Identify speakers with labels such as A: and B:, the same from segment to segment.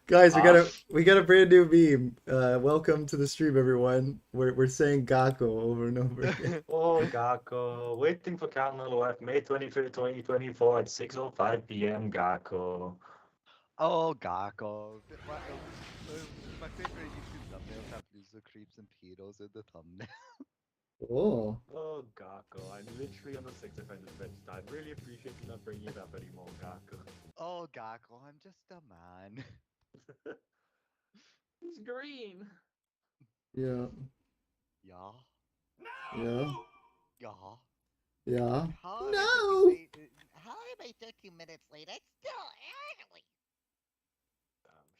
A: Guys,
B: Uh,
A: we got a brand new meme. Welcome to the stream, everyone. We're saying Gakko over and over again.
B: oh, Gakko. Waiting for Cardinal Left, May 25th, 2024 at 6:05 p.m. Gakko.
C: Oh, Gakko. My favorite YouTube thumbnails have loser creeps and pedos in the thumbnail.
A: Oh,
B: Oh, Gakko. I'm literally on the sex offenders register. I'd really appreciate you not bringing it up anymore, Gakko.
C: Oh, Gakko, I'm just a man.
B: It's green.
A: yeah,
C: Yeah,
A: yeah,
C: yeah.
A: yeah.
C: How am I 30
A: No!
C: late? How am I 30 minutes late? It's still early.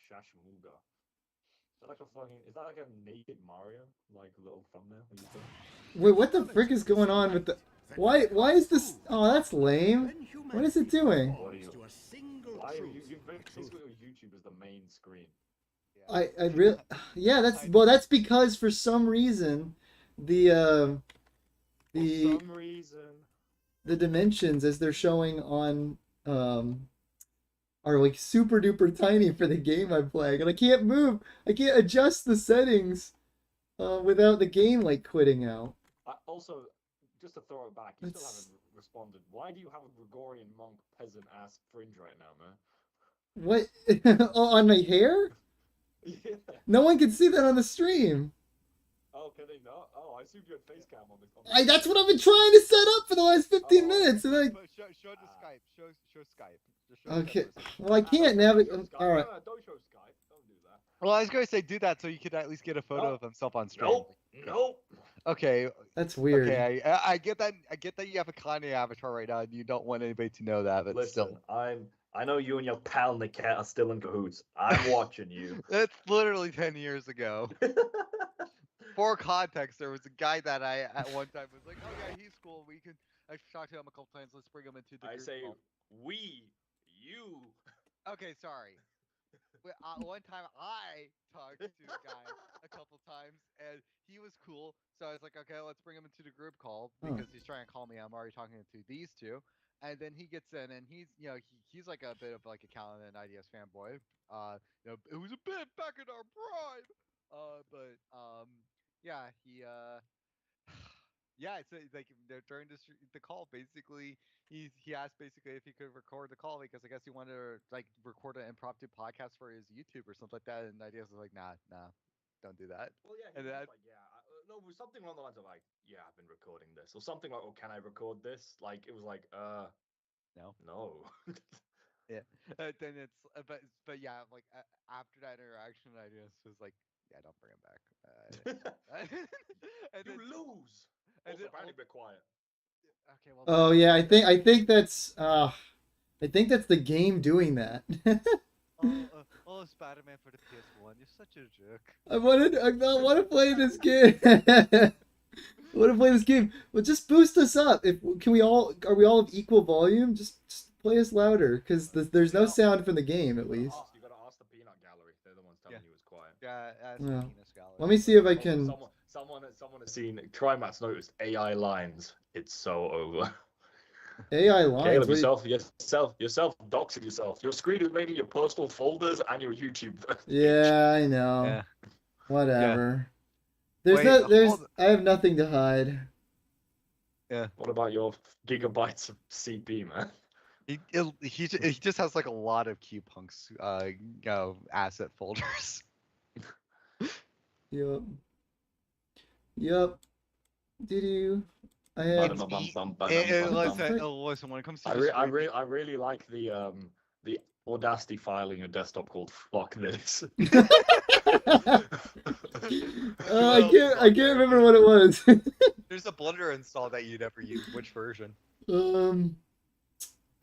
B: Shashmuga. Is that like a naked Mario? Like little thumbnail?
A: Wait, what the frick is going on with the... Why is this... Oh, that's lame. What is it doing?
B: What are you? Why are you basically your YouTube is the main screen.
A: I really... Yeah, that's because for some reason, the,
B: For
A: the,
B: some reason.
A: the dimensions as they're showing on, are like super duper tiny for the game I'm playing, and I can't move. I can't adjust the settings without the game like quitting out.
B: Also, just to throw it back, you still
A: It's
B: haven't responded. Why do you have a Gregorian monk peasant ass fringe right now, man?
A: what oh, on my hair?
B: Yeah.
A: No one can see that on the stream.
B: Oh, can they not? Oh, I assumed you had face cam on the.
A: That's what I've been trying to set up for the last 15
B: Oh.
A: minutes, and I.
C: But show the Skype. Show Skype. Just show
A: Okay,
C: Skype.
A: well I can't navigate. All right.
B: Don't show Skype. Don't do that.
C: Well, I was going to say do that so you could at least get a photo of himself on stream.
B: Nope. Nope.
C: Okay.
A: That's weird.
C: Okay, I get that. I get that you have a Kanye avatar right now, and you don't want anybody to know that. But
B: Listen,
C: still,
B: I know you and your pal Niket are still in cahoots. I'm watching you.
C: it's literally 10 years ago. For context, there was a guy that I at one time was like, "Oh yeah, he's cool. We can." I talked to him a couple times. Let's bring him into the
B: I
C: group
B: say
C: call."
B: you.
C: Okay, sorry. One time I talked to the guy a couple times, and he was cool. So I was like, "Okay, let's bring him into the group call because he's trying to call me. I'm already talking to these two." And then he gets in, and he's like a bit of like a Callan and IDS fanboy. It was a bit back in our prime. But yeah, yeah, it's like during the call, basically, he asked basically if he could record the call because I guess he wanted to like record an impromptu podcast for his YouTube or something like that. And ideas was like, nah, don't do that.
B: Well, yeah, he
C: And
B: was
C: then
B: just like, yeah, no, it was something along the lines of like, yeah, I've been recording this, or something like, oh, can I record this? Like, it was like,
C: no,
B: no.
C: yeah. Then but yeah, like after that interaction, ideas was like, yeah, don't bring him back. And
B: You
C: then
B: lose.
C: and
B: Also,
C: then
B: apparently, be quiet.
C: okay, well,
A: Oh yeah, I think that's the game doing that.
C: Spider-Man for the PS1, you're such a jerk.
A: I want to play this game. I want to play this game. Well, just boost us up. If can we all are we all of equal volume? Just play us louder because there's no sound from the game at least.
B: You gotta ask the peanut gallery. They're the ones telling
C: Yeah.
B: you it's quiet.
C: Yeah, as
A: Yeah.
C: penis gallery.
A: Let me see if I
B: Also,
A: can.
B: someone has seen. Trimat's noticed AI lines. It's so over.
A: AI lines.
B: Caleb,
A: What do you-
B: yourself, doxing yourself. Your screen is mainly your personal folders and your YouTube.
A: Yeah, I know.
C: Yeah.
A: Whatever. I have nothing to hide.
C: Yeah.
B: What about your gigabytes of CP, man?
C: He just has like a lot of QPunks asset folders.
A: Yup. Yup. Did you? I have.
C: Listen, when it comes to
B: I really like the Audacity file in your desktop called "fuck this."
A: I can't remember what it was.
C: There's a Blender install that you never use. Which version?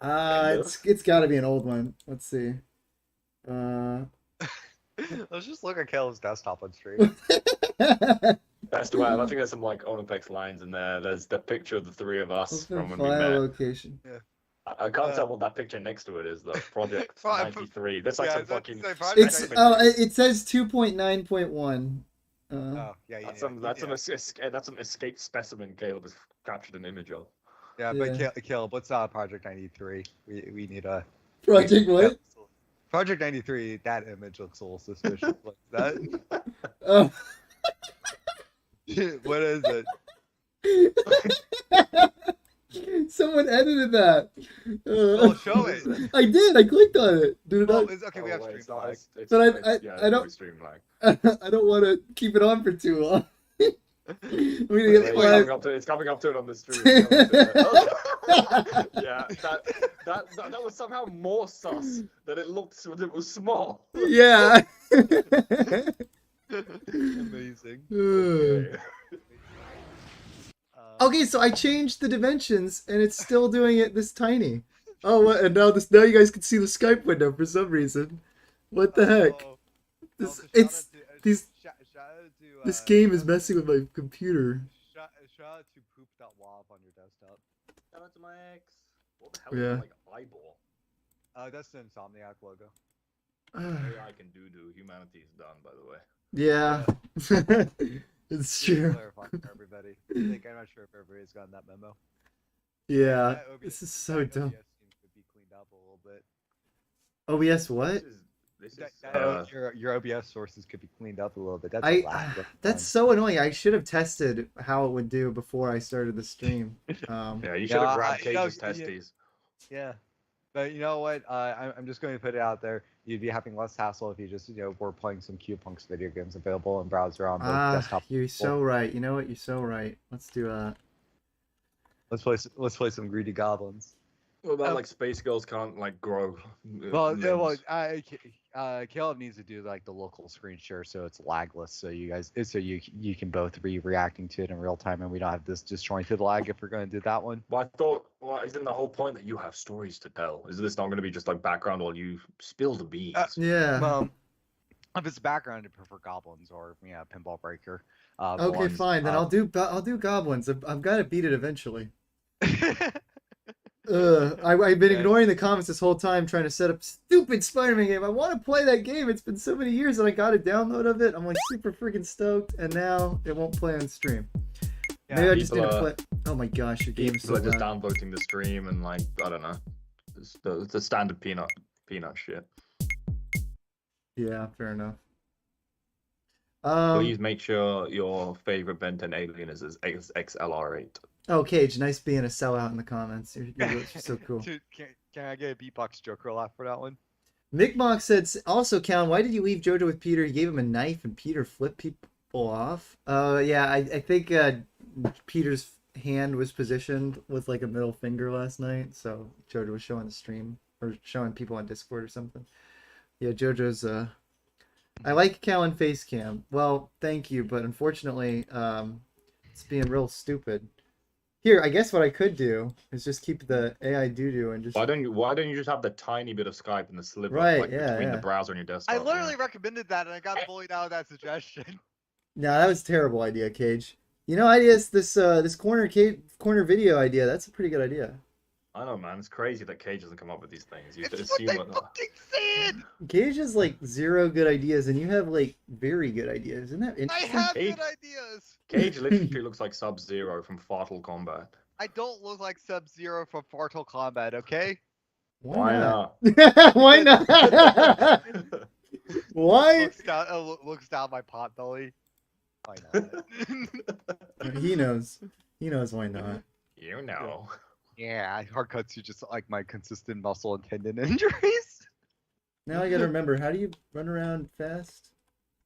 A: It's got to be an old one. Let's see.
C: Let's just look at Caleb's desktop on stream.
B: That's why I think there's some like Onopex lines in there. There's the picture of the three of us
A: Open
B: from when we
A: file
B: met.
A: location.
C: Yeah.
B: I can't tell what that picture next to it is though. Project 93. That's like some fucking.
A: It says 2.9.1.
C: Oh yeah,
B: That's an escaped specimen Caleb has captured an image of.
C: Yeah, but Caleb, what's Project 93? We need a
A: Project what?
C: Project 93, that image looks a little suspicious. What's that?
A: Oh.
C: What is it?
A: Someone edited that.
C: Well, show it.
A: I did. I clicked on it. Dude,
C: Well, okay, we have stream
B: it's not-
C: flag.
B: it's-
A: But
B: yeah,
A: I don't-
B: it's stream lag.
A: I don't want to keep it on for too long. I'm gonna
B: Wait,
A: get
B: it's
A: flagged.
B: coming up to it on the stream. It's coming to it. Oh. Yeah, that was somehow more sus that it looked when it was small.
A: Yeah.
C: Amazing.
B: Okay.
A: Okay, so I changed the dimensions and it's still doing it this tiny. Oh, what? And now you guys can see the Skype window for some reason. What the heck? This game is messing with my computer.
C: Shout out to poop.wav on your desktop.
B: Shout out to my ex. What the hell
A: Yeah.
B: is like eyeball?
C: That's the Insomniac logo.
B: AI can do humanity is done, by the way.
A: Yeah. It's
C: Just to
A: true.
C: clarify for everybody. I'm not sure if everybody's gotten that memo.
A: Yeah.
C: That OBS
A: This is so
C: that
A: dumb.
C: OBS seems to be cleaned up a little bit.
A: OBS what?
B: This is
C: Your OBS sources could be cleaned up a little bit. That's
A: That's so annoying. I should have tested how it would do before I started the stream.
B: Yeah, you should have grabbed Cage's testes.
C: Yeah. But you know what? I'm just going to put it out there. You'd be having less hassle if you just, were playing some Q-Punks video games available in browser on the desktop.
A: You're so right. You know what? You're so right. Let's do that.
C: Let's play some greedy goblins.
B: What about like Space Girls can't like grow?
C: Caleb needs to do like the local screen share so it's lagless, so you can both be reacting to it in real time, and we don't have this disjointed lag if we're going to do that one.
B: Well, I thought, isn't the whole point that you have stories to tell? Is this not going to be just like background while you spill the beans?
A: Yeah.
C: Well, if it's background, I prefer goblins or Pinball Breaker.
A: Okay, fine. Then I'll do goblins. I've got to beat it eventually. I've been ignoring the comments this whole time trying to set up stupid Spider-Man game. I want to play that game. It's been so many years that I got a download of it. I'm like super freaking stoked, and now it won't play on stream.
C: Yeah,
A: Maybe I just need to play. Oh my gosh, your game is so
B: People are just
A: loud.
B: downvoting the stream and like I don't know, the standard peanut shit.
A: Yeah, fair enough.
B: Please make sure your favorite Ben 10 alien is XLR8.
A: Oh, Cage, nice being a sellout in the comments. You're so cool.
C: Dude, can I get a beatbox Joker laugh for that one?
A: Mick said, also, Callan, why did you leave Jojo with Peter? You gave him a knife and Peter flipped people off? Yeah, I think Peter's hand was positioned with like a middle finger last night, so Jojo was showing the stream, or showing people on Discord or something. Yeah, Jojo's, I like Callan face cam. Well, thank you, but unfortunately, it's being real stupid. Here, I guess what I could do is just keep the AI doo-doo and just...
B: Why don't you just have the tiny bit of Skype in the sliver between the browser and your desktop?
C: I literally recommended that, and I got bullied out of that suggestion.
A: No, that was a terrible idea, Cage. You know, ideas, this corner video idea, that's a pretty good idea.
B: I know, man. It's crazy that Cage doesn't come up with these things. You
C: It's
B: assume
C: what they fucking said!
A: Cage has like 0 good ideas, and you have like very good ideas. Isn't that
C: I
A: interesting?
C: have
B: Cage-
C: good ideas!
B: Cage literally looks like Sub-Zero from Fatal Kombat.
C: I don't look like Sub-Zero from Mortal Kombat, okay?
B: Why not?
A: Why not? Why?
C: Looks down my pot belly. Why not?
A: He knows. He knows why not.
B: You know.
C: Yeah, hard cuts you just like my consistent muscle and tendon injuries.
A: Now I gotta remember, how do you run around fast?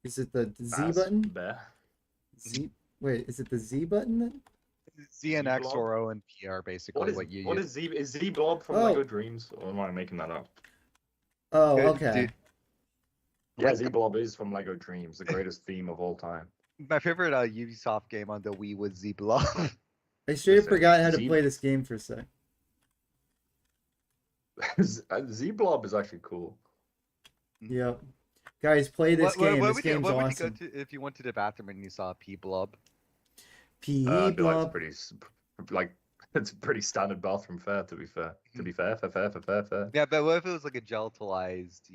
A: Is it the Z button?
B: Bear.
A: Z. Wait, is it the Z button then?
C: Z and X or O and P are basically what you use.
B: Is Z? Is Z Blob from Lego Dreams, or am I making that up?
A: Oh, okay.
B: Yeah, Z Blob is from Lego Dreams, the greatest theme of all time.
C: My favorite Ubisoft game on the Wii was Z Blob.
A: I straight up
B: Listen,
A: forgot how to
B: Z-
A: play this game for a sec.
B: Z Blob is actually cool.
A: Yep. Guys, play this game. This game's
C: what would
A: awesome.
C: you go to if you went to the bathroom and you saw a P Blob?
A: PE
B: I feel like
A: blob.
B: it's a pretty standard bathroom fare. To be fair, fair.
C: Yeah, but what if it was like a gelatilized,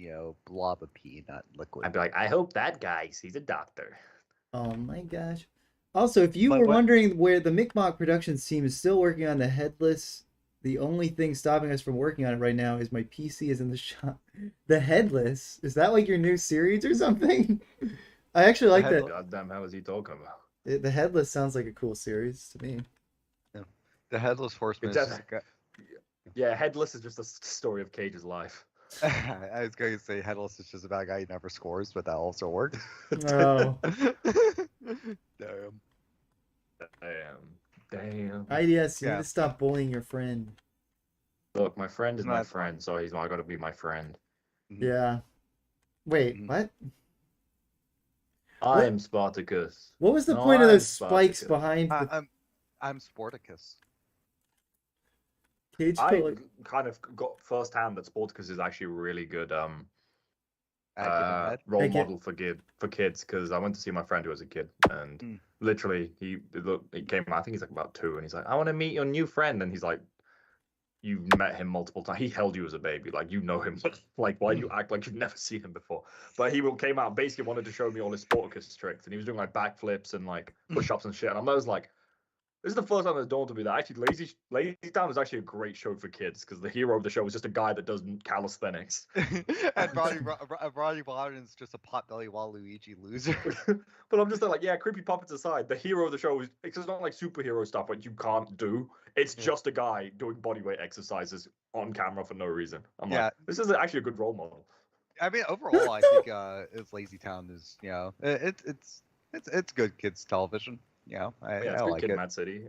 C: blob of pee, not liquid?
B: I'd be like, I hope that guy sees a doctor.
A: Oh my gosh. Also, if you
C: But
A: were
C: what-
A: wondering where the Micmac Productions team is still working on the headless The only thing stopping us from working on it right now is my PC is in the shop. The Headless, is that like your new series or something? I actually like that.
B: Goddamn, how is he talking about?
A: The Headless sounds like a cool series to me.
C: Yeah. The Headless Horseman.
B: Yeah, Headless is just a story of Cage's life.
C: I was going to say Headless is just about a guy who never scores, but that also worked.
A: Oh.
C: Damn.
B: Damn.
A: IDS, you need to stop bullying your friend.
B: Look, my friend is my friend, so he's not got to be my friend.
A: Yeah. Wait, what?
B: I am Spartacus.
A: What was the point of those spikes behind the...
C: I'm Sporticus.
A: Cage
B: I kind of got firsthand that Sporticus is actually a really good role model for kids, because I went to see my friend who was a kid, and literally he came. I think he's like about 2, and he's like, "I want to meet your new friend," and he's like, "You've met him multiple times. He held you as a baby. Like, you know him. Like, why do you act like you've never seen him before?" But he came out, basically wanted to show me all his Sporticus tricks, and he was doing like backflips and like push-ups and shit. And I was like, this is the first time it's dawned on me that actually Lazy Town is actually a great show for kids, because the hero of the show is just a guy that does calisthenics.
C: And Roddy Barton's just a potbelly Waluigi loser.
B: But I'm just like, yeah, creepy puppets aside, the hero of the show it's not like superhero stuff like you can't do. It's just a guy doing bodyweight exercises on camera for no reason. I'm like, this is actually a good role model.
C: I mean, overall, I think Lazy Town is, it's good kids television. I like it.
B: Mad City,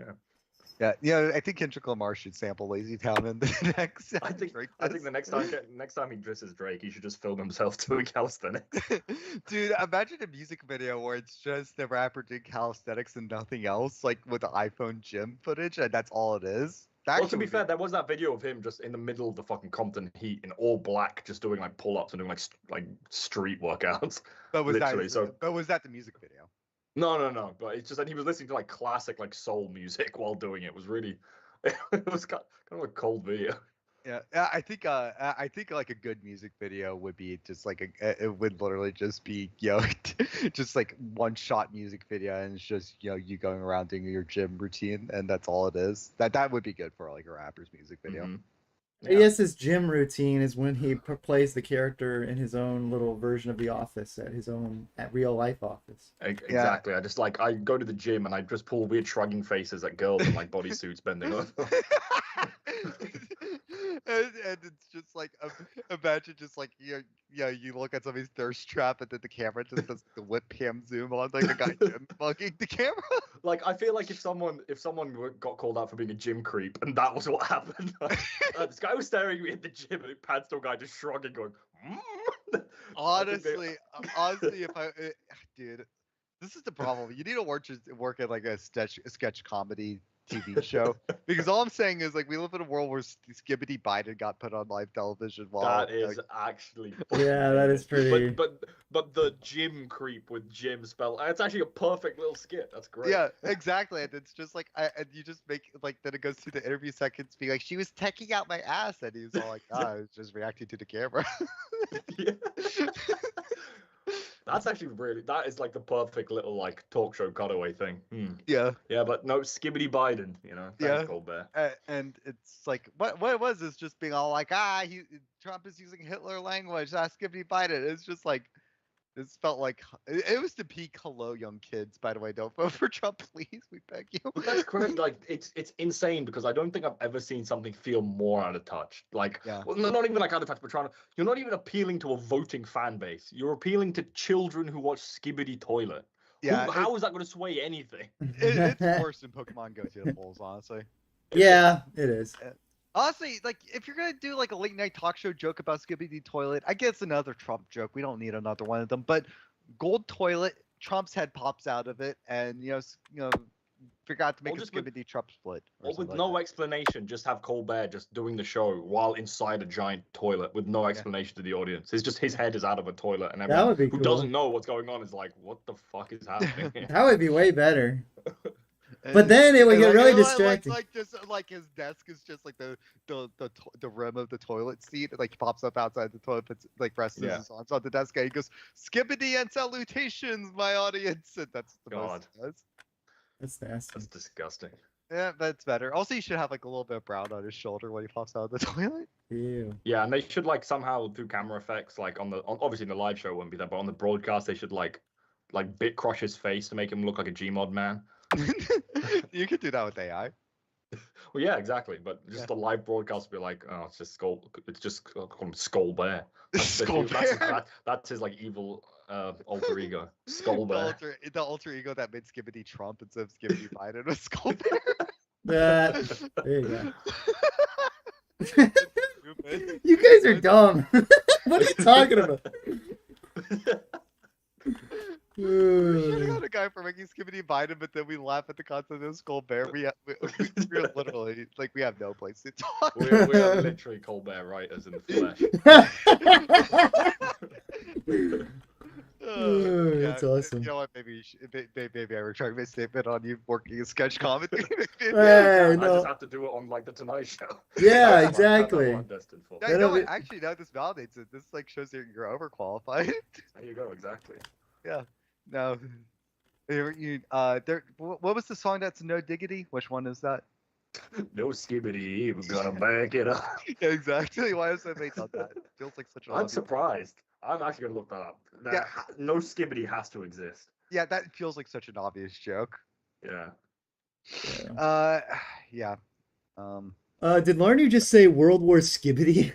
C: I think Kendrick Lamar should sample Lazy Town in the next.
B: I think the next time he dresses Drake, he should just film himself doing calisthenics.
C: Dude, imagine a music video where it's just the rapper doing calisthenics and nothing else, like with the iPhone gym footage, and that's all it is.
B: Well, to be fair, there was that video of him just in the middle of the fucking Compton heat in all black, just doing like pull-ups and doing like street workouts.
C: But was
B: literally,
C: was that the music video?
B: No. But it's just that he was listening to like classic like soul music while doing it. It was really, it was kind of a cold video.
C: Yeah, I think like a good music video would be just like it would literally just be just like one shot music video, and it's just you going around doing your gym routine, and that's all it is. That would be good for like a rapper's music video.
A: Mm-hmm. Yeah. I guess his gym routine is when he plays the character in his own little version of The Office at real life office.
B: Exactly. Yeah. I go to the gym and I just pull weird shrugging faces at girls in like bodysuits bending over.
C: And it's just like, imagine just like you look at somebody's thirst trap, and then the camera just does the whip cam zoom on like the guy gym bugging the camera.
B: Like, I feel like if someone got called out for being a gym creep and that was what happened, this guy was staring at me in the gym and it pans to a guy just shrugging, going,
C: Honestly, dude, this is the problem. You need to work at like a sketch comedy TV show, because all I'm saying is like we live in a world where Skibbity Biden got put on live television.
B: That is actually
A: that is pretty.
B: But the gym creep with Jim spelled, it's actually a perfect little skit. That's great.
C: Yeah, exactly. And it's just like and you just make like then it goes through the interview seconds being like, she was taking out my ass, and he's all like, I was just reacting to the camera.
B: That's actually that is like the perfect little like talk show cutaway thing.
C: Yeah,
B: but no, Skibbity Biden, thanks, Colbert.
C: And it's like what it was is just being all like, Trump is using Hitler language. Skibbity Biden. It's just like, it felt like it was the peak. Hello, young kids. By the way, don't vote for Trump, please. We beg you.
B: But that's correct. Like, it's insane, because I don't think I've ever seen something feel more out of touch. Like, well, not even like out of touch, but you're not even appealing to a voting fan base. You're appealing to children who watch Skibbity Toilet. Yeah. How is that going to sway anything?
C: It's worse than Pokemon Go to the polls, honestly.
A: Yeah, it is.
C: Honestly, like, if you're gonna do like a late night talk show joke about Skibbity Toilet, I guess another Trump joke. We don't need another one of them. But gold toilet, Trump's head pops out of it, and forgot to make a Skibbity Trump split.
B: Or with no explanation, just have Colbert just doing the show while inside a giant toilet with no explanation to the audience. It's just his head is out of a toilet, and everyone who doesn't know what's going on is like, what the fuck is happening?
A: That would be way better. But then it would get really distracting.
C: Like his desk is just like the rim of the toilet seat. It like pops up outside the toilet, puts like rests his arms on the desk, and he goes, "Skibbity and salutations, my audience." And that's the most it does.
A: That's nasty.
B: That's disgusting.
C: Yeah, that's better. Also, you should have like a little bit of brown on his shoulder when he pops out of the toilet.
A: Ew.
B: Yeah, and they should like somehow do camera effects like obviously in the live show won't be there, but on the broadcast they should like bit crush his face to make him look like a Gmod man.
C: You could do that with AI.
B: Well, yeah, exactly. But just the live broadcast would be like, oh, it's just call him Skull Bear.
C: Skull Bear.
B: That's his like evil alter ego, Skull Bear.
C: The alter ego that made Skibbity Trump instead of Skibbity Biden was Skull Bear.
A: There you go. You guys are dumb. What are you talking about?
C: We should have got a guy for making Skibbity Biden, but then we laugh at the concept of Skull Bear. We're literally like we have no place to talk.
B: We are literally Colbert writers in the flesh.
A: That's awesome.
C: You know what? Maybe maybe I retract my statement on you working a sketch comedy.
A: Hey,
B: I
A: no.
B: just have to do it on like the Tonight Show.
A: Yeah,
B: That's
A: exactly.
B: what I'm destined for.
C: Yeah,
A: That'll
C: you know what?
A: be-
C: Actually, now this validates it. This like shows that you're overqualified.
B: There you go, exactly.
C: No. What was the song that's No Diggity? Which one is that?
B: No skibbity, we're gonna back it up.
C: Exactly. Why has somebody done that? It feels like such an
B: I'm
C: obvious-
B: surprised. I'm actually gonna look that up. No skibbity has to exist.
C: Yeah, that feels like such an obvious joke.
B: Yeah.
C: Yeah.
A: Did Larny just say World War Skibbity?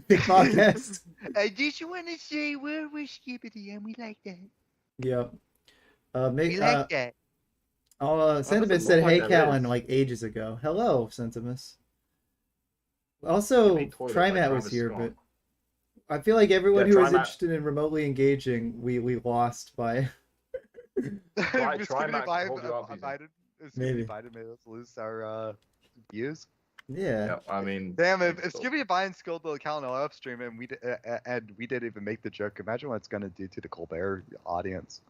A: Big podcast.
C: I just want to say we're Skibbity and we like that.
A: Yep.
C: We like that.
A: Sentimus
B: look
A: said,
B: like
A: "Hey,
B: that
A: Callan,"
B: is?
A: like ages ago. Hello, Sentimus. Also,
B: made toilets
A: Trimat
B: like
A: was
B: Travis
A: here,
B: Scott.
A: but I feel like everyone
B: Yeah,
A: who was
B: Trimat-
A: interested in remotely engaging, we lost by.
B: Try
C: Skibbity
B: Mac to
C: Biden-
B: hold you up, easy.
C: Skibbity
A: Maybe.
C: Biden made us lose our views.
A: Yeah.
B: Yeah, I mean.
C: Damn, if
B: so-
C: Skibbity Biden skilled the account on upstream and we didn't even make the joke, imagine what it's gonna do to the Colbert audience.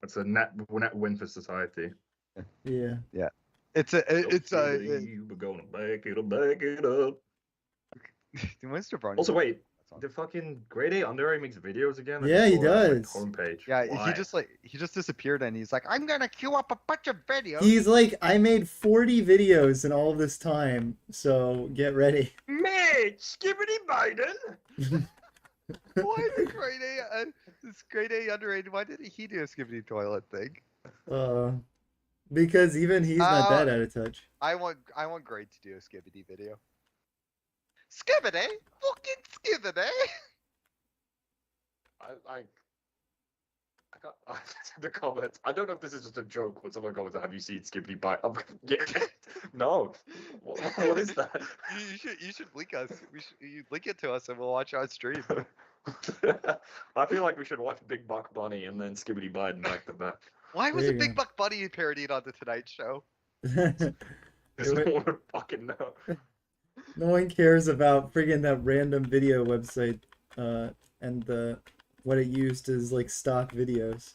B: It's a net win for society.
A: Yeah.
C: It's
B: We're gonna back it up.
C: Mr. Brony.
B: Also, wait, the fucking Grade A Underage makes videos again. I
A: Yeah,
B: just
A: he
B: saw it on, like,
A: does.
B: homepage.
C: Yeah,
B: Why?
C: he just disappeared and he's like, I'm gonna queue up a bunch of videos.
A: He's like, I made 40 videos in all of this time, so get ready.
B: Mate, Skibbity Biden.
C: Why is this grade A underrated? Why didn't he do a Skibbity toilet thing?
A: Because even he's not that out of touch.
C: I want Grade to do a Skibbity video. Skibbity, fucking Skibbity.
B: I got the comments. I don't know if this is just a joke, but someone comments, "Have you seen Skibbity Biden?" No. What is that?
C: You should link us. You link it to us and we'll watch our stream.
B: I feel like we should watch Big Buck Bunny and then Skibbity Biden back to back.
C: Why was
A: There
C: a
A: you
C: Big
A: go.
C: Buck Bunny parodied on the Tonight Show?
B: Because no one would fucking know.
A: No one cares about friggin' that random video website and what it used as like stock videos.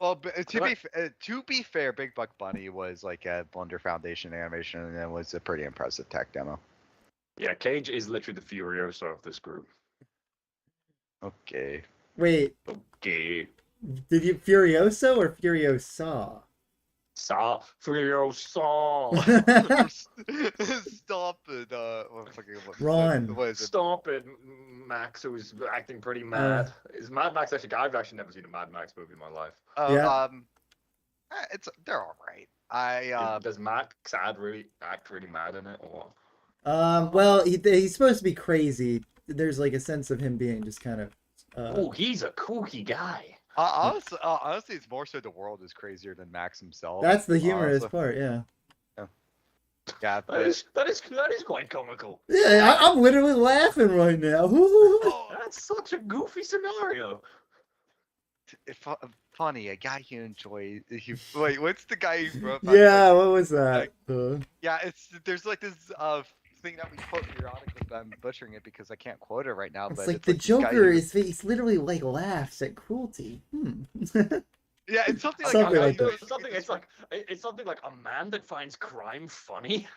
C: Well, to be fair, Big Buck Bunny was like a Blunder Foundation animation, and it was a pretty impressive tech demo.
B: Yeah, Cage is literally the Furiosa of this group.
C: Okay.
A: Wait,
B: Okay.
A: did you Furioso or Furiosa?
B: Stop. Furiosa.
C: Stop it. What
A: Ron.
C: is it?
B: Stop it, Max, who's acting pretty mad. Is Mad Max actually? I've actually never seen a Mad Max movie in my life.
A: Yeah.
C: They're all right.
B: Does Max act really mad in it, or what?
A: Well, he's supposed to be crazy. There's like a sense of him being just kind of.
B: Oh, he's a kooky guy.
C: Honestly, it's more so the world is crazier than Max himself.
A: That's the humorous
C: honestly.
A: part, yeah.
C: Yeah,
B: That is quite comical.
A: Yeah, I'm literally laughing right now.
B: That's such a goofy scenario.
C: funny. A guy who enjoys. Wait, what's the guy who wrote?
A: Yeah, what was that?
C: Yeah, there's like this thing that we quote periodically, but I'm butchering it because I can't quote it right now.
A: It's
C: but
A: like
C: it's
A: the
C: this guy
A: Joker
C: who-
A: he's literally like laughs at cruelty.
C: Yeah, it's something like
A: Something
C: that.
A: like that.
B: It's something like a man that finds crime funny.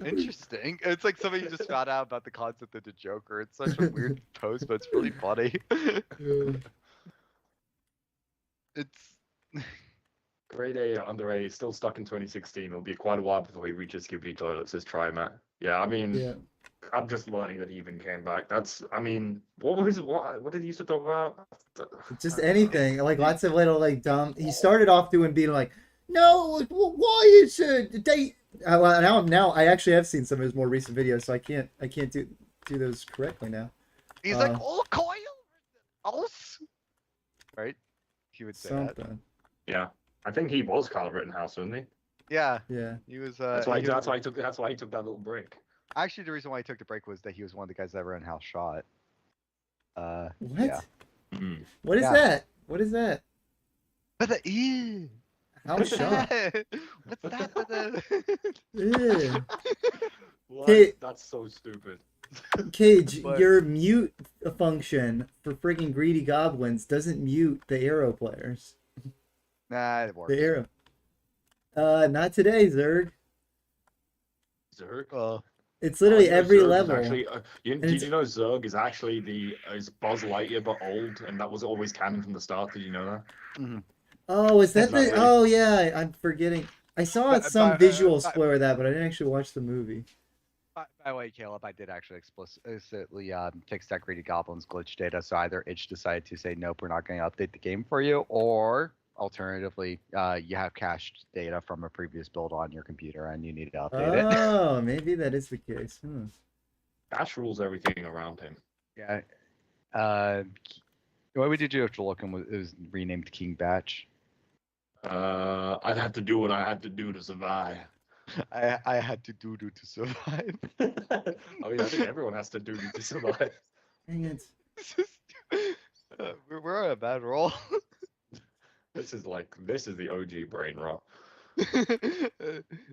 C: Interesting. It's like somebody who just found out about the concept of the Joker. It's such a weird post, but it's really funny. It's
B: Grade A under A, still stuck in 2016. It'll be quite a while before he reaches Ghibli toilets. Says Trimat. Yeah, I mean,
A: Yeah.
B: I'm just learning that he even came back. That's, I mean, what did he used to talk about?
A: Just anything, like lots of little like dumb. He started off being like, no, like, why is they? Well, now I actually have seen some of his more recent videos, so I can't do those correctly now.
C: He's like, oh, coil, else, right? He would say that.
A: Something.
B: Yeah, I think he was Carl Rittenhouse, wasn't he?
C: Yeah,
A: Yeah.
C: he was.
B: That's why he took that little break.
C: Actually, the reason why he took the break was that he was one of the guys that ran House Shot.
A: What?
C: Yeah.
A: What is
C: Yeah.
A: that? What is that?
C: But the ew.
A: How
C: What's
A: shot?
C: that? What's that? But the...
A: Ew.
B: What?
A: Hey.
B: That's so stupid.
A: Cage,
C: But-
A: your mute function for freaking greedy goblins doesn't mute the arrow players.
C: Nah, it works.
A: The arrow. Not today, Zerg.
B: Zerg.
C: Well,
A: It's literally
B: You know
A: every
B: Zerg is
A: level.
B: Actually,
A: And
B: did
A: it's-
B: you know Zerg is actually is Buzz Lightyear but old, and that was always canon from the start? Did you know that?
A: Oh, is that
B: That's
A: the?
B: not
A: Oh yeah, I'm forgetting. I saw
C: But-
A: some
C: but,
A: visual
C: but-
A: spoiler of that, but I didn't actually watch the movie.
C: by the way, Caleb, I did actually explicitly fix that greedy goblins glitch data. So either itch decided to say nope, we're not going to update the game for you, or alternatively, you have cached data from a previous build on your computer and you need to update it.
A: Oh, maybe that is the case.
B: Ash rules everything around him.
C: Yeah. What would you do if Jolokin was renamed King Batch?
B: I'd have to do what I had to do to survive.
C: I had to do to survive.
B: I mean, I think everyone has to do to survive.
A: Dang it.
C: We're on a bad roll.
B: This is the OG brain rot.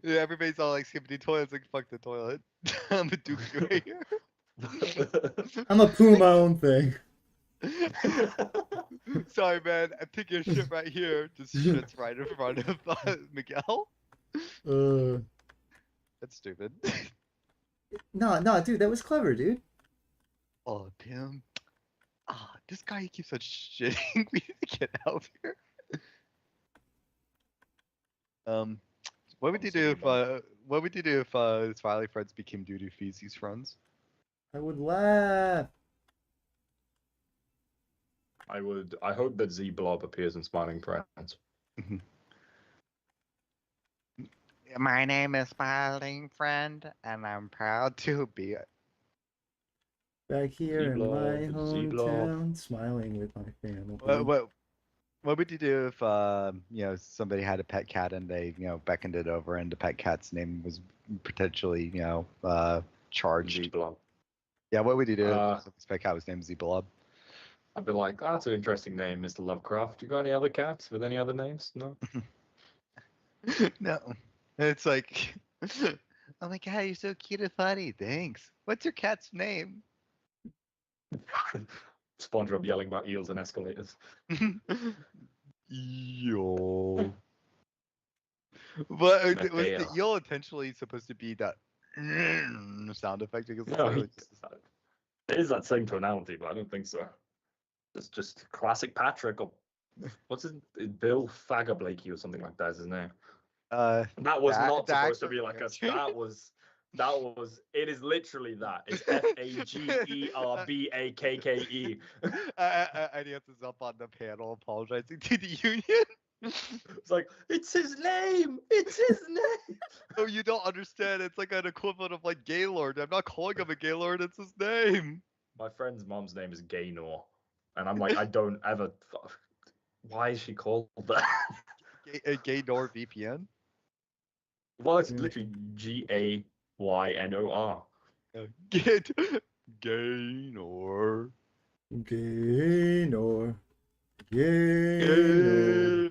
C: Yeah, everybody's all like skipping toilets, like fuck the toilet. I'm a Duke right here.
A: I'm a poo my own thing.
C: Sorry, man. I'm taking a shit right here. Just shit's right in front of Miguel. That's stupid.
A: No, dude, that was clever, dude.
C: Oh, Tim. This guy keeps on shitting. We need to get out of here. What would you do if his Smiley friends became Doo Doo Feces friends?
A: I would laugh.
B: I hope that Z Blob appears in Smiling Friends.
C: My name is Smiling Friend, and I'm proud to be it.
A: Back here in my
B: Z-Blob.
A: hometown, smiling with my family.
C: What would you do if somebody had a pet cat and they beckoned it over and the pet cat's name was potentially charged?
B: Z Blob.
C: Yeah, what would you do if this pet cat was named Z-Blob?
B: I'd be like, oh, that's an interesting name, Mr. Lovecraft. You got any other cats with any other names? No.
C: No. It's like, oh my god, you're so cute and funny. Thanks. What's your cat's name?
B: SpongeBob yelling about eels and escalators.
C: Yo. But was the
B: Mateo.
C: eel intentionally supposed to be that sound effect? Because it's
B: No,
C: literally
B: it is that same tonality, but I don't think so. It's just classic Patrick, or what's his Bill Fagger Blakey or something like that is his name. That was not
C: the
B: supposed to
C: actor-
B: be like a. That was. It is literally that. It's FAGERBAKKE.
C: Adios is up on the panel apologizing to the union.
B: It's like, it's his name. It's his name.
C: Oh, you don't understand. It's like an equivalent of like Gaylord. I'm not calling him a Gaylord. It's his name.
B: My friend's mom's name is Gaynor, and I'm like, I don't ever. Why is she called that?
C: Gaynor VPN.
B: Well, it's literally GAYNOR.
C: Get Gaynor.
A: Gaynor.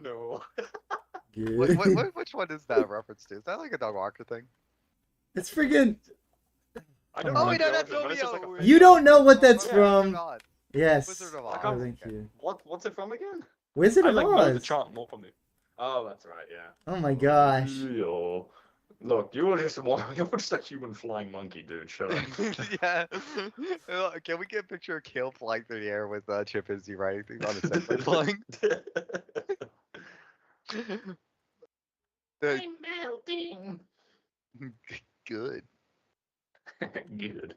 B: Gaynor.
C: Which one is that a reference to? Is that like a Dog Walker thing?
A: It's friggin'.
B: I don't
A: Oh,
B: know.
A: wait,
C: no, that's
B: but it's just like a
C: Romeo.
B: fake-
A: You don't know what that's
C: Okay,
A: from.
C: God.
A: Yes.
C: Wizard of
A: Oh,
C: Oz.
A: thank you.
B: What's it from again?
A: Wizard
B: I
A: of
B: like know the
A: Oz.
B: chant more from the. Oh, that's right. Yeah.
A: Oh my gosh.
B: Yo. Look, you're just a human flying monkey, dude. Shut up.
C: Yeah. Can we get a picture of Kale flying through the air with Chimpanzee riding on a separate flying?
B: I'm melting.
C: Good.
B: Good.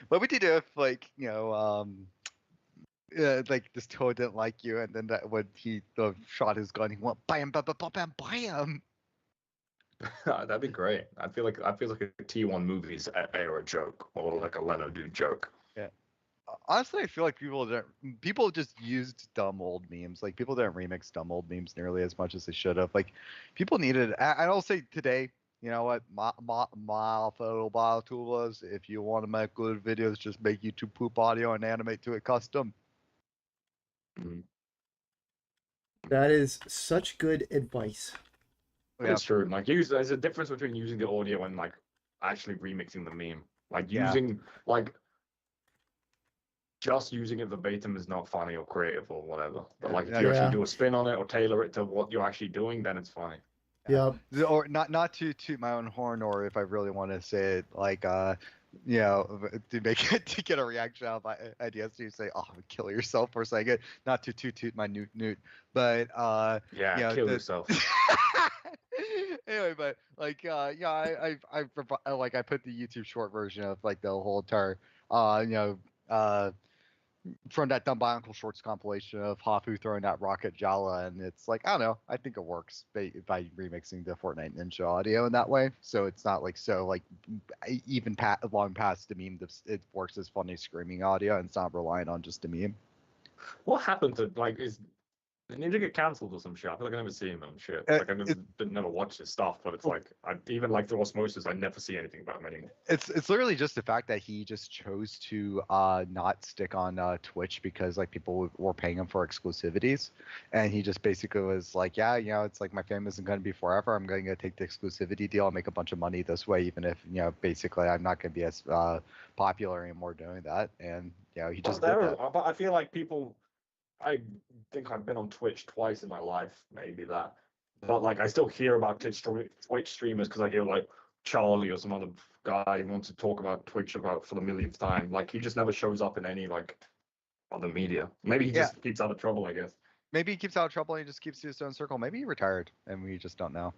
C: What would you do if, like, like this toad didn't like you, and then that when he shot his gun, he went bam, bam, bam, bam, bam.
B: That'd be great. I feel like a T1 movies era joke or like a Leno dude joke.
C: Yeah. Honestly, I feel like people just used dumb old memes. Like people didn't remix dumb old memes nearly as much as they should have. Like people needed. I'll say today. You know what? My fellow biotubers, if you want to make good videos, just make YouTube poop audio and animate to it custom.
B: Mm.
A: That is such good advice.
C: Yeah.
B: It's true. Like there's a difference between using the audio and like actually remixing the meme. Like
C: Yeah.
B: using like just using it verbatim is not funny or creative or whatever. But like if you
A: Yeah.
B: actually do a spin on it or tailor it to what you're actually doing, then it's funny.
A: Yeah.
C: Or not to toot my own horn, or if I really want to say it, like you know, to make it to get a reaction out of my ideas, you say, "Oh, kill yourself" for saying it. Not to toot my newt, but
B: Yeah,
C: you know,
B: kill yourself.
C: Anyway, but like yeah, like I put the YouTube short version of like the whole entire from that Dumb Bionicle Shorts compilation of Hafu throwing that rocket Jala, and it's like, I don't know, I think it works by remixing the Fortnite Ninja audio in that way, so it's not like so like even long past the meme. It works as funny screaming audio, and it's not reliant on just a meme.
B: What happened to like did Ninja get cancelled or some shit? I feel like I never see him on shit. Like I never watched his stuff, but it's like I even like through osmosis, I never see anything about him anymore.
C: It's literally just the fact that he just chose to not stick on Twitch because like people were paying him for exclusivities, and he just basically was like, yeah, you know, it's like my fame isn't going to be forever. I'm going to take the exclusivity deal and make a bunch of money this way, even if, you know, basically I'm not going to be as popular anymore doing that. And you know, he just did that.
B: But I feel like people. I think I've been on Twitch twice in my life, maybe that. But like, I still hear about Twitch streamers because I hear like Charlie or some other guy wants to talk about Twitch about for the millionth time. Like, he just never shows up in any like other media. Maybe he just keeps out of trouble, I guess.
C: Maybe he keeps out of trouble and he just keeps to his own circle. Maybe he retired and we just don't know.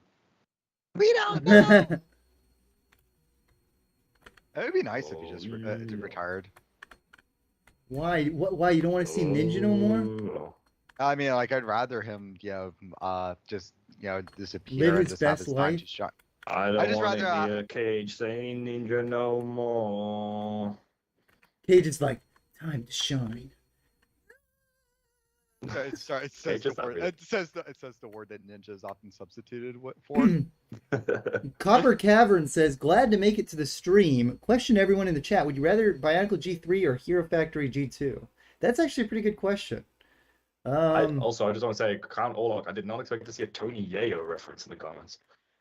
C: We don't know. It would be nice if he just retired.
A: Why? Why you don't want to see Ninja no more?
C: I mean, like I'd rather him, you know, just disappear
A: Live
C: and
A: his
C: just have
A: best
C: his time
A: life.
C: to shine.
B: I don't
C: just
B: want to
C: rather,
B: be a cage saying Ninja no more.
A: Cage is like, time to shine.
C: It says
B: just
C: the word.
B: that
C: It says the word that Ninja is often substituted for.
A: Copper Cavern says, glad to make it to the stream. Question everyone in the chat. Would you rather Bionicle G3 or Hero Factory G2? That's actually a pretty good question.
B: I just want to say, I did not expect to see a Tony Yayo reference in the comments.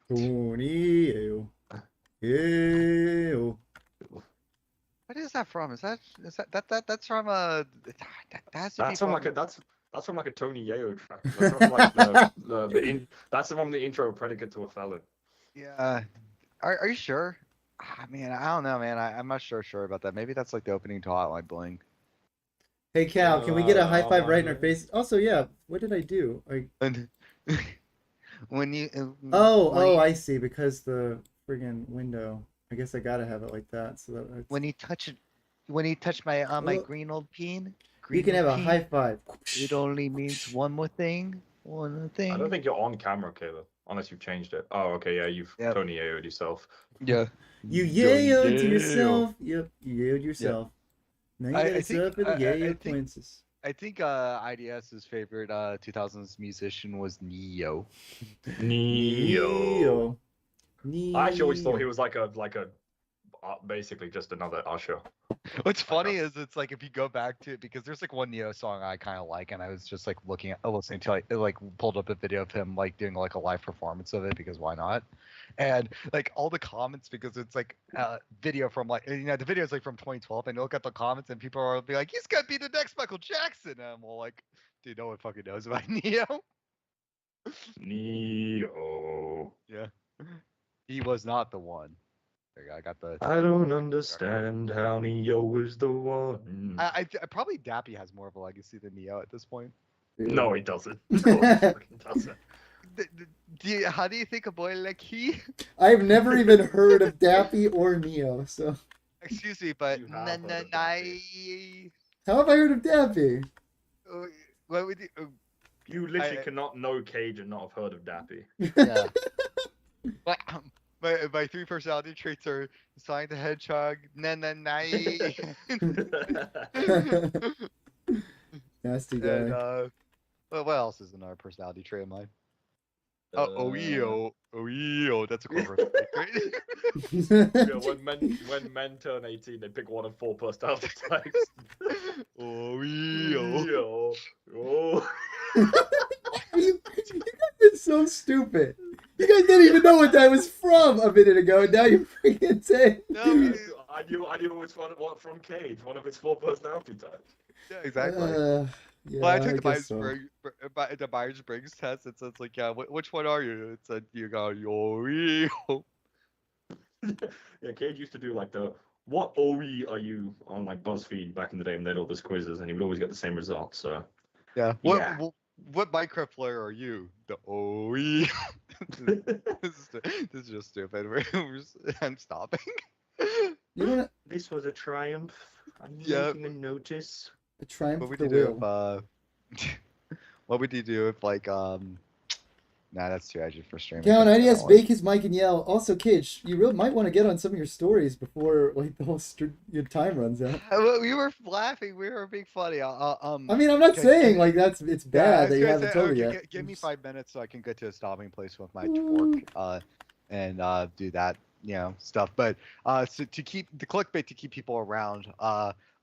A: Tony Yayo.
C: What is that from? Is that's from a?
B: That's from like a Tony Yayo track. That's from like that's from the intro predicate to a felon.
C: Yeah. Are you sure? I mean, I don't know, man. I'm not sure about that. Maybe that's like the opening to Hotline Bling.
A: Hey Cal, can we get a high five right in our face? Also, yeah. What did I do?
C: When you.
A: I see. Because the friggin' window. I guess I gotta have it like that. So that
C: when you touch my my green old peen.
A: You can have a high five.
C: It only means one more thing. One more thing.
B: I don't think you're on camera, Caleb, unless you've changed it. Oh, okay, yeah, you've Tony Yayo'd yourself.
C: Yeah.
A: You yayoed to yourself. Yep, you yayoed yourself. Now you gotta set for the yayo princess.
C: I think IDS's favorite 2000s musician was Neo.
B: Neo. I actually always thought he was like a basically just another Usher.
C: What's funny is it's like if you go back to it, because there's like one Neo song I kind of like, and I was just like listening to it, like pulled up a video of him like doing like a live performance of it because why not? And like all the comments, because it's like a video from like, you know, the video is like from 2012, and you look at the comments and people are be like, he's gonna be the next Michael Jackson, and I'm all like, dude, no one fucking knows about Neo.
B: Neo.
C: Yeah, he was not the one. I got the.
B: I don't understand how Neo is the one.
C: I probably Dappy has more of a legacy than Neo at this point.
B: No, he doesn't. No, he fucking doesn't.
C: how do you think a boy like he?
A: I've never even heard of Dappy or Neo, so
C: Excuse me, but
B: You have heard of Dappy.
A: how have I heard of Dappy?
C: What would you?
B: You literally cannot know Cage and not have heard of Dappy.
C: Yeah. My three personality traits are Sonic the Hedgehog, Nanai,
A: Nasty guy.
C: and what else is another personality trait of mine? Oeo, that's a cool personality trait.
B: Yeah, when men turn 18, they pick one of 4 personality types.
C: Oeo.
B: Oh.
A: You guys are so stupid. You guys didn't even know what that was from a minute ago, and now you're freaking saying.
C: No,
B: I knew it was from Cage, one of his 4 personality types.
C: yeah, exactly.
A: Yeah,
C: Well, I took
A: the
C: the Myers-Briggs test. It's like, yeah, which one are you? It said you got Oeo.
B: Yeah, Cage used to do like the what OE are you on like BuzzFeed back in the day, and they had all those quizzes, and he would always get the same results. So
C: Yeah.
B: Yeah.
C: What Minecraft player are you? The Oeo. This is just stupid. I'm stopping.
A: You know what?
B: this was a triumph. I'm
C: Yeah.
B: making a notice.
A: A triumph
C: What would
A: the
C: you do
A: will.
C: if what would you do if like nah, that's too edgy for streaming.
A: Count
C: things, I
A: IDS
C: don't
A: bake his mic and yell. Also, Kidge, you really might want to get on some of your stories before like the whole your time runs out.
C: We were laughing. We were being funny.
A: I mean, I'm not saying like it's bad that you haven't told me yet.
C: Give me
A: Just-
C: 5 minutes so I can get to a stopping place with my torque, and do that, stuff. But so to keep the clickbait to keep people around,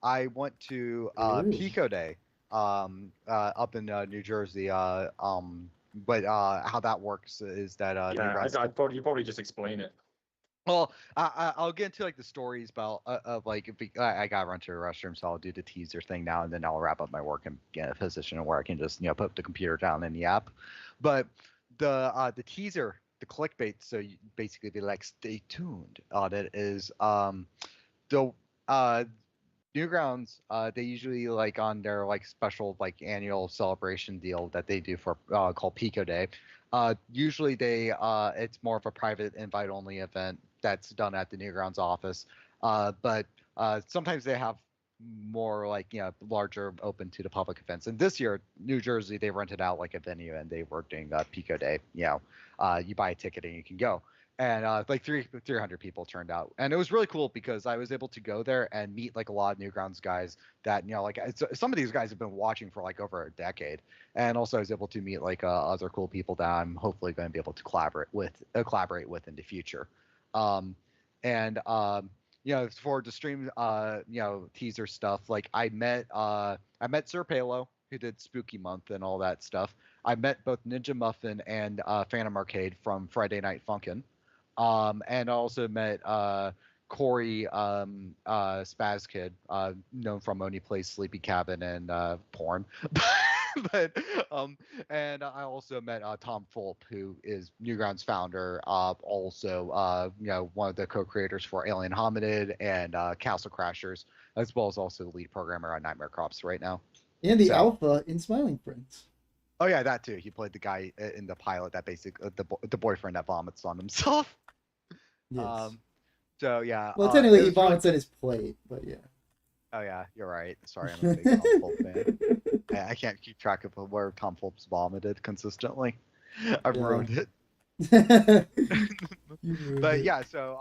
C: I went to
A: Ooh.
C: Pico Day, up in New Jersey. But how that works is that
B: You probably just explain it.
C: well, I'll get into like the stories about of like I got to run to the restroom, so I'll do the teaser thing now, and then I'll wrap up my work and get in a position where I can just put the computer down in the app. But the teaser, the clickbait, so you basically be like, stay tuned. That is the Newgrounds, they usually like on their like special like annual celebration deal that they do for called Pico Day. Usually they it's more of a private invite only event that's done at the Newgrounds office. But sometimes they have more like larger open to the public events. And this year, New Jersey, they rented out like a venue and they were doing Pico Day. You buy a ticket and you can go. And like 300 people turned out, and it was really cool because I was able to go there and meet like a lot of Newgrounds guys that like some of these guys have been watching for like over a decade, and also I was able to meet like other cool people that I'm hopefully going to be able to collaborate with in the future. And for the stream teaser stuff, like I met Sir Palo, who did Spooky Month and all that stuff. I met both Ninja Muffin and Phantom Arcade from Friday Night Funkin'. And I also met Corey Spaz Kid, known from Only Plays Sleepy Cabin and porn. but and I also met Tom Fulp, who is Newgrounds founder, also one of the co-creators for Alien Hominid and Castle Crashers, as well as also the lead programmer on Nightmare Crops right now.
A: And the alpha in Smiling Friends.
C: Oh yeah, that too. He played the guy in the pilot that the boyfriend that vomits on himself.
A: Yes.
C: So yeah.
A: Well, technically, he vomits on his plate, but yeah.
C: Oh yeah, you're right. Sorry, I'm a big Tom Fulp fan. I can't keep track of where Tom Fulp's vomited consistently. I've ruined it. But yeah, so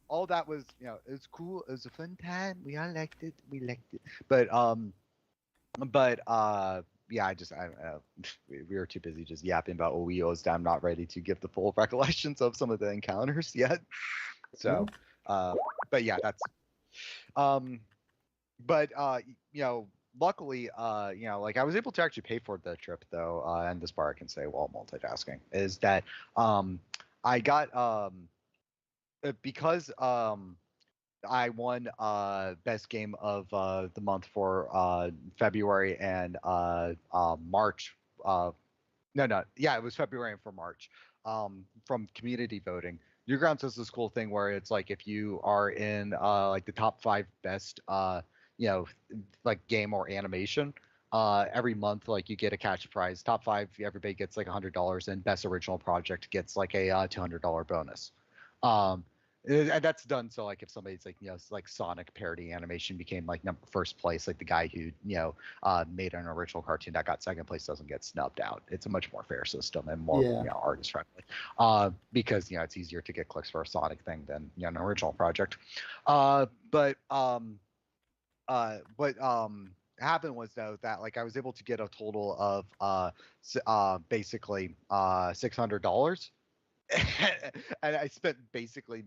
C: all that was it was cool. It was a fun time. We all liked it. But yeah, we were too busy just yapping about OEOs that I'm not ready to give the full recollections of some of the encounters yet. So, but yeah, that's, but luckily, like I was able to actually pay for the trip though, and this part I can say while multitasking is that I got because I won best game of the month for February and March. It was February and for March from community voting. Newgrounds does this cool thing where it's like if you are in like the top 5 best like game or animation,
D: every month, like you get a cash prize. Top 5, everybody gets like $100, and best original project gets like a $200 bonus. And that's done so like if somebody's like like Sonic parody animation became like first place, like the guy who made an original cartoon that got second place doesn't get snubbed out. It's a much more fair system and more artist friendly, because it's easier to get clicks for a Sonic thing than an original project. But what happened was though that like I was able to get a total of basically $600. And I spent basically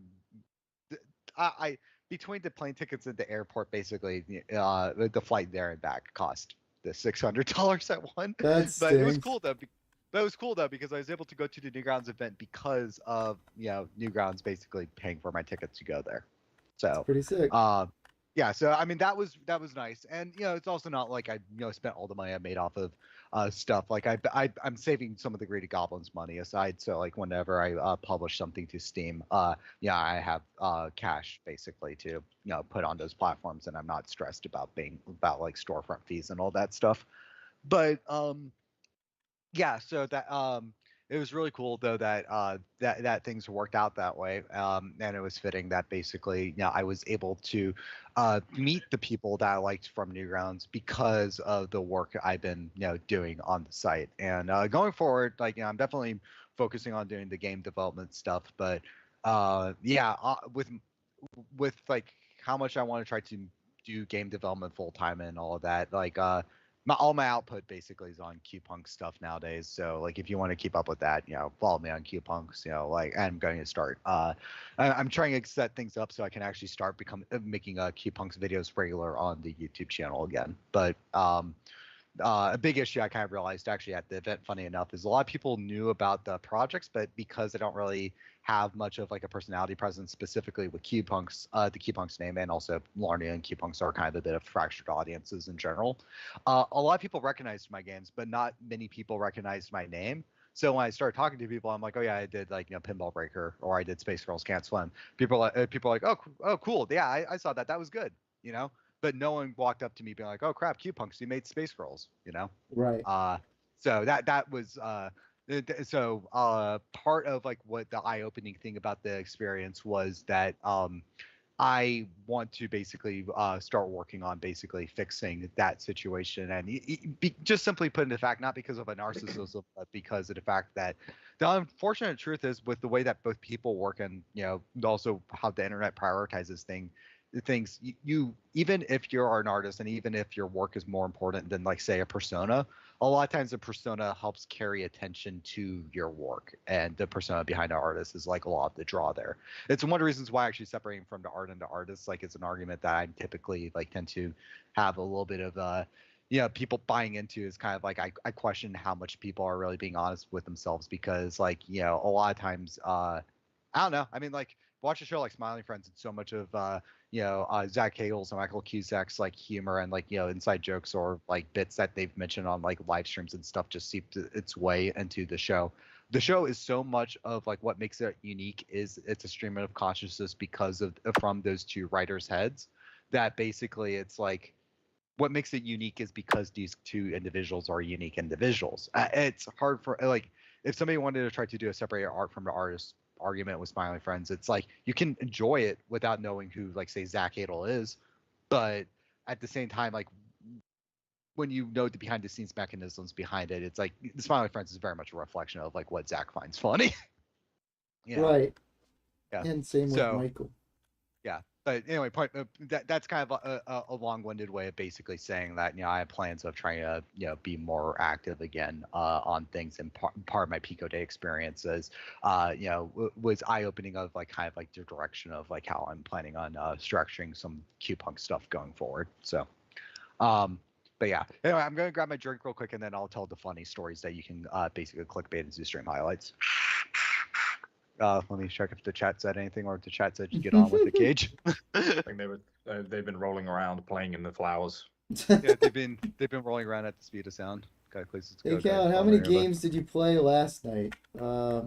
D: I between the plane tickets at the airport, basically the flight there and back cost the $600 at one. But it was cool though. But it was cool though because I was able to go to the Newgrounds event because of Newgrounds basically paying for my tickets to go there. So
A: That's pretty sick.
D: Yeah, so I mean that was nice, and it's also not like I spent all the money I made off of stuff. Like I'm saving some of the Greedy Goblins money aside, so like whenever I publish something to Steam, I have cash basically to put on those platforms, and I'm not stressed about like storefront fees and all that stuff. But yeah, so that it was really cool though that that things worked out that way, and it was fitting that basically I was able to meet the people that I liked from Newgrounds because of the work I've been doing on the site. And going forward, like I'm definitely focusing on doing the game development stuff, but with like how much I want to try to do game development full time and all of that, like all my output basically is on QPunk stuff nowadays. So like if you want to keep up with that, follow me on QPunks. Like I'm going to start. I'm trying to set things up so I can actually start making QPunks videos regular on the YouTube channel again. But a big issue I kind of realized actually at the event, funny enough, is a lot of people knew about the projects, but because they don't really have much of like a personality presence specifically with QPunks, the QPunks name, and also Larnia and QPunks are kind of a bit of fractured audiences in general. A lot of people recognized my games, but not many people recognized my name. So when I started talking to people, I'm like, oh yeah, I did like Pinball Breaker, or I did Space Girls Can't Swim. People are like, oh cool, yeah, I saw that was good, But no one walked up to me being like, "Oh crap, QPunks, you made Space Girls,"
A: Right.
D: So that was part of like what the eye-opening thing about the experience was that I want to basically start working on basically fixing that situation, and just simply put into fact, not because of a narcissism, but because of the fact that the unfortunate truth is with the way that both people work and also how the internet prioritizes things, you even if you're an artist and even if your work is more important than like say a persona, a lot of times the persona helps carry attention to your work, and the persona behind the artist is like a lot of the draw there. It's one of the reasons why actually separating from the art and the artist, like it's an argument that I typically like tend to have a little bit of people buying into, is kind of like I question how much people are really being honest with themselves, because like a lot of times I don't know, I mean like watch a show like Smiling Friends, and so much of Zach Hagel's and Michael Cusack's like humor and like inside jokes or like bits that they've mentioned on like live streams and stuff just seeped its way into the show. The show is so much of like what makes it unique is it's a stream of consciousness because of from those two writers' heads, that basically it's like what makes it unique is because these two individuals are unique individuals. It's hard for like if somebody wanted to try to do a separate art from the artist argument with Smiling Friends, it's like you can enjoy it without knowing who like say Zach Adel is, but at the same time like when you know the behind the scenes mechanisms behind it, it's like the Smiling Friends is very much a reflection of like what Zach finds funny.
A: Right.
D: Yeah.
A: And same with Michael.
D: Yeah. But anyway, that's kind of a long-winded way of basically saying that I have plans of trying to be more active again on things, and part of my Pico Day experiences was eye-opening of like kind of like the direction of like how I'm planning on structuring some QPunk stuff going forward. So, but yeah, anyway, I'm gonna grab my drink real quick and then I'll tell the funny stories that you can basically clickbait into stream highlights. Let me check if the chat said anything, or if the chat said you get on with the cage.
B: I think they've been rolling around playing in the flowers.
D: Yeah, they've been rolling around at the speed of sound. Okay, please.
A: Hey, Cal, how many games did you play last night? I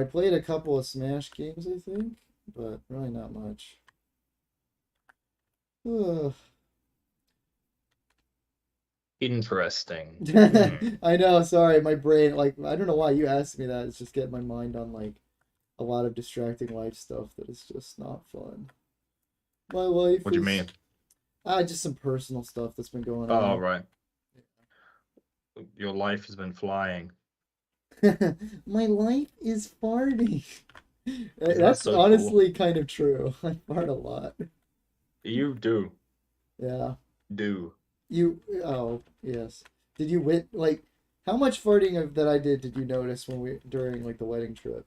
A: played a couple of Smash games, I think, but really not much.
B: Interesting. Hmm.
A: I know, sorry, my brain, like, I don't know why you asked me that. It's just getting my mind on, like, a lot of distracting life stuff that is just not fun. My life
B: What do you
A: is...
B: mean?
A: Just some personal stuff that's been going
B: Oh,
A: on.
B: right. Your life has been flying.
A: My life is farting.
B: that
A: That's
B: so cool?
A: honestly kind of true. I fart a lot.
B: You do.
A: Yeah.
B: Do.
A: Oh, yes. Did you like, how much farting that I did you notice during, like, the wedding trip?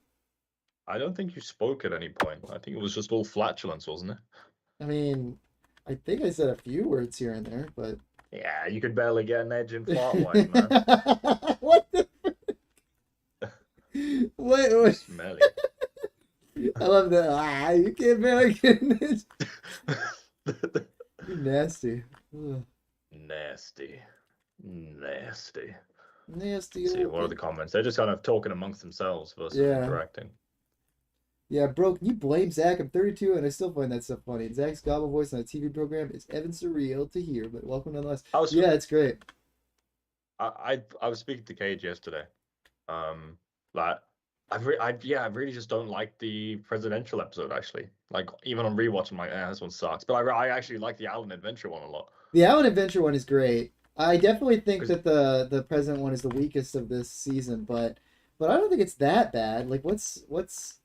B: I don't think you spoke at any point. I think it was just all flatulence, wasn't it?
A: I mean, I think I said a few words here and there, but...
B: Yeah, you could barely get an edge in fart-wise, man.
A: What the what?
B: Smelly.
A: I love that. You can't barely get an edge. You nasty. Ugh.
B: Nasty. Nasty.
A: Nasty.
B: Let's see,
A: old
B: what are the
A: thing.
B: comments? They're just kind of talking amongst themselves versus
A: Yeah.
B: interacting.
A: Yeah, bro, can you blame Zach? I'm 32 and I still find that stuff funny. Zach's gobble voice on a TV program is ever surreal to hear, but welcome nonetheless. Yeah, it's great.
B: I was speaking to Cage yesterday. Like I really just don't like the presidential episode actually. Like even on rewatch, I'm like, this one sucks. But I actually like the Alan Adventure one a lot.
A: The Alan Adventure one is great. I definitely think
B: 'Cause-
A: that the president one is the weakest of this season, but I don't think it's that bad. Like what's it's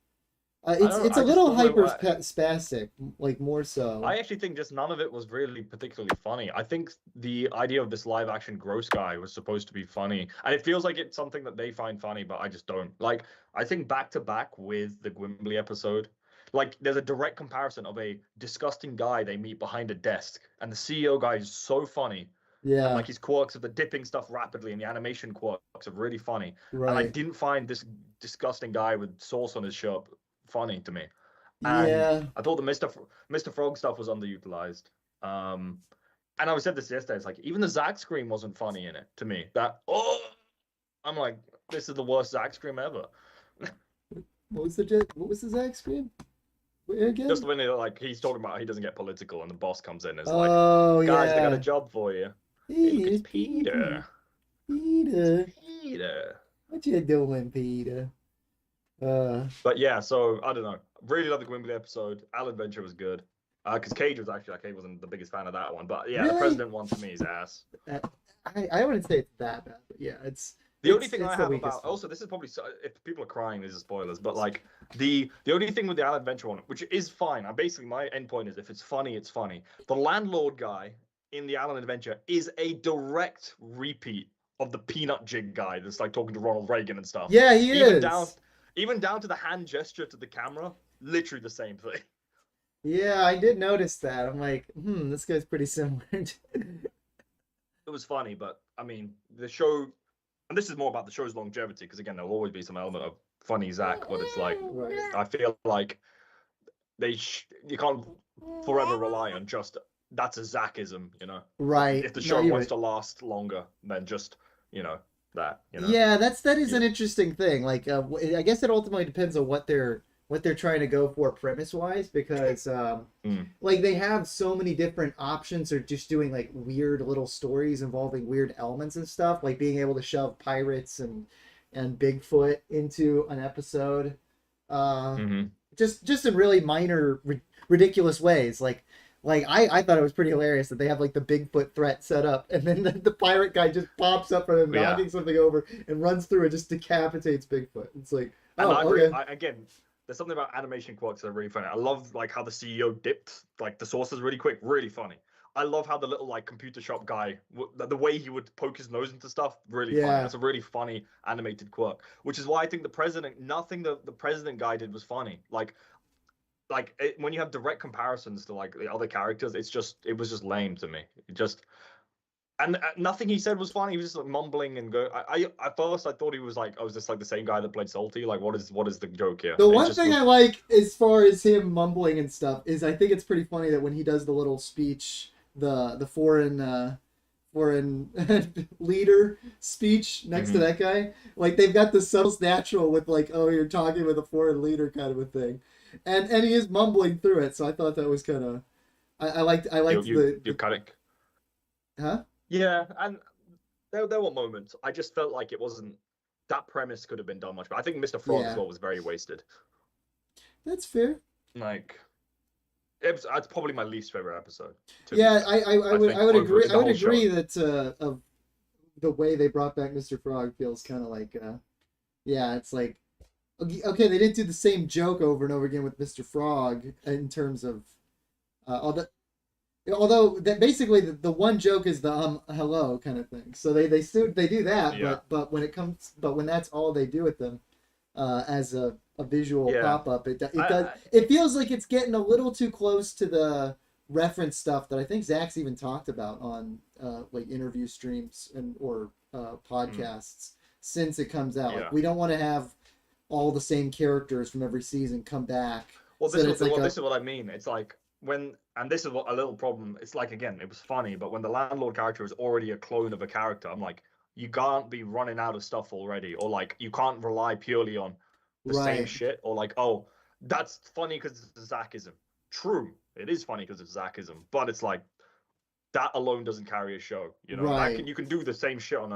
B: I
A: a little
B: just don't know
A: hyper spastic, like more so.
B: I actually think just none of it was really particularly funny. I think the idea of this live action gross guy was supposed to be funny. And it feels like it's something that they find funny, but I just don't. Like, I think back to back with the Gwimbly episode, like there's a direct comparison of a disgusting guy they meet behind a desk. And the CEO guy is so funny.
A: Yeah.
B: And like his quirks of the dipping stuff rapidly and the animation quirks are really funny.
A: Right.
B: And I didn't find this disgusting guy with sauce on his shirt funny to me. And
A: yeah.
B: I thought the Mr. Frog stuff was underutilized. And I said this yesterday. It's like even the Zack scream wasn't funny in it to me. I'm like, this is the worst Zack scream ever.
A: What was the Zack scream? Again?
B: Just when he's talking about how he doesn't get political and the boss comes in and is
A: oh,
B: like, guys,
A: yeah.
B: I got a job for you. Hey, look, it's Peter. Peter.
A: What you doing, Peter?
B: But yeah, so I don't know. Really love the Gwimbly episode. Al Adventure was good. Because Cage wasn't the biggest fan of that one. But yeah,
A: Really?
B: the president one to me is ass.
A: I wouldn't say it's that bad, but yeah, it's
B: The only thing
A: it's
B: I
A: the
B: have
A: weakest
B: about also this is probably if people are crying, these are spoilers. But like the only thing with the Al Adventure one, which is fine. Basically my end point is if it's funny, it's funny. The landlord guy in the Alan Adventure is a direct repeat of the peanut jig guy that's like talking to Ronald Reagan and stuff.
A: Yeah, he is.
B: Even down to the hand gesture to the camera, literally the same thing.
A: Yeah, I did notice that. I'm like, this guy's pretty similar.
B: It was funny, but I mean, the show, and this is more about the show's longevity, because again, there'll always be some element of funny Zach, but it's like,
A: Right.
B: I feel like you can't forever rely on just that's a Zachism, you know.
A: Right.
B: If the show wants to last longer than just that.
A: Yeah, that is an interesting thing. Like, I guess it ultimately depends on what they're trying to go for premise wise, because like they have so many different options. Or just doing like weird little stories involving weird elements and stuff, like being able to shove pirates and Bigfoot into an episode, just in really minor ridiculous ways. Like I thought it was pretty hilarious that they have like the Bigfoot threat set up, and then the pirate guy just pops up from him, knocking something over, and runs through and just decapitates Bigfoot. It's like,
B: again, there's something about animation quirks that are really funny. I love like how the CEO dipped like the sauces really quick, really funny. I love how the little like computer shop guy, the way he would poke his nose into stuff, really funny. That's a really funny animated quirk, which is why I think nothing the president guy did was funny. When you have direct comparisons to like the other characters, it was just lame to me. And nothing he said was funny. He was just like mumbling and go. At first I thought he was like, just like the same guy that played Salty. Like, what is the joke here?
A: The one thing I like as far as him mumbling and stuff is I think it's pretty funny that when he does the little speech, the foreign leader speech next to that guy, like they've got the subtle natural with like, oh, you're talking with a foreign leader kind of a thing, and he is mumbling through it. So I thought that was kind of, I liked
B: you kind of.
A: Huh?
B: Yeah, and there were moments. I just felt like it wasn't. That premise could have been done much better. I think Mr. Frog as well was very wasted.
A: That's fair.
B: Like, it's probably my least favorite episode.
A: Yeah, I would agree. I would agree
B: show.
A: that of the way they brought back Mr. Frog feels kind of like, yeah, it's like, okay, they didn't do the same joke over and over again with Mr. Frog in terms of, although that basically the one joke is the hello kind of thing. So they do that, but when that's all they do with them, as a visual pop up, it feels like it's getting a little too close to the reference stuff that I think Zach's even talked about on like interview streams or podcasts since it comes out. Like, we don't want to have all the same characters from every season come back.
B: Well, this is what I mean. It's like and this is what a little problem. It's like, again, it was funny, but when the landlord character is already a clone of a character, I'm like, you can't be running out of stuff already, or like you can't rely purely on the same shit, or like, oh, that's funny because it's a Zachism. True, it is funny because it's Zachism, but it's like that alone doesn't carry a show. You know, you can do the same shit on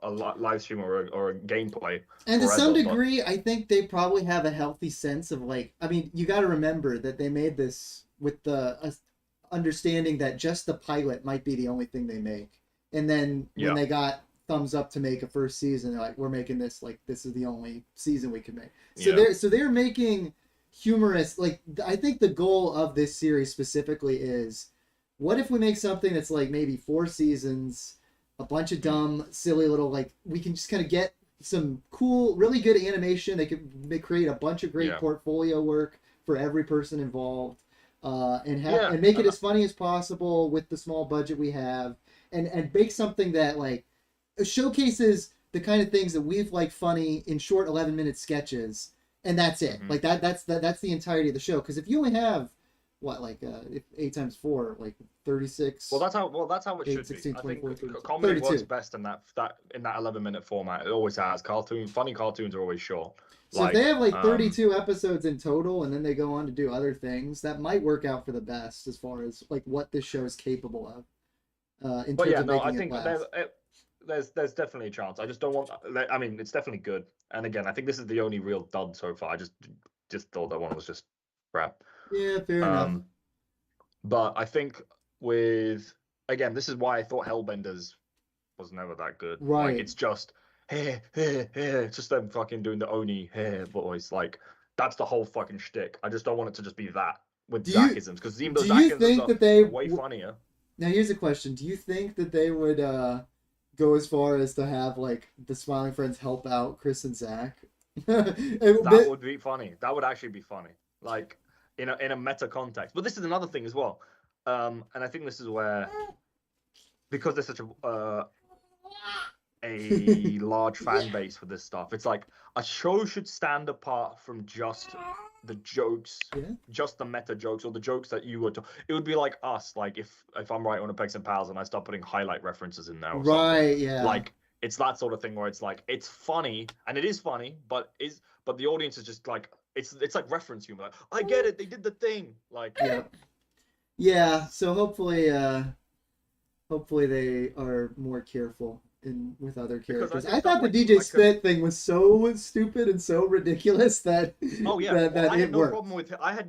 B: a live stream or a gameplay.
A: And to some degree, I think they probably have a healthy sense of like, I mean, you got to remember that they made this with the understanding that just the pilot might be the only thing they make, and then when they got thumbs up to make a first season, they're like, we're making this, like, this is the only season we can make. So they're making humorous, like, I think the goal of this series specifically is, what if we make something that's like maybe 4 seasons, a bunch of dumb, silly little, like, we can just kind of get some cool, really good animation. They could create a bunch of great portfolio work for every person involved, and make it as funny as possible with the small budget we have, and make something that like showcases the kind of things that we've like funny in short 11-minute sketches, and that's it. Like that's the entirety of the show. Because if you only have what, like, 8 times 4, like 36.
B: Well, that's how it
A: 8,
B: should
A: 16,
B: be.
A: 24,
B: I think
A: 32.
B: comedy
A: 32.
B: works best in that 11-minute format. It always has. Funny cartoons are always short.
A: So if they have like 32 episodes in total, and then they go on to do other things, that might work out for the best as far as like what this show is capable of. In terms of making it last.
B: There's definitely a chance. I just don't want. I mean, it's definitely good. And again, I think this is the only real dud so far. I just thought that one was just crap.
A: Yeah, fair enough.
B: But I think again, this is why I thought Hellbenders was never that good.
A: Right.
B: Like, it's just it's just them fucking doing the Oni voice. Like, that's the whole fucking shtick. I just don't want it to just be that with Zachisms, because even though Zachisms are way funnier.
A: Now here's a question: do you think that they would go as far as to have like the Smiling Friends help out Chris and Zach?
B: That would be funny. That would actually be funny. Like, in a meta context. But this is another thing as well. And I think this is where, because there's such a large fan base for this stuff, it's like a show should stand apart from just the jokes, just the meta jokes, or the jokes that you were it would be like us, like if I'm writing on Apex and Pals and I start putting highlight references in there or something. Like, it's that sort of thing where it's like, it's funny, and it is funny, but the audience is just like, it's like reference humor. Like, I get it, they did the thing. Like,
A: so hopefully they are more careful with other characters. I thought the DJ Spit thing was so stupid and so ridiculous that
B: I had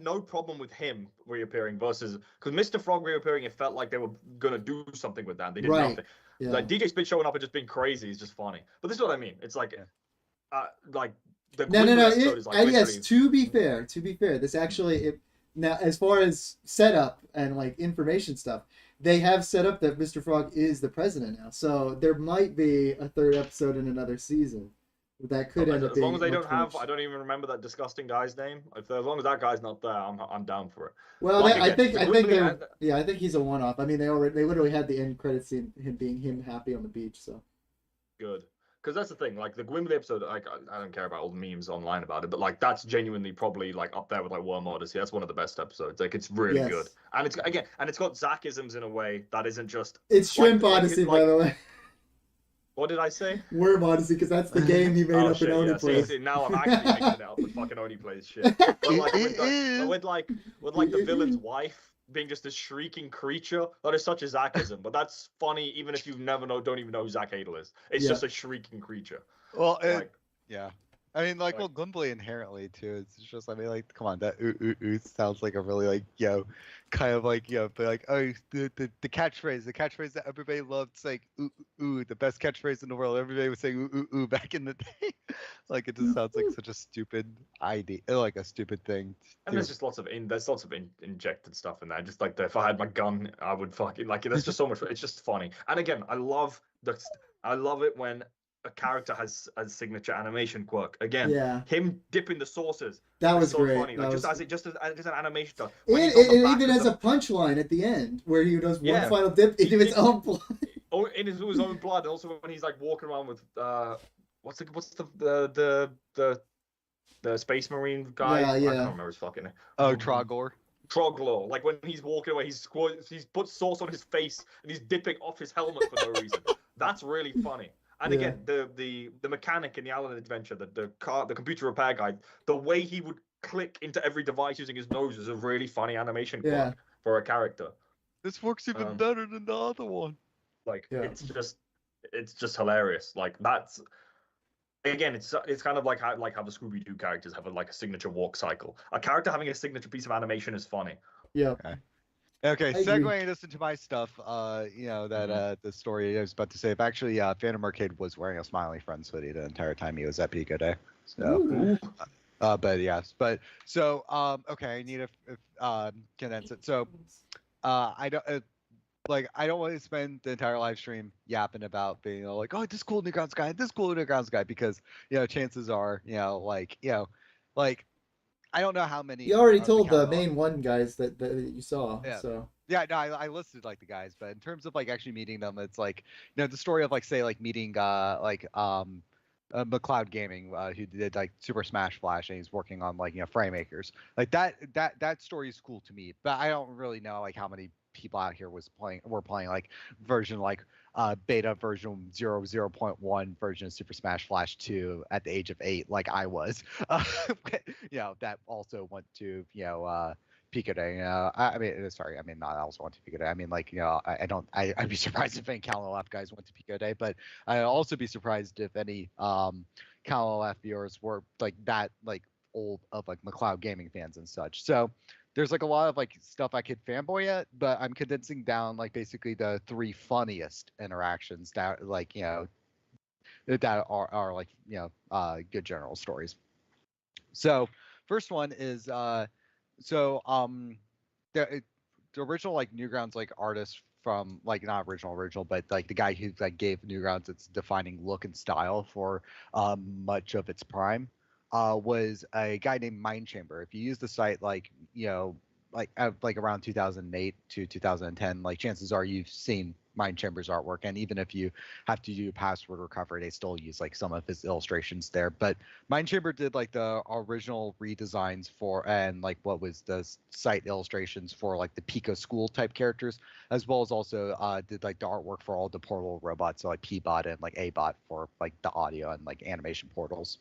B: no problem with him reappearing versus, because Mr. Frog reappearing, it felt like they were gonna do something with that. They did nothing. Like, DJ Spit showing up and just being crazy is just funny. But this is what I mean. It's like, like the episode is like,
A: yes. To be fair, this actually now, as far as setup and like information stuff, they have set up that Mr. Frog is the president now, so there might be a 3rd episode in another season. That could end up being.
B: As long as they don't have, I don't even remember that disgusting guy's name. As long as that guy's not there, I'm down for it.
A: Well, like, I think he's a one-off. I mean, they literally had the end credits scene, him happy on the beach. So
B: good, because that's the thing. Like, the Gwimbly episode, like, I don't care about all the memes online about it, but like, that's genuinely probably like up there with like Worm Odyssey. That's one of the best episodes. Like, it's really good, and it's got Zachisms in a way that isn't just.
A: It's Shrimp Odyssey, by the way.
B: What did I say?
A: Worm Odyssey, because that's the game he made up in Oni Plays.
B: See, now I'm actually mixing it up with fucking Oni Plays shit. But like, with the villain's wife, being just a shrieking creature. That is such a Zackism, but that's funny even if you don't even know who Zack Adel is. It's
A: Yeah.
B: just a shrieking creature.
D: Well,
B: Like,
D: yeah. I mean, like,
B: Like-
D: well, Glimbley inherently too. It's just, I mean, like, come on, that ooh sounds like a really like, you know, kind of like, you know, but like, oh, the catchphrase that everybody loved, it's like ooh, the best catchphrase in the world. Everybody was saying ooh back in the day. Like, it just sounds like such a stupid idea, like a stupid thing.
B: and there's just lots of injected stuff in there. Just like if I had my gun, I would fucking like it. There's just so much. It's just funny. And again, I love it when a character has a signature animation quirk. Again,
A: Yeah.
B: him dipping the sauces.
A: That
B: is
A: was
B: so
A: great.
B: funny.
A: That
B: Like
A: was...
B: just as an animation does.
A: And
B: When he's on the
A: it
B: back
A: even
B: of
A: has
B: the-
A: a punchline at the end where he does one
B: Yeah.
A: final dip into his own blood.
B: Oh, in his own blood. And also when he's like walking around with what's the Space Marine guy?
A: Yeah,
B: I
A: yeah.
B: can't remember his fucking name.
D: Oh, Trogor.
B: Troglor, like when he's walking away, he's put sauce on his face and he's dipping off his helmet for no reason. That's really funny. And
A: Yeah.
B: again, the mechanic in the Alan Adventure, the computer repair guy, the way he would click into every device using his nose is a really funny animation quirk
A: Yeah.
B: for a character.
D: This works even
B: Um,
D: better than the other one.
B: Like
A: Yeah.
B: it's just hilarious. Like that's again, it's kind of like how the Scooby Doo characters have a signature walk cycle. A character having a signature piece of animation is funny.
A: Yeah.
D: Okay,
A: I agree.
D: segueing this into my stuff, you know, that the story I was about to say, if actually Phantom Arcade was wearing a Smiley Friends hoodie the entire time he was at Pico Day. So,
A: Ooh.
D: but yes, but so, okay, I need to condense it. So, I don't, I don't want to spend the entire live stream yapping about being like, oh, this cool Newgrounds guy, because, you know, chances are, you know, I don't know how many.
A: You already
D: of
A: told the
D: catalog-
A: main one guys that you saw.
D: Yeah.
A: So
D: Yeah, no, I listed like the guys, but in terms of like actually meeting them, it's like, you know, the story of like say like meeting McLeod Gaming, who did like Super Smash Flash, and he's working on like, you know, Frame Makers. Like that story is cool to me, but I don't really know like how many people out here were playing like version beta version 0.1 version of Super Smash Flash 2 at the age of 8, like I was. You know, that also went to, you know, Pico Day. I mean, sorry, I mean, not I also went to Pico Day. I mean, like, you know, I'd be surprised if any CalOF guys went to Pico Day, but I'd also be surprised if any CalOF viewers were like that, like old of like McLeod Gaming fans and such. So there's like a lot of like stuff I could fanboy at, but I'm condensing down like basically the 3 funniest interactions that like, you know, that are like, you know, good general stories. So first one is the original like Newgrounds like artist from like not original, but like the guy who like gave Newgrounds its defining look and style for much of its prime was a guy named Mindchamber. If you use the site like, you know, like around 2008 to 2010, like chances are you've seen Mindchamber's artwork, and even if you have to do password recovery, they still use like some of his illustrations there. But Mindchamber did like the original redesigns for and like what was the site illustrations for like the Pico school type characters, as well as also did like the artwork for all the portal robots, so like P-Bot and like A-Bot for like the audio and like animation portals.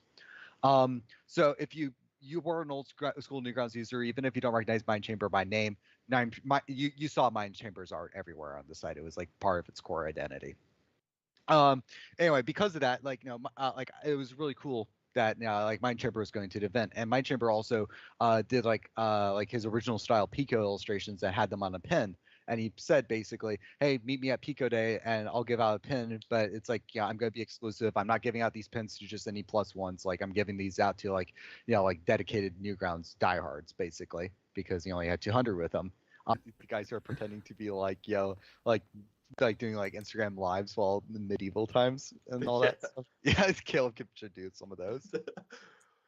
D: So if you were an old school Newgrounds user, even if you don't recognize Mindchamber by name, you saw Mindchamber's art everywhere on the site. It was like part of its core identity. Anyway, because of that, like, you know, like it was really cool that like Mindchamber was going to the event, and Mindchamber also did like his original style Pico illustrations that had them on a pin. And he said basically, hey, meet me at Pico Day and I'll give out a pin, but it's like, yeah, I'm going to be exclusive. I'm not giving out these pins to just any +1s. Like I'm giving these out to like, you know, like dedicated Newgrounds diehards basically, because he only had 200 with them. The guys are pretending to be like, you know, like doing like Instagram lives while in medieval times and all that stuff. Yeah, Caleb should do some of those.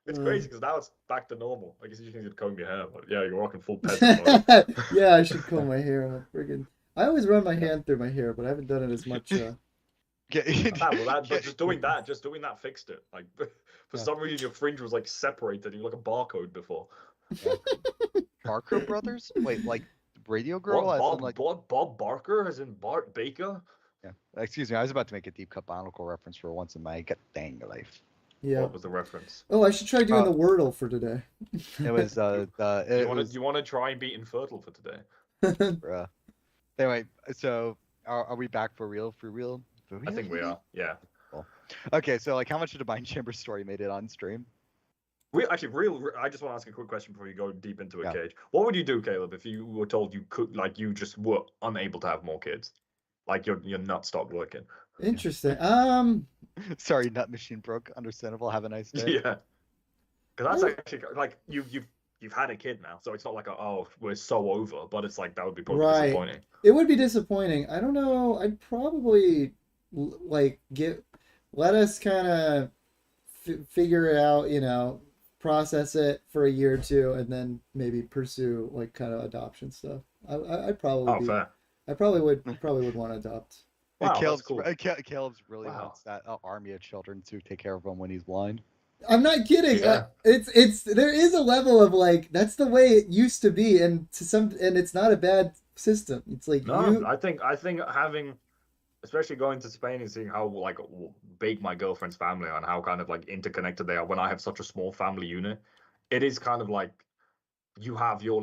B: It's crazy because now it's back to normal. I guess you just need to comb your hair, but yeah, you're rocking full peasant mode.
A: yeah, I should comb my hair. I'm a friggin'... I always run my hand through my hair, but I haven't done it as much.
B: But just doing that fixed it. Like for some reason your fringe was like separated. You look like a barcode before.
D: Yeah. Barker Brothers? Wait, like Radio Girl?
B: Bob Barker as in Bart Baker?
D: Yeah. Excuse me, I was about to make a deep cut Bionicle reference for once in my dang life.
A: Yeah.
B: What was the reference?
A: Oh, I should try doing the Wordle for today.
D: It was
B: You want to try and be infertile for today?
D: Bruh. Anyway, so are we back for real? For real? For
B: I think we
D: real?
B: are. Yeah.
D: Okay, so like, how much of the Mind Chamber story made it on stream?
B: We actually I just want to ask a quick question before you go deep into it,
D: Yeah.
B: Cage. What would you do, Caleb, if you were told you could, like, you just were unable to have more kids, like your nut stopped working?
A: Interesting.
D: Sorry, nut machine broke. Understandable. Have a nice day.
B: Yeah, because that's
A: Oh.
B: actually like you've had a kid now, so it's not like oh we're so over, but it's like that would be probably
A: Right.
B: disappointing.
A: It would be disappointing. I don't know. I'd probably like let us kind of figure it out, process it for a year or two, and then maybe pursue like kind of adoption stuff. I'd probably
B: Oh,
A: be.
B: fair.
A: I probably would want to adopt.
B: Wow,
D: Caleb's,
B: that's cool.
D: Caleb's really
B: Wow.
D: wants that army of children to take care of him when he's blind.
A: I'm not kidding.
B: Yeah.
A: It's there is a level of like that's the way it used to be, and it's not a bad system. It's like
B: No, I think having, especially going to Spain and seeing how like big my girlfriend's family are and how kind of like interconnected they are. When I have such a small family unit, it is kind of like you have your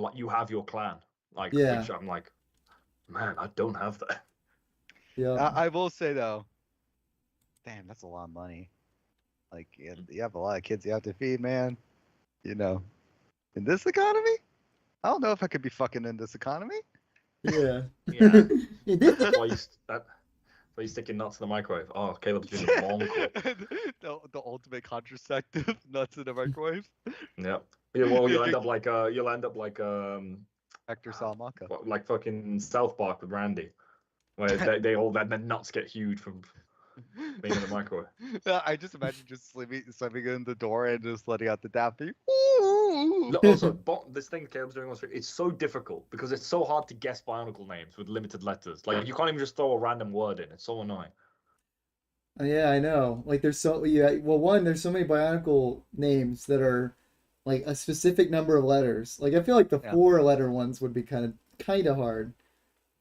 B: clan, like
A: Yeah.
B: which I'm like, man, I don't have that.
A: Yeah.
D: I will say though, damn, that's a lot of money. Like you have a lot of kids you have to feed, man. In this economy, I don't know if I could be fucking in this economy.
A: Yeah.
B: Yeah.
A: It
B: That's
A: is-
B: why you stick your nuts in the microwave. Oh, Caleb's doing the long call.
D: the ultimate contraceptive, nuts in the microwave.
B: Yeah. Yeah. Well, you'll end up like
D: Hector Salamanca.
B: like fucking South Park with Randy, where they all their nuts get huge from being in the microwave.
D: I just imagine just slamming in the door and just letting out the daffy.
B: Also, this thing Caleb's doing on stream, it's so difficult because it's so hard to guess Bionicle names with limited letters. Like you can't even just throw a random word in. It's so annoying.
A: Yeah, I know. Like there's there's so many Bionicle names that are like a specific number of letters. Like I feel like the
D: Yeah.
A: 4-letter ones would be kind of hard.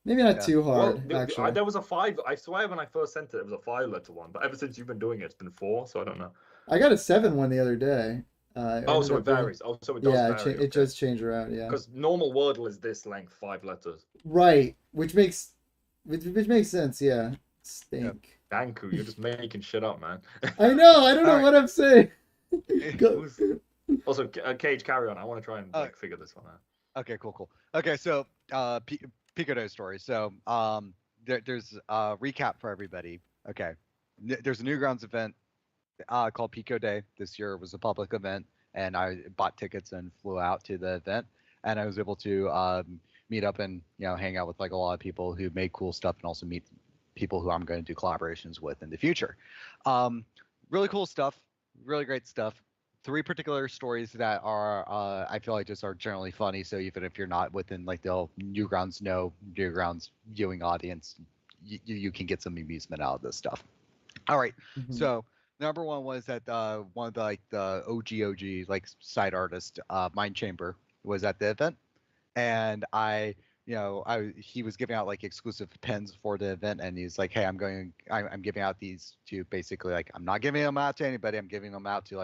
A: Maybe not
D: Yeah.
A: too
B: Well,
A: hard, actually.
B: there was a 5. I swear when I first sent it was a 5-letter one, but ever since you've been doing it, it's been 4. So I don't know.
A: I got a 7 one the other day.
B: Oh, so it varies. Oh, so it does
A: Yeah,
B: vary.
A: it does change around. Yeah.
B: Because normal Wordle is this length, 5 letters.
A: Right, which makes sense. Yeah. Stink.
B: Danku, you're just making shit up, man.
A: I know. I don't know
D: Alright.
A: what I'm saying. Go-
B: Also, Cage, carry on. I want to try and figure this one out.
D: Okay, cool. Okay, so Pico Day story. So there's a recap for everybody. Okay, there's a Newgrounds event called Pico Day. This year was a public event, and I bought tickets and flew out to the event, and I was able to meet up and hang out with like a lot of people who made cool stuff, and also meet people who I'm going to do collaborations with in the future. Really cool stuff, really great stuff. 3 particular stories that are I feel like just are generally funny. So even if you're not within like the Newgrounds viewing audience, you can get some amusement out of this stuff. All right.
A: Mhm.
D: So number one was that one of the like the OG like side artist Mind Chamber was at the event, and he was giving out like exclusive pens for the event, and he's like, hey, I'm giving out these to basically like, I'm not giving them out to anybody, I'm giving them out to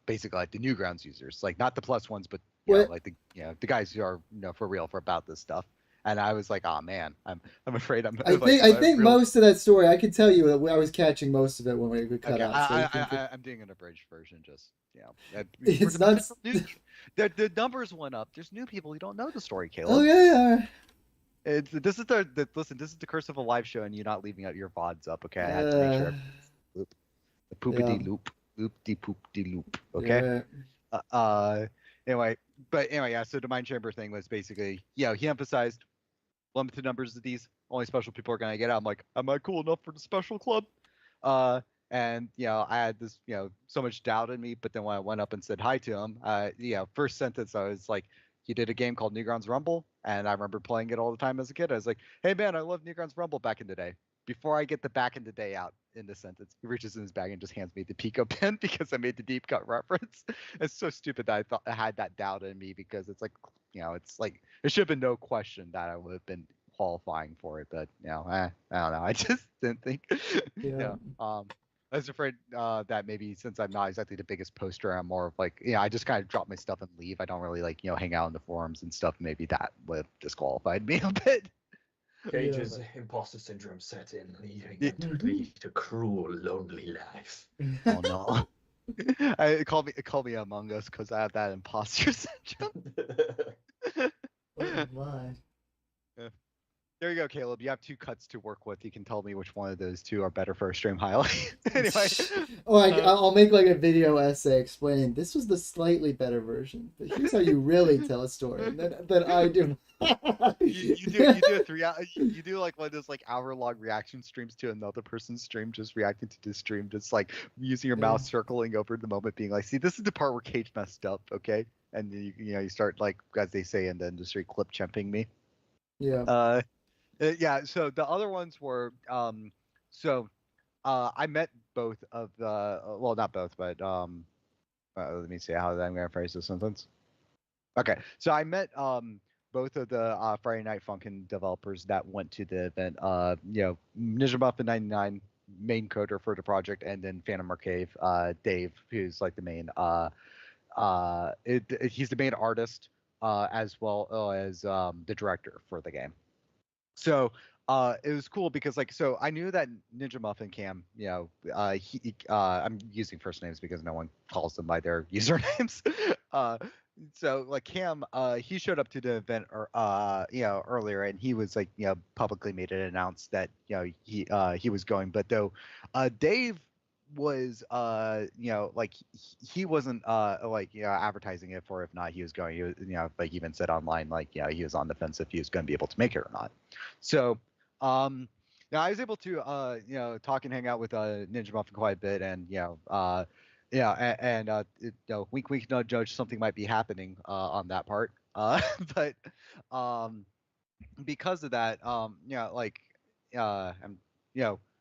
D: basically like the Newgrounds users, like not the plus ones, but like the guys who are for real for about this stuff. And I was like, oh man, I'm afraid I'm.
A: I think most of that story, I could tell you that I was catching most of it when we cut
D: Okay,
A: out. So
D: I'm doing an abridged version, just
A: It's not.
D: the numbers went up. There's new people who don't know the story, Caleb.
A: Oh yeah.
D: This is the curse of a live show, and you're not leaving out your VODs up. Okay, I had to make sure. The poopity loop de poop de loop. Okay.
A: Yeah.
D: Anyway, yeah. So the Mind Chamber thing was basically, he emphasized limited numbers of these. Only special people are gonna get out. I'm like, am I cool enough for the special club? And I had this so much doubt in me, but then when I went up and said hi to him, first sentence I was like, he did a game called Newgrounds Rumble, and I remember playing it all the time as a kid. I was like, hey man, I love Newgrounds Rumble back in the day. Before I get the back in the day out in the sentence, he reaches in his bag and just hands me the Pico pen because I made the deep cut reference. It's so stupid that I thought I had that doubt in me, because it's like, it's like there should have been no question that I would have been qualifying for it, but I don't know. I just didn't think.
A: Yeah.
D: I was afraid that maybe since I'm not exactly the biggest poster, I'm more of like, I just kind of drop my stuff and leave. I don't really like, hang out in the forums and stuff. Maybe that would have disqualified me a bit.
B: Cage's imposter syndrome set in, leading him to
A: Mhm.
B: lead a cruel, lonely life.
D: Oh no. Call me Among Us because I have that imposter syndrome.
A: Oh my.
D: There you go, Caleb. You have 2 cuts to work with. You can tell me which one of those 2 are better for a stream highlight. Anyway.
A: Oh, I'll make like a video essay explaining this was the slightly better version, but here's how you really tell a story. And then I do.
D: you do a 3 hour, you do like one of those like hour-long reaction streams to another person's stream, just reacting to this stream, just like using your mouse circling over the moment, being like, see, this is the part where Cage messed up, okay? And you start like, as they say in the industry, clip chumping me.
A: Yeah.
D: Yeah, so the other ones were I met both of the well, not both, but let me see how I'm gonna phrase this sentence. Okay, so I met both of the Friday Night Funkin' developers that went to the event. Ninja Muffin 99, main coder for the project, and then Phantom Arcade, Dave, who's like the main he's the main artist as well as the director for the game. So it was cool because so I knew that Ninja Muffin Cam, I'm using first names because no one calls them by their usernames. So like Cam, he showed up to the event earlier, and he was publicly made it announced that he was going, but though Dave was he wasn't advertising it for if not he was going. He was he even said online he was on the fence if he was going to be able to make it or not. So now I was able to talk and hang out with Ninja Muffin quite a bit, and wink wink nudge nudge, something might be happening on that part. But because of that,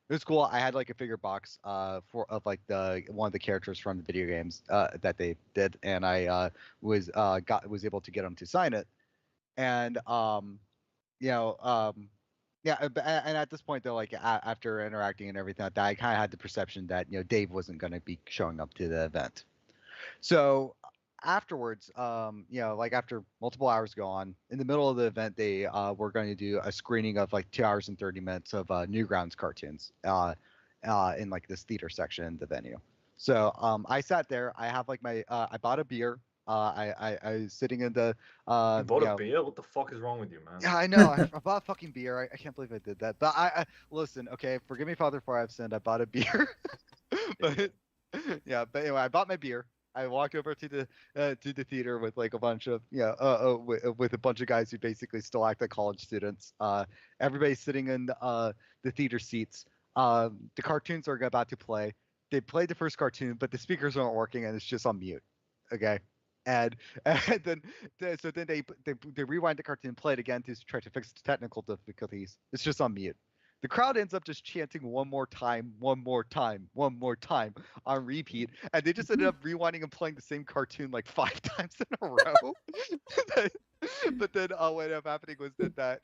D: it was cool. I had like a figure box of the one of the characters from the video games that they did, and I was able to get them to sign it, and and at this point though, after interacting and everything like that, I kind of had the perception that Dave wasn't going to be showing up to the event. So afterwards, after multiple hours go on, in the middle of the event, they were going to do a screening of 2 hours and 30 minutes of Newgrounds cartoons in this theater section in the venue. So I sat there. I have I bought a beer. I was sitting in the.
B: You bought a beer? What the fuck is wrong with you, man?
D: Yeah, I know. I bought a fucking beer. I can't believe I did that. But I listen. Okay, forgive me, Father, for I've sinned. I bought a beer. But anyway, I bought my beer. I walked over to the theater with a bunch of with a bunch of guys who basically still act like college students. Everybody's sitting in the theater seats. The cartoons are about to play. They played the first cartoon, but the speakers aren't working and it's just on mute. Okay. And then they rewind the cartoon, play it again to try to fix the technical difficulties. It's just on mute. The crowd ends up just chanting one more time, one more time, one more time on repeat, and they just ended up rewinding and playing the same cartoon 5 times in a row. But then what ended up happening was that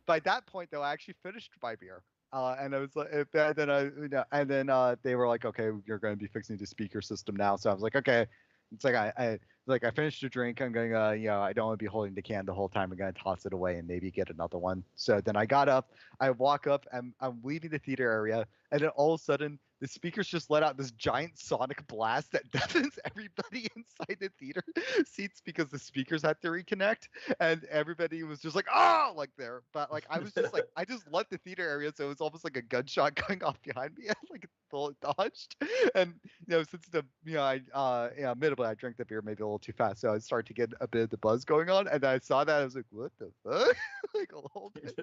D: by that point though, I actually finished my beer. And I was like, and then they were like, okay, you're going to be fixing the speaker system now. So I was like, okay. It's I finished a drink. I'm going I don't want to be holding the can the whole time. I'm going to toss it away and maybe get another one. So then I got up, I walk up, and I'm leaving the theater area, and then all of a sudden the speakers just let out this giant sonic blast that deafens everybody inside the theater seats because the speakers had to reconnect, and everybody was just there. But I was just I just left the theater area, so it was almost like a gunshot going off behind me. I bullet dodged, and since the admittedly I drank the beer maybe a little too fast, so I started to get a bit of the buzz going on, and I saw that I was like, what the fuck? A little bit.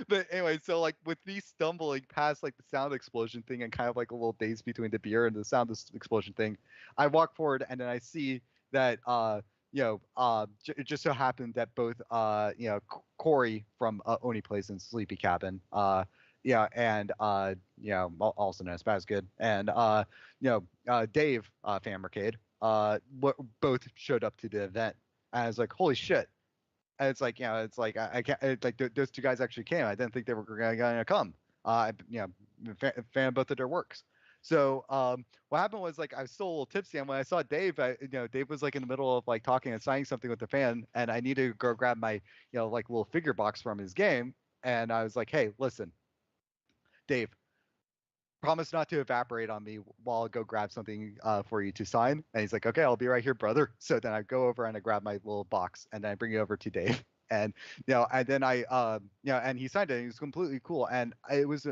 D: But anyway, so with me stumbling past the sound explosion thing and kind of a little daze between the beer and the sound explosion thing, I walk forward and then I see that it just so happened that both Corey from Oni Plays in Sleepy Cabin and also known as Spazgood, and Dave Famercade both showed up to the event. And I was like, holy shit. And it's I can't, those 2 guys actually came. I didn't think they were gonna come. Fan of both of their works. So what happened was like I was still a little tipsy, and when I saw Dave, Dave was like in the middle of like talking and signing something with the fan, and I needed to go grab my like little figure box from his game, and I was like, hey, listen, Dave, promise not to evaporate on me while I go grab something for you to sign. And he's like, okay, I'll be right here, brother. So then I go over and I grab my little box, and then I bring it over to Dave. And and then and he signed it. And he was completely cool. And it was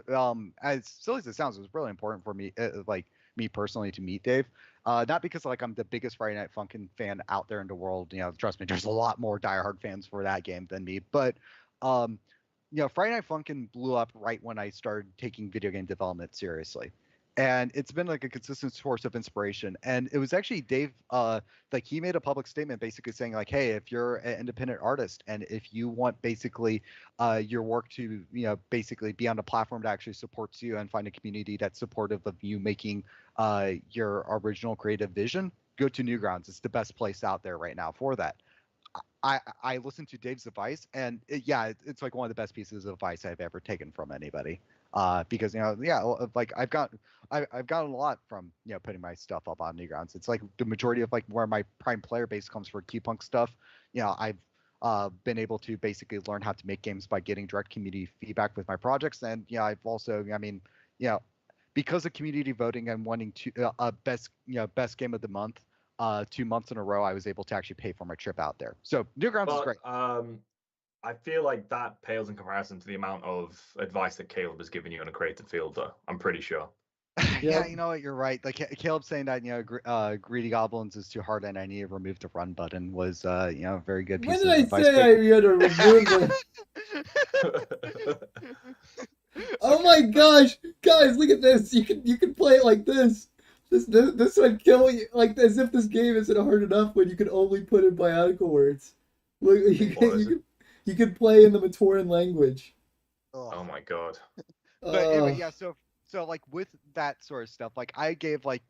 D: as silly as it sounds, it was really important for me, like me personally, to meet Dave. Not because like I'm the biggest Friday Night Funkin' fan out there in the world. Trust me, there's a lot more diehard fans for that game than me. But Friday Night Funkin' blew up right when I started taking video game development seriously. And it's been like a consistent source of inspiration. And it was actually Dave, like he made a public statement basically saying like, hey, if you're an independent artist and if you want basically your work to, basically be on a platform that actually supports you and find a community that's supportive of you making your original creative vision, go to Newgrounds. It's the best place out there right now for that. I listened to Dave's advice, and it's like one of the best pieces of advice I've ever taken from anybody. Because like I've gotten a lot from putting my stuff up on Newgrounds. It's like the majority of like where my prime player base comes for Q-Punk stuff. I've been able to basically learn how to make games by getting direct community feedback with my projects, and I've also, because of community voting and wanting to best game of the month. 2 months in a row, I was able to actually pay for my trip out there. So Newgrounds is great.
B: I feel like that pales in comparison to the amount of advice that Caleb has given you in a creative field, though. I'm pretty sure.
D: Yeah, you know what? You're right. Like Caleb saying that Greedy Goblins is too hard and I need to remove the run button was a very good piece
A: When
D: of
A: did I
D: advice.
A: say you had to remove it? Oh my gosh, guys, look at this! You can play it like this. This would kill you, like as if this game isn't hard enough when you can only put in Bionicle words. Look, you can play in the Matoran language.
B: Oh my god.
D: But anyway, yeah. So like with that sort of stuff, like I gave like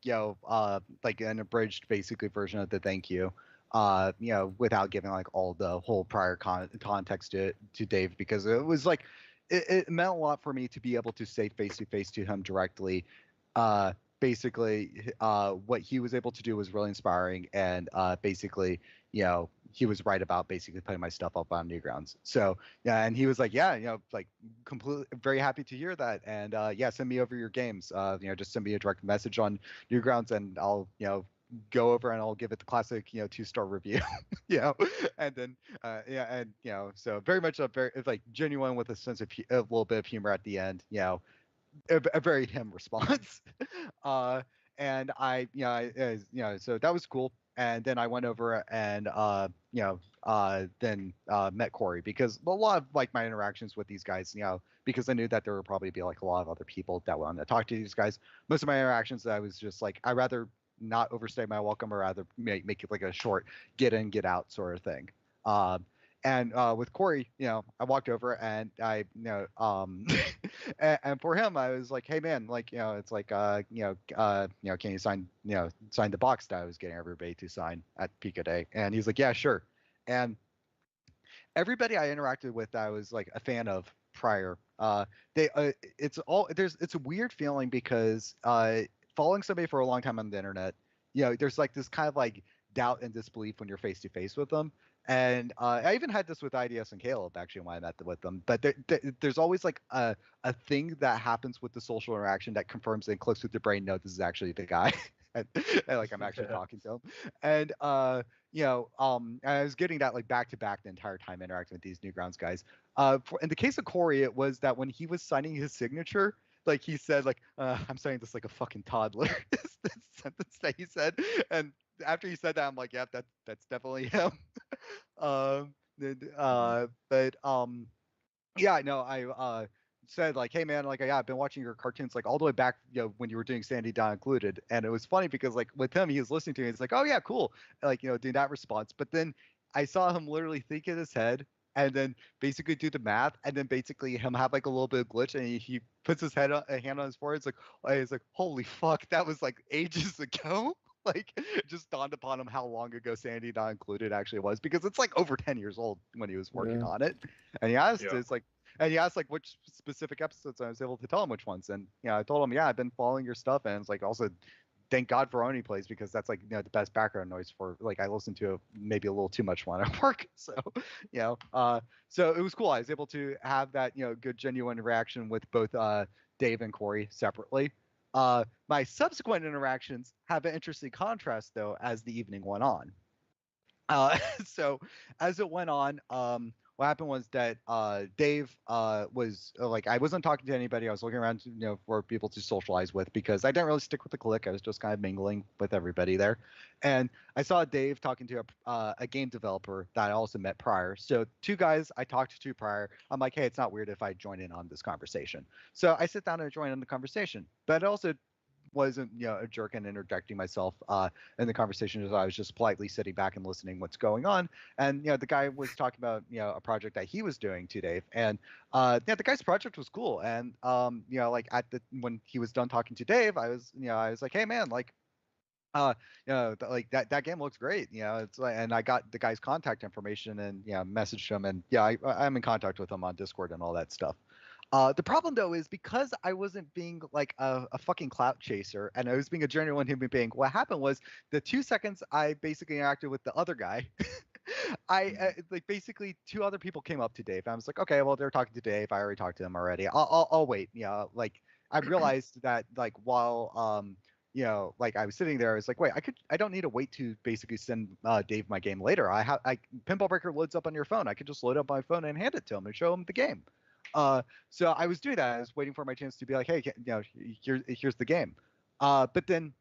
D: like an abridged basically version of the thank you, without giving like all the whole prior context to Dave, because it was like it meant a lot for me to be able to say face to face to him directly. Basically, what he was able to do was really inspiring, and basically, he was right about basically putting my stuff up on Newgrounds. So yeah, and he was like, yeah, like completely very happy to hear that, and yeah, send me over your games. Just send me a direct message on Newgrounds, and I'll go over and I'll give it the classic 2-star review. And then and so very much it's like genuine with a sense of a little bit of humor at the end. A very him response. And so that was cool. And then I went over and then met Corey, because a lot of like my interactions with these guys, because I knew that there would probably be like a lot of other people that wanted to talk to these guys. Most of my interactions, I was just like, I'd rather not overstay my welcome, or rather make it like a short get in, get out sort of thing. And with Corey, I walked over and I, and for him, I was like, hey man, like, it's like, can you sign the box that I was getting everybody to sign at Pico Day? And he's like, yeah, sure. And everybody I interacted with that I was like a fan of prior, it's a weird feeling, because following somebody for a long time on the internet, there's like this kind of like doubt and disbelief when you're face to face with them. And I even had this with IDS and Caleb actually when I met with them. But there's always like a thing that happens with the social interaction that confirms and clicks with your brain. No, this is actually the guy, and like I'm actually talking to him. And I was getting that like back to back the entire time interacting with these Newgrounds guys. In the case of Corey, it was that when he was signing his signature, like he said, like I'm saying this like a fucking toddler. This sentence that he said, and after he said that, I'm like, yep, that's definitely him. But yeah, no, I said like, hey man, like yeah, I've been watching your cartoons like all the way back, when you were doing Sandy Down Included, and it was funny because like with him, he was listening to me, he's like, oh yeah, cool, like doing that response, but then I saw him literally think in his head. And then basically do the math, and then basically him have like a little bit of glitch, and he puts his hand on his forehead. It's like, holy fuck, that was like ages ago. Like it just dawned upon him how long ago Sandy Not Included actually was, because it's like over 10 years old when he was working on it. And he asked, it's like, and he asked like which specific episodes. I was able to tell him which ones, and I told him, yeah, I've been following your stuff, and it's like also thank God for Oni Plays, because that's like the best background noise for like I listen to it maybe a little too much when I work. So so it was cool. I was able to have that good genuine interaction with both Dave and Corey separately. My subsequent interactions have an interesting contrast though as the evening went on. So as it went on, what happened was that Dave was like, I wasn't talking to anybody. I was looking around, for people to socialize with, because I didn't really stick with the clique. I was just kind of mingling with everybody there, and I saw Dave talking to a game developer that I also met prior. So two guys I talked to prior. I'm like, hey, it's not weird if I join in on this conversation. So I sit down and join in the conversation, but it also wasn't a jerk and interjecting myself in the conversation, as I was just politely sitting back and listening what's going on. And the guy was talking about a project that he was doing to Dave, and the guy's project was cool. And like when he was done talking to Dave, I was like, hey man, like like that game looks great. It's like, and I got the guy's contact information and messaged him, and I'm in contact with him on Discord and all that stuff. The problem though is because I wasn't being like a fucking clout chaser, and I was being a genuine human being. What happened was the 2 seconds I basically interacted with the other guy, like basically two other people came up to Dave. And I was like, okay, well they're talking to Dave. I already talked to him already. I'll wait. Like I realized that like while like I was sitting there, I was like, wait, I don't need to wait to basically send Dave my game later. Pinball Breaker loads up on your phone. I could just load up my phone and hand it to him and show him the game. So I was doing that. I was waiting for my chance to be like, hey, here's the game. But then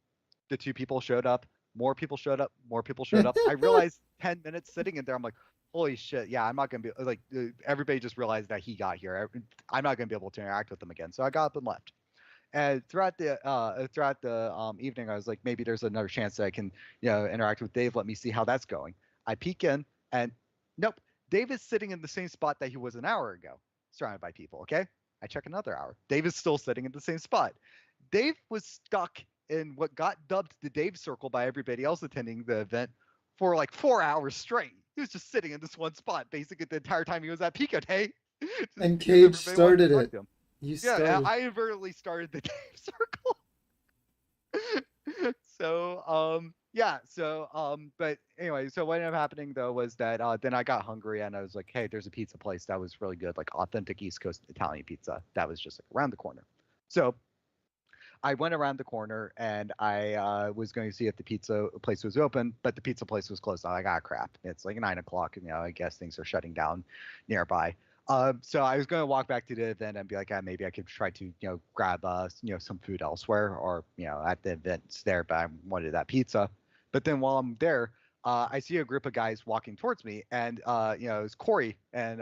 D: the two people showed up, more people showed up, more people showed up. I realized 10 minutes sitting in there, I'm like, holy shit, yeah, I'm not gonna be like, everybody just realized that he got here. I'm not gonna be able to interact with them again. So I got up and left. And throughout the evening, I was like, maybe there's another chance that I can interact with Dave. Let me see how that's going. I peek in, and nope, Dave is sitting in the same spot that he was an hour ago, surrounded by people. Okay, I check another hour. Dave is still sitting in the same spot. Dave was stuck in what got dubbed the Dave Circle by everybody else attending the event for like 4 hours straight. He was just sitting in this one spot basically the entire time he was at Pico Day.
A: And Cage started it. You started.
D: I inadvertently started the Dave Circle. So but anyway, so what ended up happening though was that then I got hungry and I was like, hey, there's a pizza place that was really good, like authentic East Coast Italian pizza that was just like around the corner. So I went around the corner and I was going to see if the pizza place was open, but the pizza place was closed. I'm like, ah, crap. It's like 9 o'clock, and I guess things are shutting down nearby. So I was going to walk back to the event and be like, maybe I could try to, grab, some food elsewhere, or, at the events there, but I wanted that pizza. But then while I'm there, I see a group of guys walking towards me, and, it was Corey and,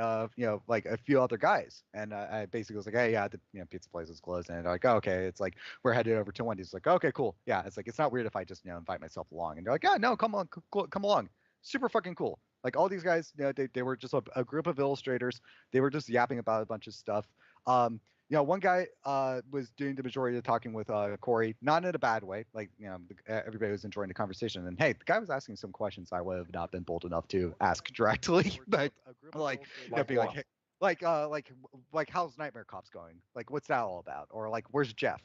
D: like a few other guys. And I basically was like, hey, yeah, the pizza place is closed. And they're like, oh, okay. It's like, we're headed over to Wendy's. Like, okay, cool. Yeah. It's like, it's not weird if I just, invite myself along. And they're like, yeah, no, come on, come along. Super fucking cool. Like all these guys, they were just a group of illustrators. They were just yapping about a bunch of stuff. One guy was doing the majority of the talking with Corey, not in a bad way. Like, everybody was enjoying the conversation. And hey, the guy was asking some questions I would have not been bold enough to ask directly. But like how's Nightmare Cops going? Like, what's that all about? Or like, where's Jeff?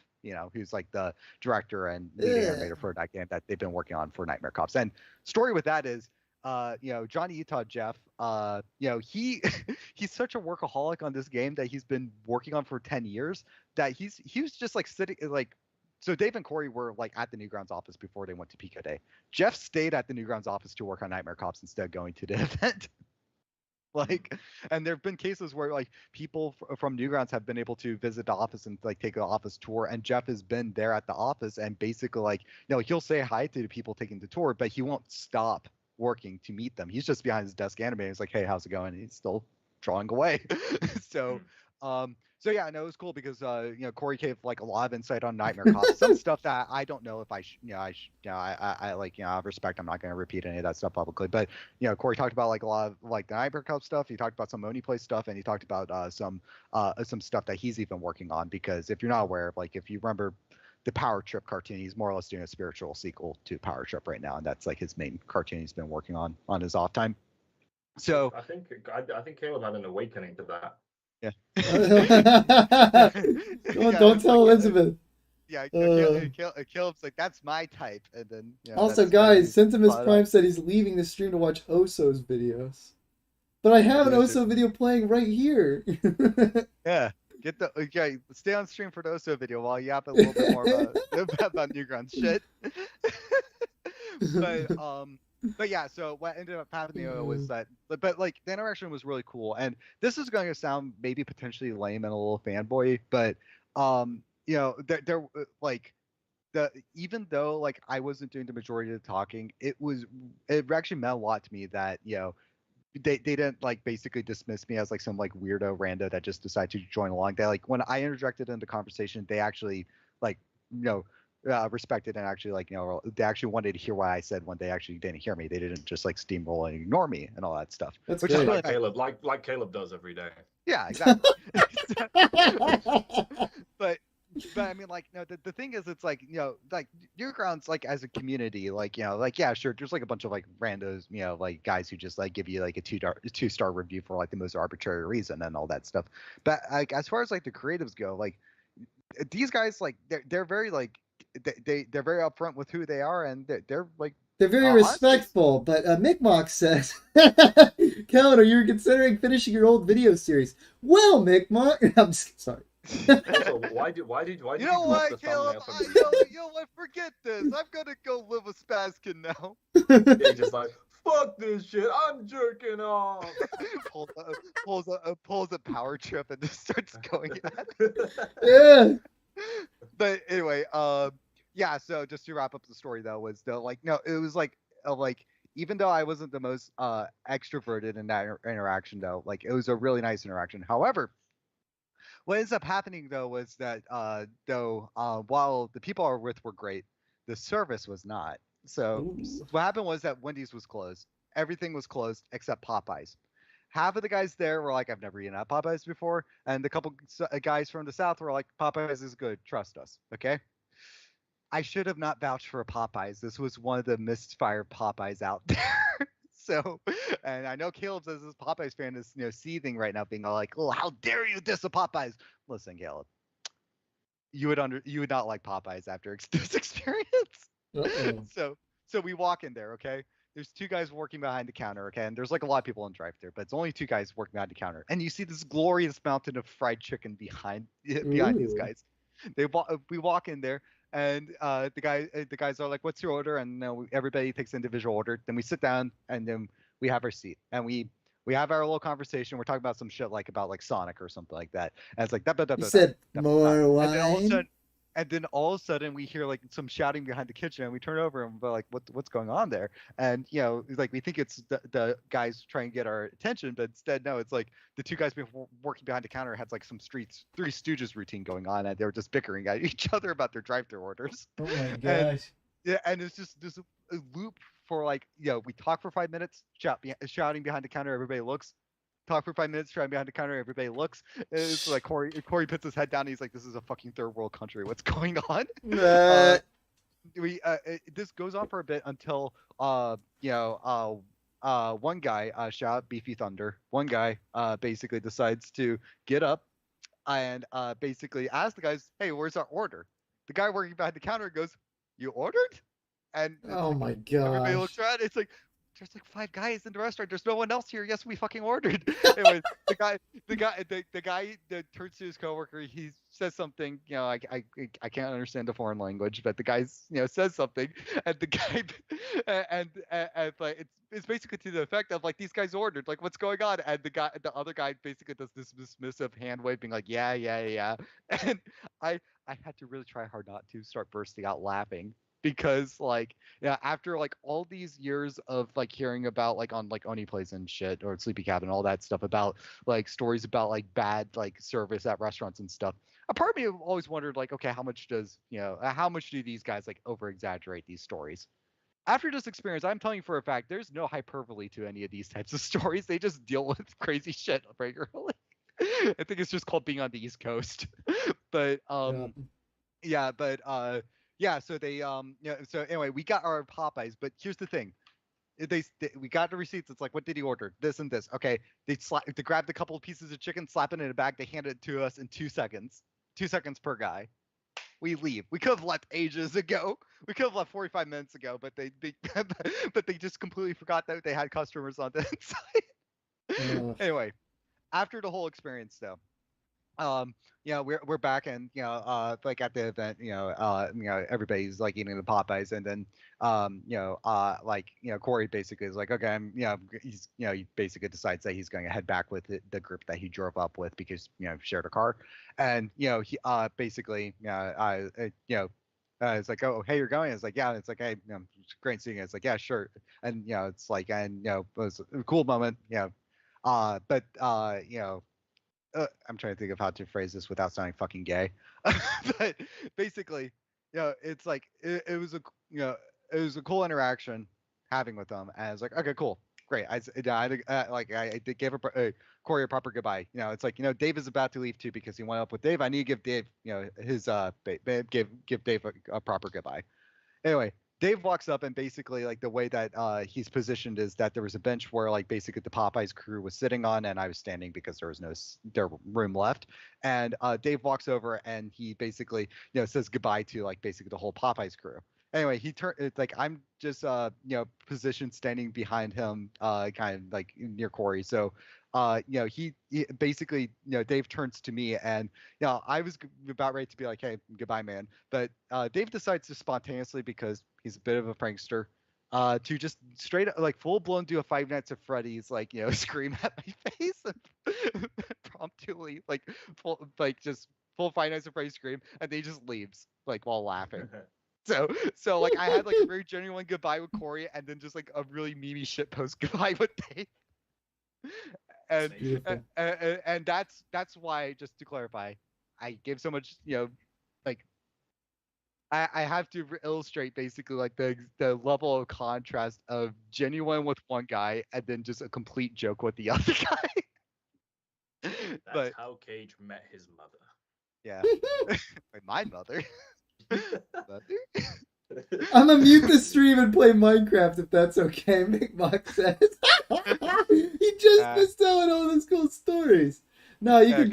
D: Who's like the director and lead animator for that game that they've been working on for Nightmare Cops. And story with that is, Johnny Utah Jeff, he's such a workaholic on this game that he's been working on for 10 years that he was just like sitting like, so Dave and Corey were like at the Newgrounds office before they went to Pico Day. Jeff stayed at the Newgrounds office to work on Nightmare Cops instead of going to the event. And there have been cases where like people from Newgrounds have been able to visit the office and like take an office tour, and Jeff has been there at the office and basically like, he'll say hi to the people taking the tour, but he won't stop working to meet them. He's just behind his desk animating. It's like, hey, how's it going? And he's still drawing away. So yeah, no, it was cool because Corey gave like a lot of insight on Nightmare Cops. Some stuff that I don't know if I like, out of respect, I'm not going to repeat any of that stuff publicly. But Corey talked about like a lot of like the Nightmare Cops stuff. He talked about some Oni Play stuff, and he talked about some stuff that he's even working on. Because if you're not aware, like if you remember the Power Trip cartoon, he's more or less doing a spiritual sequel to Power Trip right now, and that's like his main cartoon he's been working on his off time. So
B: I think Caleb had an awakening to that.
D: Yeah.
A: Don't tell Elizabeth.
D: Yeah,
A: Uh,
D: Caleb's like, that's my type, and then
A: Also,
D: that's when
A: guys,
D: we
A: Sentimus
D: brought
A: Prime
D: up.
A: said he's leaving the stream to watch Oso's videos. But I have an
D: Loser.
A: Oso video playing right here.
D: Yeah, get the okay. Stay on stream for the Oso video while you yap a little bit more about Newgrounds shit. but but yeah, so what ended up happening was that, but like the interaction was really cool, and this is going to sound maybe potentially lame and a little fanboy, but there like the even though like I wasn't doing the majority of the talking, it actually meant a lot to me that they didn't like basically dismiss me as like some like weirdo rando that just decided to join along. They like when I interjected into conversation, they actually like respected and actually like they actually wanted to hear what I said when they actually didn't hear me. They didn't just like steamroll and ignore me and all that stuff.
A: That's
D: which
A: great.
D: is really
B: Like
D: nice.
B: Caleb, like Caleb does every day.
D: Yeah, exactly. but I mean, like, the thing is, it's like, like Newgrounds, like as a community, like, like, yeah, sure, there's like a bunch of like randos, like guys who just like give you like a two-star review for like the most arbitrary reason and all that stuff. But like as far as like the creatives go, like these guys, like they're very like they're very upfront with who they are, and they're like
A: They're very
D: honestly,
A: respectful, but Mickmock says, Calendar, you're considering finishing your old video series. Well, Mickmock, I'm just, sorry.
B: Also, why did
D: you
B: you
D: know
B: drop
D: what,
B: the
D: Caleb?
B: thumbnail from
D: You know what? Forget this. I'm gonna go live with Spazkin now.
B: He's just like, fuck this shit, I'm jerking off.
D: pulls a power trip and just starts going at
A: Yeah.
D: But anyway, yeah. So just to wrap up the story, though, was though like no, it was like even though I wasn't the most extroverted in that interaction, though, like it was a really nice interaction. However, what ends up happening though was that while the people I were with were great, the service was not. So
A: Ooh.
D: what happened was that Wendy's was closed. Everything was closed except Popeyes. Half of the guys there were like, I've never eaten at Popeyes before, and the couple guys from the south were like, Popeyes is good, trust us. Okay. I should have not vouched for a Popeyes. This was one of the misfired Popeyes out there. So, and I know Caleb says this Popeyes fan is seething right now, being all like, "Oh, how dare you diss a Popeyes?" Listen, Caleb, you would not like Popeyes after this experience.
A: Uh-oh.
D: So we walk in there, okay? There's two guys working behind the counter, okay? And there's like a lot of people in drive-thru, but it's only two guys working behind the counter. And you see this glorious mountain of fried chicken behind these
A: Ooh.
D: guys. We walk in there, and the guys are like, "What's your order?" And everybody takes individual order. Then we sit down, and then we have our seat, and we have our little conversation. We're talking about some shit like about like Sonic or something like that. And it's like
A: You said more
D: and then all of a
A: wine?
D: sudden, we hear like some shouting behind the kitchen, and we turn over and we're like, what's going on there? And like we think it's the guys trying to get our attention, but instead no, it's like the two guys working behind the counter had like some Three Stooges routine going on, and they were just bickering at each other about their drive-thru orders.
A: Oh my
D: And
A: gosh.
D: yeah, and it's just this loop for like we talk for 5 minutes, shouting behind the counter, everybody looks. Talk for 5 minutes, trying behind the counter, everybody looks. It's like Corey puts his head down, and he's like, "This is a fucking third world country. What's going on?" This goes on for a bit until one guy, shout out Beefy Thunder, one guy basically decides to get up and basically ask the guys, "Hey, where's our order?" The guy working behind the counter goes, "You ordered?" And
A: Oh my
D: everybody
A: gosh.
D: looks around. It's like, there's like 5 guys in the restaurant. There's no one else here. Yes, we fucking ordered. Anyway, the guy that turns to his coworker. He says something. I can't understand the foreign language, but the guy says something, and the guy and like it's basically to the effect of like, these guys ordered. Like, what's going on? And the other guy basically does this dismissive hand waving, like, yeah, and I had to really try hard not to start bursting out laughing. Because like after like all these years of like hearing about like on like Oni Plays and shit or Sleepy Cabin, all that stuff about like stories about like bad like service at restaurants and stuff, a part of me always wondered like, okay, how much do these guys like over exaggerate these stories? After this experience, I'm telling you for a fact, there's no hyperbole to any of these types of stories. They just deal with crazy shit regularly. I think it's just called being on the East Coast. But
A: Yeah.
D: yeah, but so they so anyway, we got our Popeyes, but here's the thing. we got the receipts. It's like, what did he order? This and this. Okay, they grabbed a couple of pieces of chicken, slap it in a bag. They handed it to us in 2 seconds. 2 seconds per guy. We leave. We could have left ages ago. We could have left 45 minutes ago, but they but they just completely forgot that they had customers on the inside. Anyway, after the whole experience though, we're back and like at the event, everybody's like eating the Popeyes, and then Corey basically is like, okay, he basically decides that he's going to head back with the group that he drove up with because shared a car, and he basically it's like, oh, hey, you're going? It's like, yeah. And it's like, hey, it's great seeing you. It's like, yeah, sure. And it's like, and it was a cool moment. But I'm trying to think of how to phrase this without sounding fucking gay. But basically, it's like it was a cool interaction having with them, and I was like, okay, cool, great. I gave Corey a proper goodbye. It's like, Dave is about to leave too because he went up with Dave. I need to give Dave, his give Dave a proper goodbye. Anyway, Dave walks up, and basically like the way that he's positioned is that there was a bench where like basically the Popeyes crew was sitting on, and I was standing because there was no room left. And Dave walks over, and he basically says goodbye to like basically the whole Popeyes crew. Anyway, he turned like I'm just positioned standing behind him, kind of like near Corey. So he basically, Dave turns to me, and I was about ready to be like, hey, goodbye, man. But Dave decides to spontaneously, because he's a bit of a prankster, to just straight up, like, full blown do a Five Nights at Freddy's, like, scream at my face and promptly, like, just full Five Nights at Freddy's scream, and then he just leaves, like, while laughing. So like I had like a very genuine goodbye with Corey, and then just like a really memey shit post goodbye with Dave. And that's why, just to clarify, I gave so much, like I have to illustrate basically like the level of contrast of genuine with one guy and then just a complete joke with the other guy.
B: That's how Cage met his mother.
D: Yeah. My mother.
A: I'm gonna mute the stream and play Minecraft if that's okay, McMock says. He just missed out on all those cool stories. No, you can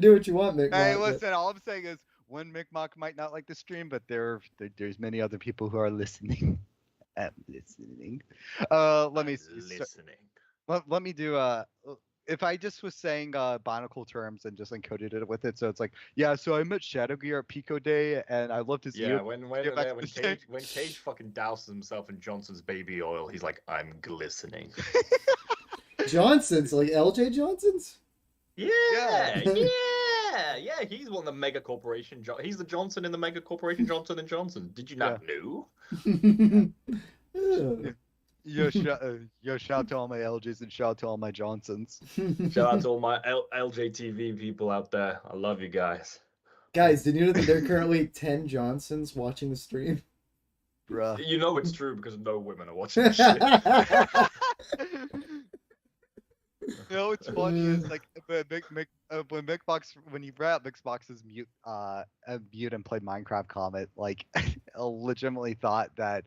A: do what you want, McMock.
D: Hey, listen, all I'm saying is one McMock might not like the stream, but there's many other people who are listening. I'm listening. Let me do if I just was saying Bionicle terms and just encoded it with it, so it's like, yeah, so I met Shadow Gear at Pico Day, and I loved his
B: ear. When Cage fucking douses himself in Johnson's baby oil, he's like, I'm glistening.
A: Johnson's, like LJ Johnson's?
B: Yeah. He's one of the mega corporation. He's the Johnson in the mega corporation Johnson and Johnson. Did you not know?
D: Shout out to all my LJs and shout out to all my Johnsons.
B: Shout out to all my LJTV people out there. I love you guys.
A: Guys, did you know that there are currently 10 Johnsons watching the stream?
D: Bruh.
B: You know it's true because no women are watching this shit.
D: What's funny is like when Mixbox, when you brought up Mixbox's mute and played Minecraft comment, like I legitimately thought that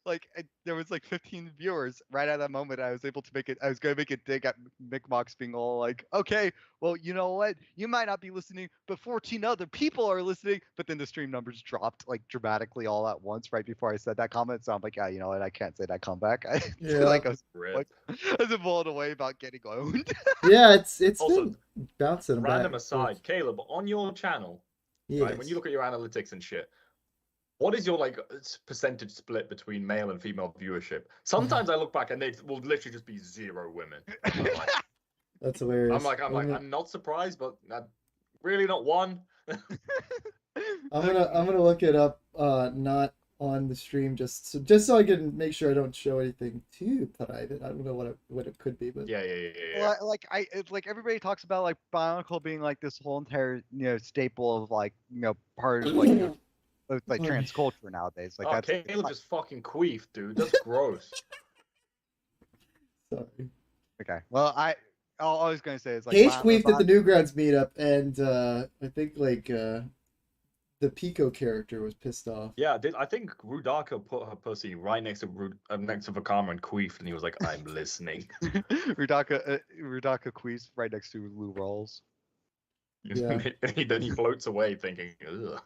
D: like there was like 15 viewers right at that moment. I was going to make a dig at Mixbox being all like, okay, well, you know what, you might not be listening, but 14 other people are listening. But then the stream numbers dropped like dramatically all at once right before I said that comment, so I'm like, yeah, you know what, I can't say that comeback. I was blown away about getting owned.
A: Yeah, it's
B: also,
A: been bouncing
B: random
A: back.
B: aside, Caleb, on your channel, right, when you look at your analytics and shit, what is your like percentage split between male and female viewership? Sometimes I look back and it will literally just be 0 women. Like,
A: that's hilarious.
B: I'm not surprised, but really not one.
A: I'm gonna look it up, not on the stream, just so I can make sure I don't show anything too private. I don't know what it could be, but
B: yeah.
D: Well, like everybody talks about like Bionicle being like this whole entire staple of like part of like like trans culture nowadays. Like that's
B: Caleb just fucking queefed, dude. That's gross.
A: Sorry.
D: Okay. Well, all I was gonna say is like
A: Cage queefed at the Newgrounds meetup, and I think like the the Pico character was pissed off.
B: Yeah, I think Rudaka put her pussy right next to next to Vakama and queefed, and he was like, "I'm listening."
D: Rudaka queefs right next to Lou Rolls.
A: Yeah.
B: Then he floats away thinking, ugh.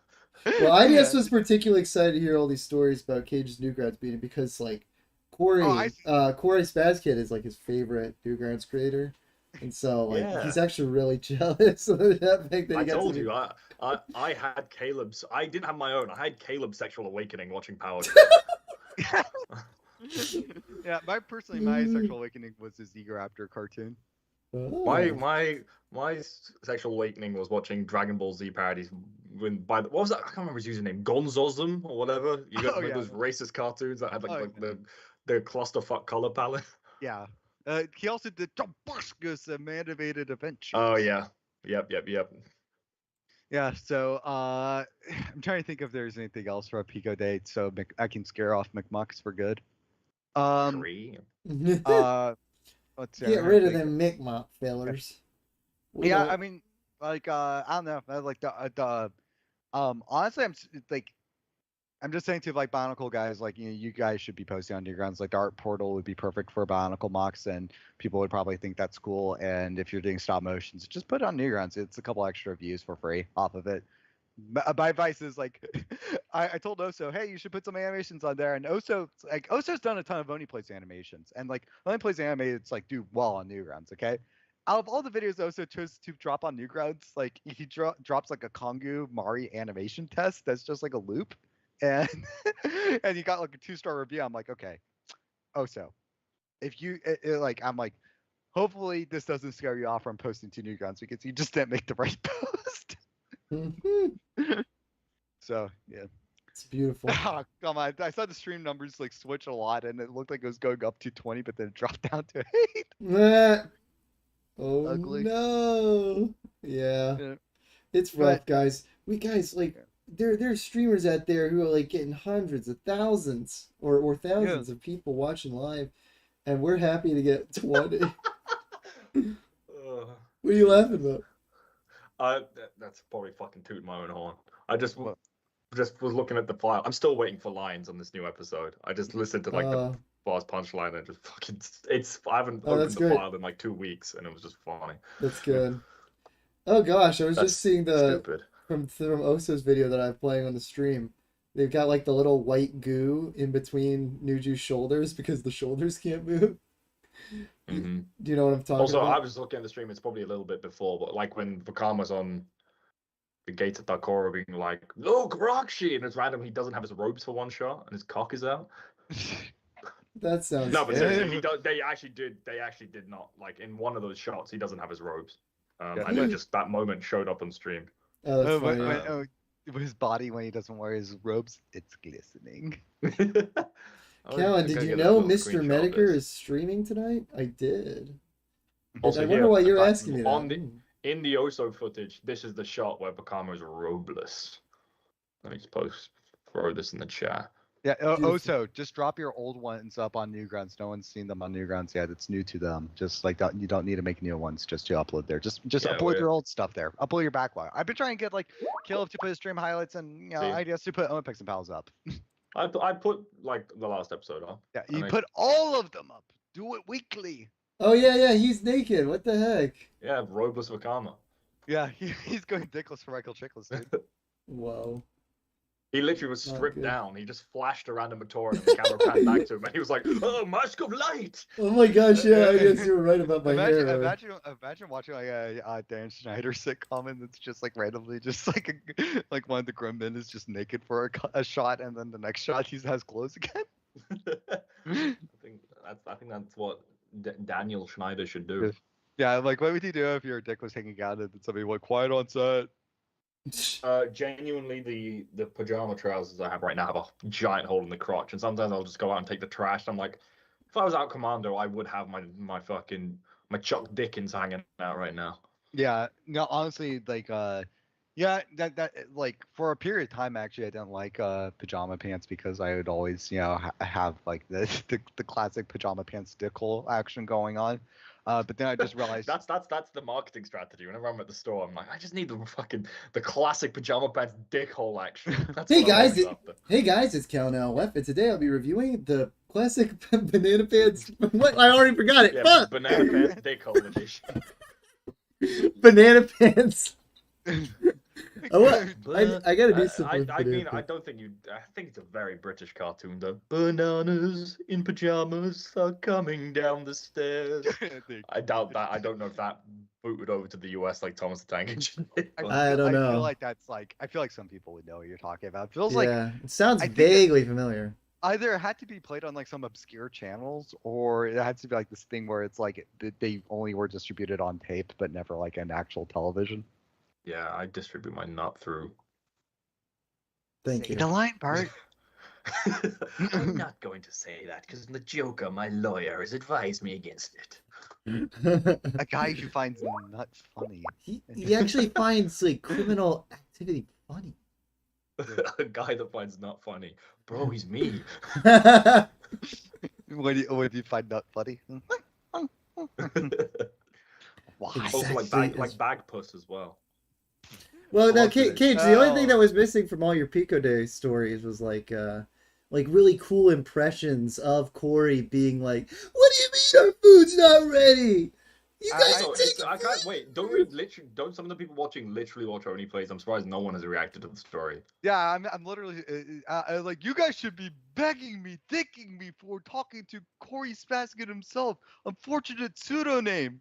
A: Well, I
D: Yeah.
A: just was particularly excited to hear all these stories about Cage's Newgrounds beating because like Corey, Corey Spazkid is like his favorite Newgrounds creator, and so like
B: Yeah.
A: he's actually really jealous of that fact that he
B: I
A: got
B: told
A: to
B: you, I had Caleb's. I didn't have my own. I had Caleb's sexual awakening watching Power.
D: Yeah, my sexual awakening was the Raptor cartoon.
A: Oh.
B: My sexual awakening was watching Dragon Ball Z parodies. What was that? I can't remember his username. Gonzosm or whatever. You got those racist cartoons that had the clusterfuck color palette.
D: Yeah. He also did Tobuscus, a man-animated adventure.
B: Oh yeah. Yep.
D: Yeah, so I'm trying to think if there's anything else for a Pico Day, so I can scare off McMucks for good.
B: Tree.
D: Let's see,
A: Get rid of them Mi'kmaq fellers.
D: Yeah, I mean, like I don't know, like the honestly, I'm just saying to like Bionicle guys, like you guys should be posting on Newgrounds. Like the art portal would be perfect for Bionicle mocks, and people would probably think that's cool. And if you're doing stop motions, just put it on Newgrounds. It's a couple extra views for free off of it. My advice is like, I told Oso, hey, you should put some animations on there. And Oso's done a ton of Oni Plays animations, and like Oni Plays animated, like do well on Newgrounds. Okay. Out of all the videos Oso chose to drop on Newgrounds, like he drops like a Kongu Mari animation test that's just like a loop. And and you got like a 2-star review. I'm like, okay, Oso, if you like, I'm like, hopefully this doesn't scare you off from posting to Newgrounds because you just didn't make the right post. So yeah,
A: it's beautiful.
D: Oh, come on, I saw the stream numbers like switch a lot, and it looked like it was going up to 20, but then it dropped down to 8.
A: Oh
D: Ugly.
A: no! Yeah, it's rough, guys. Like. There's streamers out there who are like getting hundreds of thousands or thousands of people watching live, and we're happy to get 20. What are you laughing about?
B: That's probably fucking tooting my own horn. I just was looking at the file. I'm still waiting for lines on this new episode. I just listened to like the boss punchline and just fucking I haven't opened the file in like 2 weeks, and it was just funny.
A: That's good. Oh gosh, I was just seeing
B: stupid.
A: From Oso's video that I'm playing on the stream. They've got like the little white goo in between Nuju's shoulders because the shoulders can't move.
B: Mm-hmm.
A: Do you know what I'm talking about?
B: Also, I was looking at the stream, it's probably a little bit before, but like when Vakam was on the gates at Dakora being like, look, Rockshi, and it's random, he doesn't have his robes for one shot and his cock is out.
A: That sounds
B: no, but seriously, they actually did not, like in one of those shots, he doesn't have his robes. I know just that moment showed up on stream.
A: Oh, that's funny.
D: His body when he doesn't wear his robes, it's glistening.
A: Callan, did you know Mr. Medicare is streaming tonight? I did. Also, I wonder why you're asking me that.
B: In the Oso footage, this is the shot where Bakamo is robeless. Let me just throw this in the chat.
D: Yeah, Oso, just drop your old ones up on Newgrounds. No one's seen them on Newgrounds yet. It's new to them. Just like that, you don't need to make new ones just to upload there. Just upload your old stuff there. Upload your backlog. I've been trying to get like Caleb to put his stream highlights and ideas to put Olympics and Pals up.
B: I put like the last episode up.
D: Yeah, you put all of them up. Do it weekly.
A: Oh yeah, he's naked. What the heck?
B: Yeah, robeless Vakama.
D: Yeah, he's going dickless for Michael Chickless, dude.
A: Whoa.
B: He literally was stripped down. He just flashed around a Matoran and the camera panned back to him, and he was like, "Oh, mask of light!"
A: Oh my gosh, yeah, I guess you were right about my hair.
D: Imagine watching like a Dan Schneider sitcom, and it's just like randomly, just like one of the grown men is just naked for a shot, and then the next shot he has clothes again.
B: I think that's what Daniel Schneider should do.
D: Yeah, like what would you do if your dick was hanging out and somebody went quiet on set?
B: Genuinely, the pajama trousers I have right now have a giant hole in the crotch, and sometimes I'll just go out and take the trash. And I'm like, if I was out commando, I would have my Chuck Dickens hanging out right now.
D: Yeah, no, honestly, like, yeah, that like for a period of time, actually, I didn't like pajama pants because I would always, have like the classic pajama pants dick hole action going on. But then I just realized
B: that's the marketing strategy. Whenever I'm at the store, I'm like, I just need the classic pajama pants dick hole action. That's
A: Hey
B: what I'm
A: guys,
B: always after.
A: hey guys, it's Cal now Left, and today I'll be reviewing the classic banana pants. What? I already forgot it.
B: Yeah,
A: Fuck!
B: banana pants dick hole edition.
A: Banana pants. I gotta do something.
B: I mean, I don't think you. I think it's a very British cartoon. The bananas in pajamas are coming down the stairs. I doubt that. I don't know if that booted over to the US like Thomas the Tank Engine did.
A: I don't know.
D: I feel like that's like. I feel like some people would know what you're talking about. It feels like
A: Yeah, it sounds
D: I think
A: vaguely familiar.
D: either it had to be played on like some obscure channels, or it had to be like this thing where it's like they only were distributed on tape, but never like an actual television.
B: Yeah, I distribute my nut through.
A: Thank
D: Say
A: you.
D: the line, Bart.
B: I'm not going to say that because the Joker, my lawyer, has advised me against it.
D: A guy who finds nuts funny.
A: he actually finds like criminal activity funny.
B: A guy that finds nut funny, bro. He's me.
D: When you find nut funny? Why?
B: Also,
A: Exactly.
B: like bag puss as well.
A: Well, now,
B: Alternate.
A: Cage, the only thing
D: Oh.
A: that was missing from all your Pico Day stories was like really cool impressions of Corey being like, "What do you mean our food's not ready? You guys
B: Also,
A: take
B: I can't wait. Don't some of the people watching literally watch Only Plays? I'm surprised no one has reacted to the story.
D: Yeah, I'm literally like, you guys should be begging me, thanking me for talking to Corey Spaskin himself. Unfortunate pseudonym.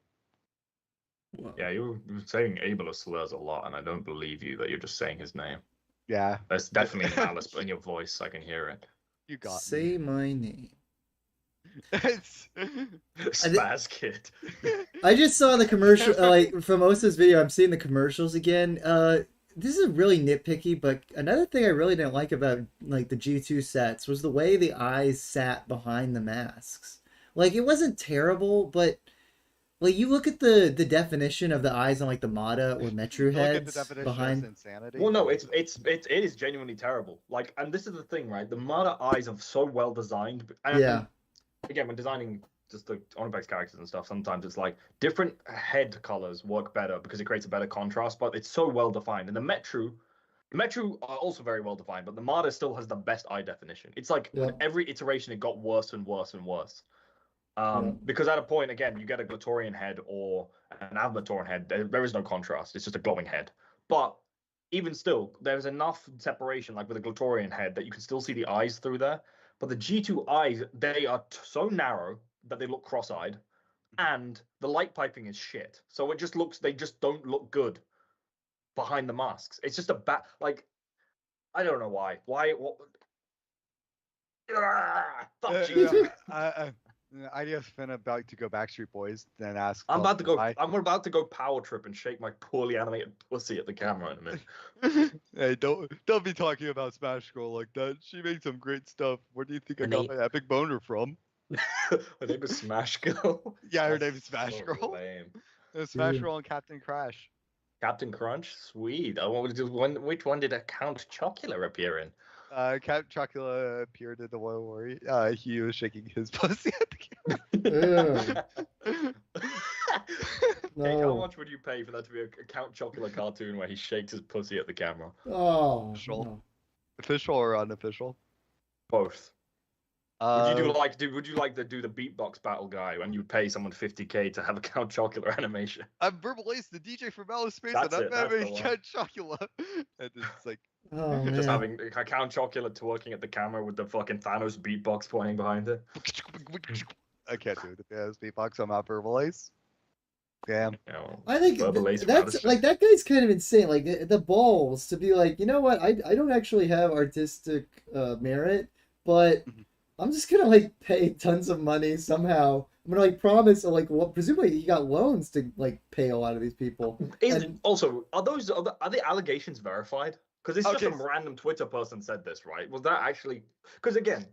B: Yeah, you're saying ableist slurs a lot, and I don't believe you that you're just saying his name.
D: Yeah,
B: There's definitely malice in your voice. I can hear it.
D: you got me.
A: Say my name."
D: It's
B: Spaz kid.
A: I just saw the commercial, like from most of this video. I'm seeing the commercials again. This is really nitpicky, but another thing I really didn't like about like the G2 sets was the way the eyes sat behind the masks. Like it wasn't terrible, but like you look at the definition of the eyes on like the Mata or Metru
D: look at the
A: heads
D: definition
A: behind.
D: of insanity.
B: Well, no, it is genuinely terrible. Like, and this is the thing, right? The Mada eyes are so well designed. And
A: Yeah.
B: Again, when designing just the Onyx characters and stuff, sometimes it's like different head colors work better because it creates a better contrast. But it's so well defined, and the Metru are also very well defined, but the Mada still has the best eye definition. It's like
A: Yeah.
B: with every iteration, it got worse and worse and worse.
A: Yeah.
B: Because at a point, again, you get a Glatorian head or an Avmatoran head, there is no contrast. It's just a glowing head. But even still, there's enough separation, like with a Glatorian head, that you can still see the eyes through there. But the G2 eyes, they are so narrow that they look cross-eyed, and the light piping is shit. So it just looks, they just don't look good behind the masks. It's just a like, I don't know why. What? Fuck Jesus.
D: Idea's been about to go Backstreet Boys, then ask.
B: I'm about to go.
D: why.
B: I'm about to go power trip and shake my poorly animated pussy at the camera in a minute.
D: Hey, don't be talking about Smash Girl like that. She made some great stuff. Where do you think I
B: Her
D: got
B: name-
D: my epic boner from?
B: Her name is Smash Girl.
D: Yeah, her
B: That's
D: name is Smash
B: so
D: Girl.
B: lame.
D: Smash
A: Dude.
D: Girl and Captain Crash.
B: Captain Crunch, sweet. Which one did Count Chocula appear in?
D: Captain Chocula appeared in the one where he was shaking his pussy at the
A: Ew.
B: Kate, how
A: No.
B: much would you pay for that to be a Count Chocula cartoon where he shakes his pussy at the camera?
A: Oh.
D: Official.
A: No.
D: Official or unofficial?
B: Both. Would you
D: Uh,
B: would you like to do the beatbox battle guy and you'd pay someone 50k to have a Count Chocula animation?
D: I'm Verbal Ace, the DJ from Outer Space,
B: That's
D: and
B: it,
D: I'm
B: that's the
D: having
B: one.
D: Count Chocula. And it's like,
A: Oh man.
B: Just having a Count Chocula twerking at the camera with the fucking Thanos beatbox playing behind it.
D: I can't do it. If it has beatbox, I'm out Verbal Ace. Damn.
B: You know,
A: I think
B: Verbal Ace from outer
A: that's
B: space.
A: like that guy's kind of insane. Like the balls to be like, you know what? I don't actually have artistic merit, but
B: Mm-hmm.
A: I'm just gonna like pay tons of money somehow. I'm gonna like promise like well, presumably he got loans to like pay a lot of these people. And
B: Also, are the allegations verified? Because it's just
D: Okay.
B: some random Twitter person said this, right? Was that actually? Because again,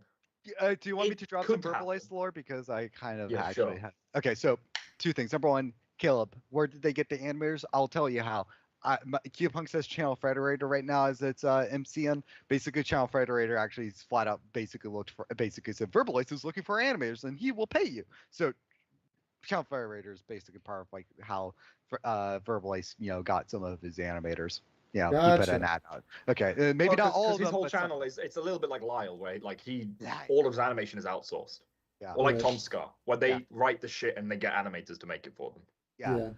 D: Do you want me
B: It
D: to drop some
B: could
D: Verbal Ace
B: happen.
D: lore? Because I kind of
B: Yeah,
D: actually
B: sure.
D: have. Okay, so two things. Number one, Caleb, where did they get the animators? I'll tell you how. Cubepunk says Channel Federator right now as its MCN. Basically, Channel Federator actually flat out basically said Verbal Ace is looking for animators and he will pay you. So Channel Fire Raider is basically part of like how Verbalize, got some of his animators. He put
A: Gotcha.
D: an ad out. Okay, maybe
B: Well,
D: not all of
B: his
D: them.
B: whole
D: but some.
B: channel it's a little bit like Lyle, where like
D: Yeah.
B: all of his animation is outsourced.
D: Yeah.
B: Or like
A: Right.
B: Tom Scar, where they
D: Yeah.
B: write the shit and they get animators to make it for them.
D: Yeah.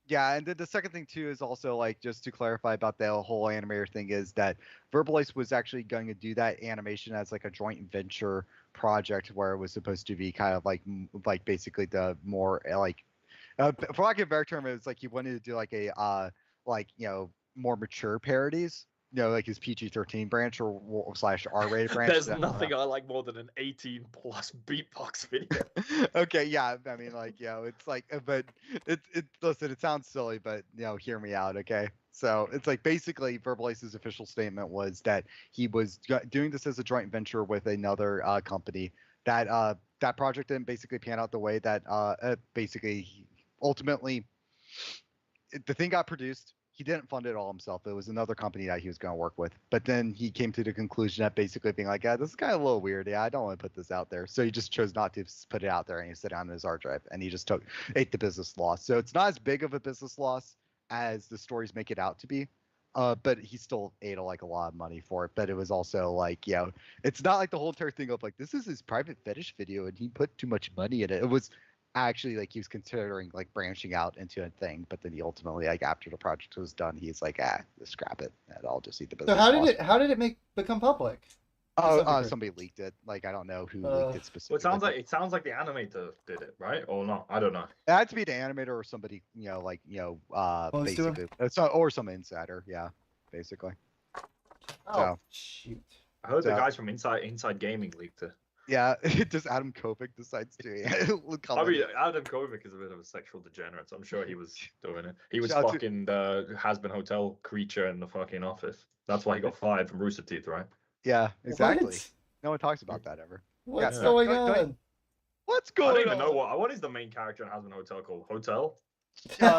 D: Yeah, and then the second thing too is also like just to clarify about the whole animator thing is that Verbalize was actually going to do that animation as like a joint venture project where it was supposed to be kind of like basically the more like for lack of a better term, it was like he wanted to do like a more mature parodies. Like his PG-13 branch or slash R-rated branch.
B: There's nothing I like more than an 18+ beatbox video.
D: Okay, yeah, I mean, like, it's like, but listen, it sounds silly, but hear me out, okay? So it's like basically Verbalize's official statement was that he was doing this as a joint venture with another company. That project didn't basically pan out the way that ultimately the thing got produced. He didn't fund it all himself. It was another company that he was going to work with. But then he came to the conclusion that basically being like, this is kind of a little weird. Yeah, I don't want to put this out there. So he just chose not to put it out there, and he set it on his hard drive, and he just ate the business loss. So it's not as big of a business loss as the stories make it out to be. But he still ate a lot of money for it. But it was also like, it's not like the whole entire thing of like, this is his private fetish video and he put too much money in it. It was actually like he was considering like branching out into a thing, but then he ultimately, like, after the project was done, he's like, just scrap it and I'll just eat the business.
A: So how did it become public?
D: Somebody leaked it. Like, I don't know who leaked it specifically.
B: Well, it sounds like the animator did it, right? Or not? I don't know.
D: It had to be the animator or somebody, basically, or some insider, basically.
A: Oh, shoot.
B: I heard the guys from Inside Gaming leaked it.
D: Yeah, just Adam Kovic decides to.
B: I mean, Adam Kovic is a bit of a sexual degenerate, so I'm sure he was doing it. He was fucking the Has-Been Hotel creature in the fucking office. That's why he got fired from Rooster Teeth, right?
D: Yeah, exactly.
A: What?
D: No one talks about that ever.
A: What's
D: Yeah,
A: going on?
D: What's
B: I
D: going
B: don't even
D: on?
B: know what is the main character in Has-Been Hotel called? Hotel?
D: You're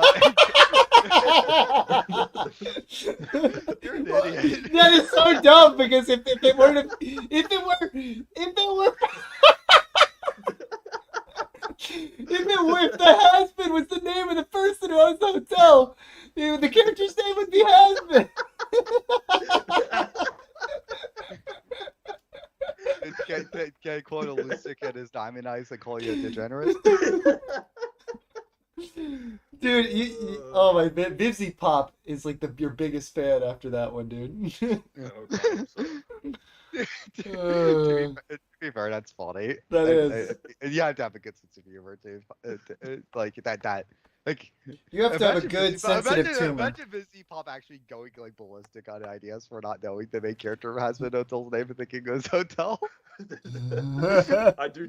D: an idiot.
A: That is so dumb because if it were if the Has-Been was the name of the person who owns the hotel, the character's name would be Has-Been.
D: Can I quote a Lustig and his diamond eyes and call you a degenerate?
A: Dude, oh my, Bibsy Pop is like your biggest fan after that one, dude.
D: To be fair, that's funny.
A: That is.
D: You have to have a good sense of humor too. Like that. Like
A: You have to have a good sensitive tumor.
D: Imagine Busy Pop actually going like ballistic on ideas for not knowing the main character has been Hotel's name and thinking it was Hotel.
B: I do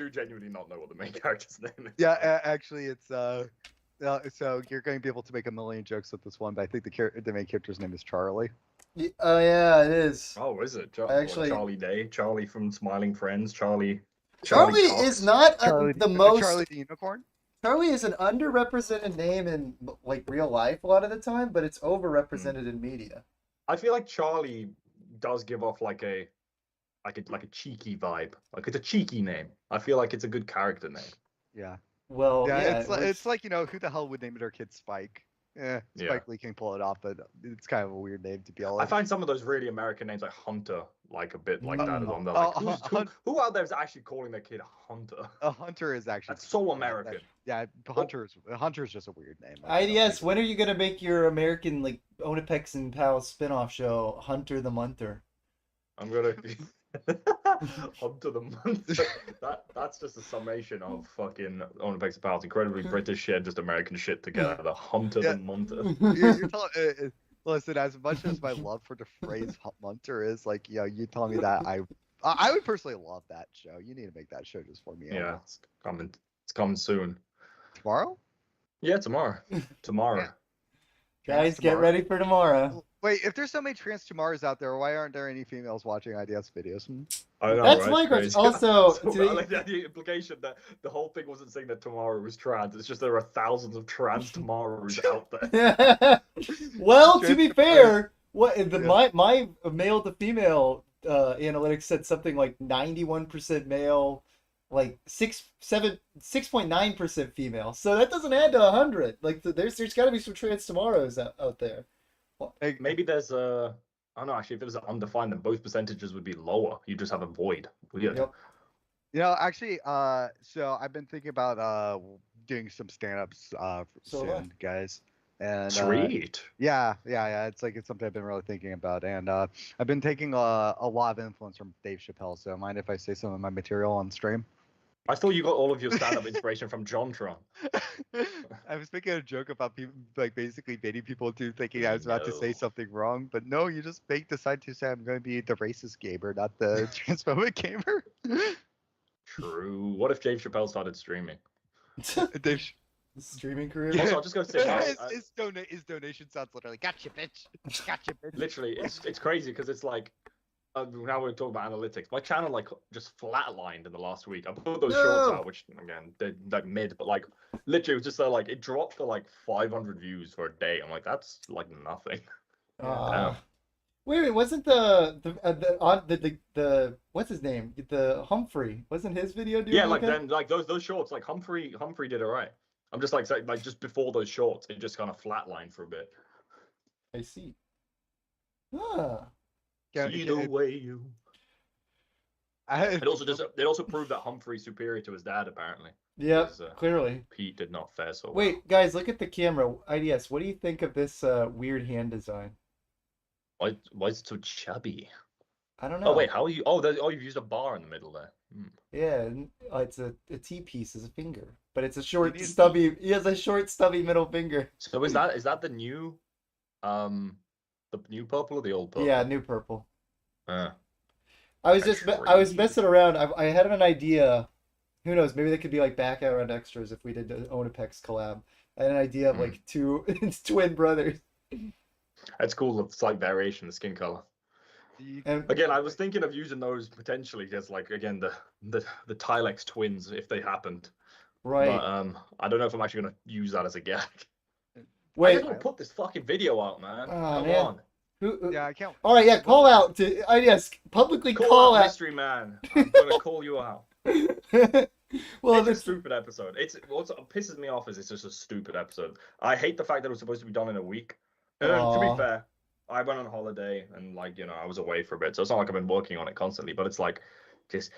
B: genuinely not know what the main character's name is.
D: Yeah, actually, it's so you're going to be able to make a million jokes with this one, but I think the main character's name is Charlie.
A: Oh yeah, it is.
B: Oh, is it?
A: Actually,
B: Charlie Day, Charlie from Smiling Friends, Charlie
A: Charlie
B: Cox.
A: is not the most.
D: Charlie the Unicorn.
A: Charlie is an underrepresented name in like real life a lot of the time, but it's overrepresented in media.
B: I feel like Charlie does give off like a cheeky vibe. Like it's a cheeky name. I feel like it's a good character name.
D: Yeah.
A: Well, yeah,
D: it's like who the hell would name their kid Spike? Spike Lee can pull it off, but it's kind of a weird name to be honest.
B: I find some of those really American names like Hunter like a bit like that as well. Like, who out there is actually calling their kid Hunter?
D: A Hunter is actually
B: that's so American.
D: Hunter's just a weird name.
A: IDS, when are you gonna make your American like Onapex and Pals spinoff show, Hunter the Munter?
B: I'm gonna Hunter the Munter. That's just a summation of fucking Onapex and Pals, incredibly British shit, just American shit together. The Hunter the Munter.
D: You're telling, listen, as much as my love for the phrase Munter is, like, you telling me that I would personally love that show. You need to make that show just for me.
B: Yeah, it's coming soon.
D: Tomorrow?
B: Yeah, tomorrow. Tomorrow.
A: Guys, get ready for tomorrow.
D: Wait, if there's so many trans tomorrows out there, why aren't there any females watching IDS videos?
B: I know,
A: that's
B: right?
A: my question.
B: Crazy.
A: Also,
B: I like the implication that the whole thing wasn't saying that Tomorrow was trans. It's just there are thousands of trans Tomorrows out there.
A: Well, to be fair, my male to female analytics said something like 91% male, like 6.9% female. So that doesn't add to 100. Like there's got to be some trans tomorrows out there.
B: Maybe there's a. Oh no, actually, if it was undefined, then both percentages would be lower. You just have a void. Weird.
A: Yep.
D: Actually, so I've been thinking about doing some stand-ups
A: So have I.
D: soon, guys. And
B: Sweet.
D: yeah. It's something I've been really thinking about, and I've been taking a lot of influence from Dave Chappelle. So mind if I say some of my material on stream?
B: I thought you got all of your stand-up inspiration from JonTron.
D: I was making a joke about people, like basically baiting people into thinking I was about to say
B: No.
D: something wrong, but no, you just decide to say I'm going to be the racist gamer, not the transphobic gamer.
B: True. What if Dave Chappelle started streaming?
D: Dave,
A: Streaming career.
B: Also, I'll just go say
D: his donation sounds literally gotcha, bitch. Gotcha, bitch.
B: literally, it's crazy because it's like now we're talking about analytics. My channel like just flatlined in the last week. I put those shorts
A: No.
B: out, which again they're like mid, but like literally it was just like it dropped to like 500 views for a day. I'm like that's like nothing. Damn.
A: Wait, wasn't the what's his name? The Humphrey, wasn't his video doing
B: Yeah, like
A: okay?
B: then like those shorts, like Humphrey did alright. I'm just like just before those shorts, it just kind of flatlined for a bit.
A: I see. Ah.
B: See the way you. It also proved that Humphrey's superior to his dad apparently.
A: Yep,
B: 'Cause,
A: clearly.
B: Pete did not fare so well.
A: Wait, guys, look at the camera. IDS, what do you think of this weird hand design?
B: Why is it so chubby?
A: I don't know.
B: Oh wait, how are you? Oh, you've used a bar in the middle there.
A: Yeah, it's a T piece is a finger, but it's a short,
D: need-
A: stubby. He has a short, stubby middle finger.
B: So is that the new purple or the old purple?
A: Yeah, new purple.
B: Uh,
A: I was
B: That's crazy.
A: messing around. I had an idea. Who knows? Maybe they could be like background extras if we did the Onapex collab. I had an idea of like two it's twin brothers.
B: That's cool. It's like variation, the skin color.
A: And
B: Again, I was thinking of using those potentially as like again the Tilex twins if they happened.
A: right.
B: But I don't know if I'm actually gonna use that as a gag. I
A: Wait.
B: just want to put this fucking video out, man.
A: Oh,
B: Come
A: man.
B: on.
A: Who?
D: Yeah, I can't.
A: All right, yeah. Call out to IDS. Publicly
B: Call out
A: out.
B: mystery man. I'm gonna call you out.
A: Well,
B: It's a
A: this
B: stupid episode. It's what pisses me off is it's just a stupid episode. I hate the fact that it was supposed to be done in a week. To
A: Aw.
B: be fair, I went on holiday and like I was away for a bit, so it's not like I've been working on it constantly. But it's like, just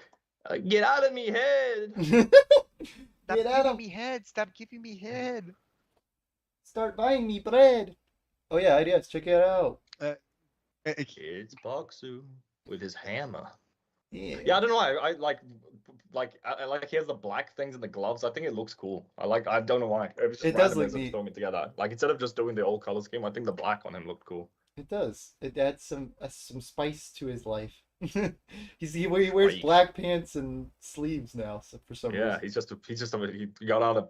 B: get out of me head.
D: Stop
A: Get out
D: giving
A: of
D: me head. Stop giving me head.
A: Start buying me bread. Oh yeah, IDS. Check it out.
B: It's Boxu with his hammer.
A: Yeah.
B: Yeah, I don't know. I like he has the black things in the gloves. I think it looks cool. I don't know why. It was just
A: It does
B: random
A: look
B: as I'm
A: neat.
B: throwing it together. Like instead of just doing the old color scheme, I think the black on him looked cool.
A: It does. It adds some spice to his life. He wears
B: Spice.
A: black pants and sleeves now, so for some
B: Yeah, he got out of